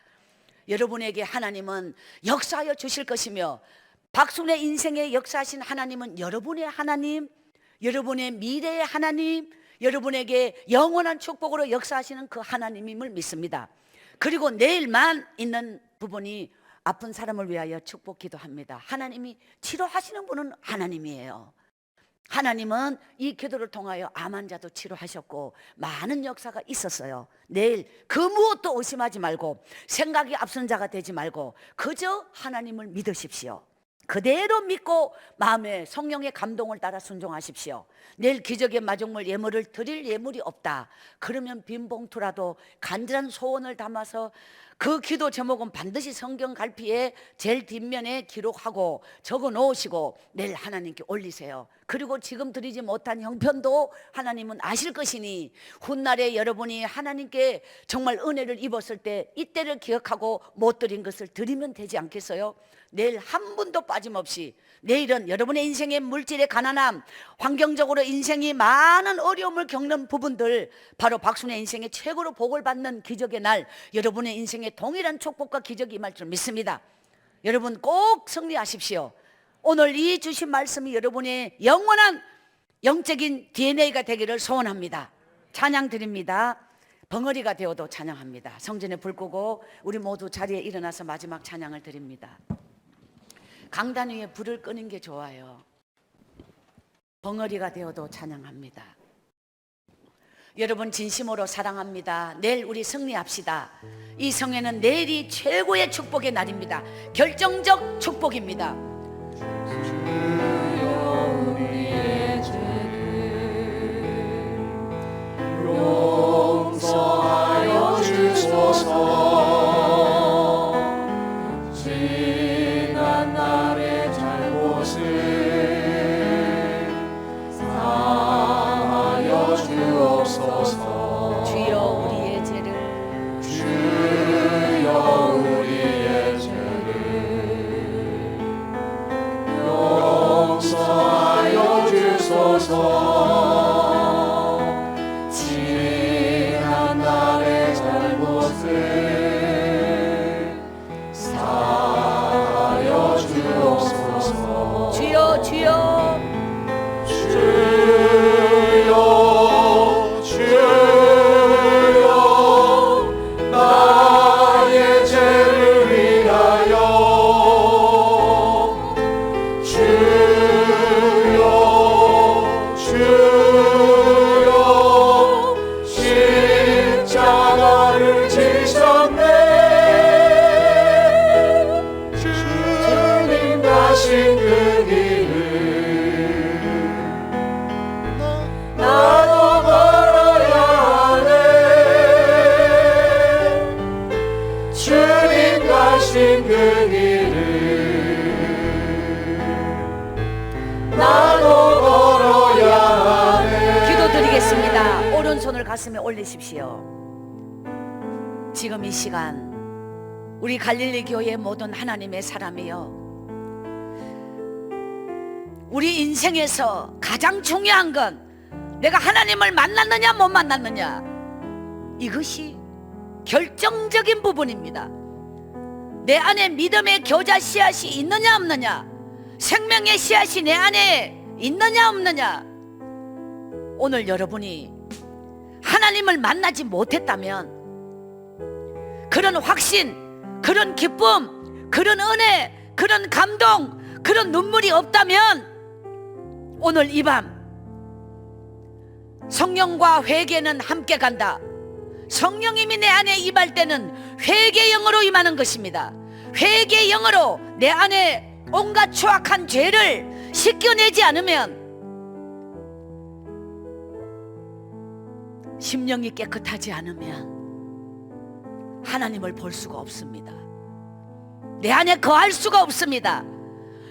여러분에게 하나님은 역사하여 주실 것이며, 박순애 인생에 역사하신 하나님은 여러분의 하나님, 여러분의 미래의 하나님, 여러분에게 영원한 축복으로 역사하시는 그 하나님임을 믿습니다. 그리고 내일만 있는 부분이 아픈 사람을 위하여 축복 기도합니다. 하나님이 치료하시는 분은 하나님이에요. 하나님은 이 기도를 통하여 암 환자도 치료하셨고 많은 역사가 있었어요. 내일 그 무엇도 의심하지 말고 생각이 앞선 자가 되지 말고 그저 하나님을 믿으십시오. 그대로 믿고 마음에 성령의 감동을 따라 순종하십시오. 내일 기적의 마중물 예물을 드릴 예물이 없다. 그러면 빈 봉투라도 간절한 소원을 담아서 그 기도 제목은 반드시 성경 갈피에 제일 뒷면에 기록하고 적어 놓으시고 내일 하나님께 올리세요. 그리고 지금 드리지 못한 형편도 하나님은 아실 것이니 훗날에 여러분이 하나님께 정말 은혜를 입었을 때 이때를 기억하고 못 드린 것을 드리면 되지 않겠어요? 내일 한 분도 빠짐없이 내일은 여러분의 인생의 물질의 가난함, 환경적으로 인생이 많은 어려움을 겪는 부분들, 바로 박순의 인생의 최고로 복을 받는 기적의 날, 여러분의 인생에 동일한 축복과 기적이 임할 줄 믿습니다. 여러분 꼭 승리하십시오. 오늘 이 주신 말씀이 여러분의 영원한 영적인 DNA가 되기를 소원합니다. 찬양 드립니다. 벙어리가 되어도 찬양합니다. 성전에 불 끄고 우리 모두 자리에 일어나서 마지막 찬양을 드립니다. 강단 위에 불을 끄는 게 좋아요. 벙어리가 되어도 찬양합니다. 여러분 진심으로 사랑합니다. 내일 우리 승리합시다. 이 성회는 내일이 최고의 축복의 날입니다. 결정적 축복입니다. 용서하여 주소서. 지난 날의 잘못을 사하여 주옵소서. 주여 우리의 죄를, 주여 우리의 죄를 용서하여 주소서. 지난 날의 잘못을 사하여 주옵소서. 주여 주여 주여 주여 나의 죄를 위하여 주여 주여 십자가를 지셨네. 주님 가신 그 길을 나도 걸어야 하네. 주님 가신 그 길을 나도 걸어야 하네. 기도드리겠습니다. 오른손을 가슴에 올리십시오. 지금 이 시간 우리 갈릴리 교회 모든 하나님의 사람이여, 우리 인생에서 가장 중요한 건 내가 하나님을 만났느냐 못 만났느냐, 이것이 결정적인 부분입니다. 내 안에 믿음의 교자 씨앗이 있느냐 없느냐, 생명의 씨앗이 내 안에 있느냐 없느냐. 오늘 여러분이 하나님을 만나지 못했다면 그런 확신, 그런 기쁨, 그런 은혜, 그런 감동, 그런 눈물이 없다면 오늘 이 밤 성령과 회개는 함께 간다. 성령님이 내 안에 임할 때는 회개 영으로 임하는 것입니다. 회개 영으로 내 안에 온갖 추악한 죄를 씻겨내지 않으면 심령이 깨끗하지 않으면 하나님을 볼 수가 없습니다. 내 안에 거할 수가 없습니다.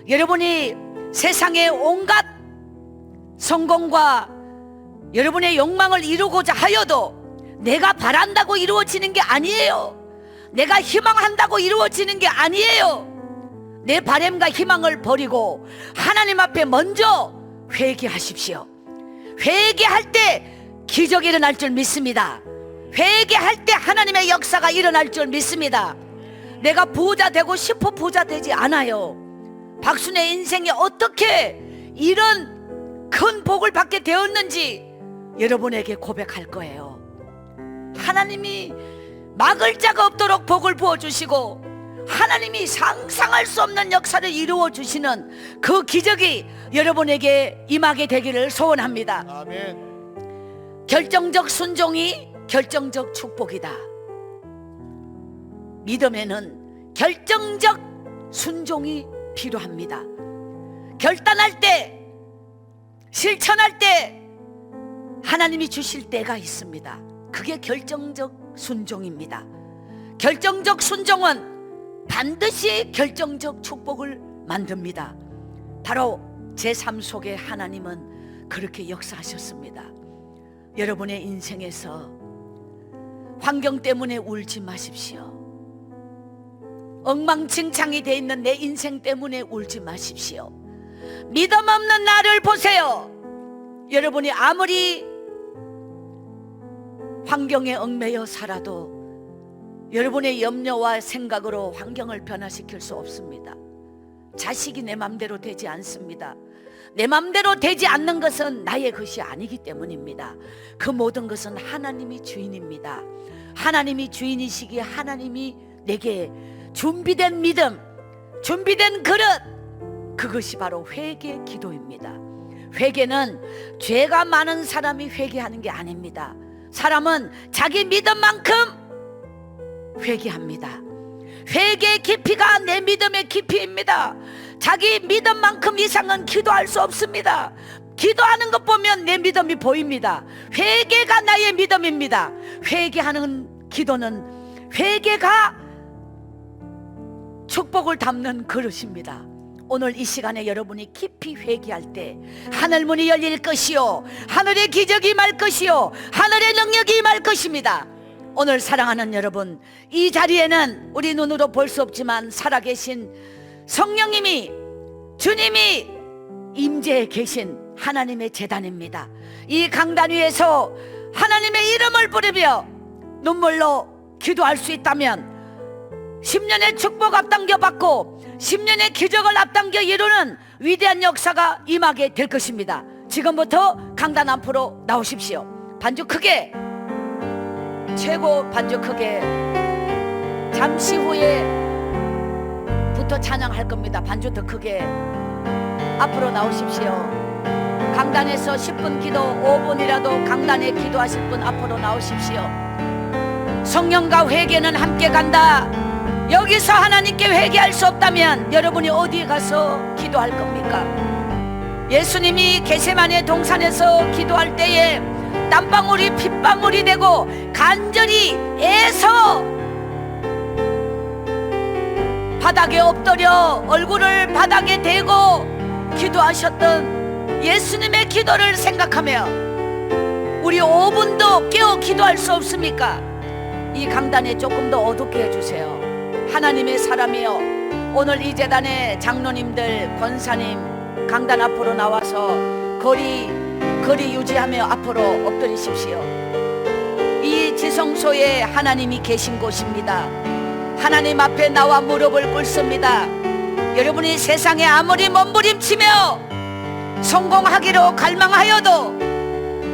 여러분이 세상의 온갖 성공과 여러분의 욕망을 이루고자 하여도 내가 바란다고 이루어지는 게 아니에요. 내가 희망한다고 이루어지는 게 아니에요. 내 바램과 희망을 버리고 하나님 앞에 먼저 회개하십시오. 회개할 때 기적이 일어날 줄 믿습니다. 회개할 때 하나님의 역사가 일어날 줄 믿습니다. 내가 부자 되고 싶어 부자 되지 않아요. 박순의 인생에 어떻게 이런 큰 복을 받게 되었는지 여러분에게 고백할 거예요. 하나님이 막을 자가 없도록 복을 부어주시고 하나님이 상상할 수 없는 역사를 이루어 주시는 그 기적이 여러분에게 임하게 되기를 소원합니다. 아멘. 결정적 순종이 결정적 축복이다. 믿음에는 결정적 순종이 필요합니다. 결단할 때, 실천할 때 하나님이 주실 때가 있습니다. 그게 결정적 순종입니다. 결정적 순종은 반드시 결정적 축복을 만듭니다. 바로 제 삶 속에 하나님은 그렇게 역사하셨습니다. 여러분의 인생에서 환경 때문에 울지 마십시오. 엉망진창이 돼 있는 내 인생 때문에 울지 마십시오. 믿음 없는 나를 보세요. 여러분이 아무리 환경에 얽매여 살아도 여러분의 염려와 생각으로 환경을 변화시킬 수 없습니다. 자식이 내 맘대로 되지 않습니다. 내 맘대로 되지 않는 것은 나의 것이 아니기 때문입니다. 그 모든 것은 하나님이 주인입니다. 하나님이 주인이시기에 하나님이 내게 준비된 믿음, 준비된 그릇, 그것이 바로 회개 기도입니다. 회개는 죄가 많은 사람이 회개하는 게 아닙니다. 사람은 자기 믿음만큼 회개합니다. 회개의 깊이가 내 믿음의 깊이입니다. 자기 믿음만큼 이상은 기도할 수 없습니다. 기도하는 것 보면 내 믿음이 보입니다. 회개가 나의 믿음입니다. 회개하는 기도는 회개가 축복을 담는 그릇입니다. 오늘 이 시간에 여러분이 깊이 회개할 때 하늘문이 열릴 것이요, 하늘의 기적이 임할 것이요, 하늘의 능력이 임할 것입니다. 오늘 사랑하는 여러분, 이 자리에는 우리 눈으로 볼 수 없지만 살아계신 성령님이, 주님이 임재해 계신 하나님의 제단입니다. 이 강단 위에서 하나님의 이름을 부르며 눈물로 기도할 수 있다면 10년의 축복 앞당겨 받고 10년의 기적을 앞당겨 이루는 위대한 역사가 임하게 될 것입니다. 지금부터 강단 앞으로 나오십시오. 반주 크게, 최고 반주 크게. 잠시 후에 부터 찬양할 겁니다. 반주 더 크게. 앞으로 나오십시오. 강단에서 10분 기도, 5분이라도 강단에 기도하실 분 앞으로 나오십시오. 성령과 회개는 함께 간다. 여기서 하나님께 회개할 수 없다면 여러분이 어디에 가서 기도할 겁니까? 예수님이 겟세마네 동산에서 기도할 때에 땀방울이 핏방울이 되고 간절히 애서 바닥에 엎드려 얼굴을 바닥에 대고 기도하셨던 예수님의 기도를 생각하며 우리 5분도 깨어 기도할 수 없습니까? 이 강단에 조금 더 어둡게 해주세요. 하나님의 사람이여, 오늘 이 재단의 장로님들, 권사님 강단 앞으로 나와서 거리 유지하며 앞으로 엎드리십시오. 이 지성소에 하나님이 계신 곳입니다. 하나님 앞에 나와 무릎을 꿇습니다. 여러분이 세상에 아무리 몸부림치며 성공하기로 갈망하여도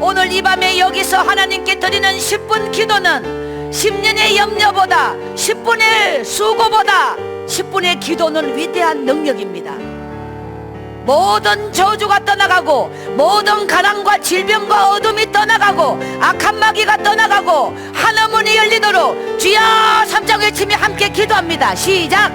오늘 이 밤에 여기서 하나님께 드리는 10분 기도는 10년의 염려보다, 10분의 수고보다 10분의 기도는 위대한 능력입니다. 모든 저주가 떠나가고, 모든 가난과 질병과 어둠이 떠나가고, 악한 마귀가 떠나가고, 하늘문이 열리도록 주여 3장 외치며 함께 기도합니다. 시작!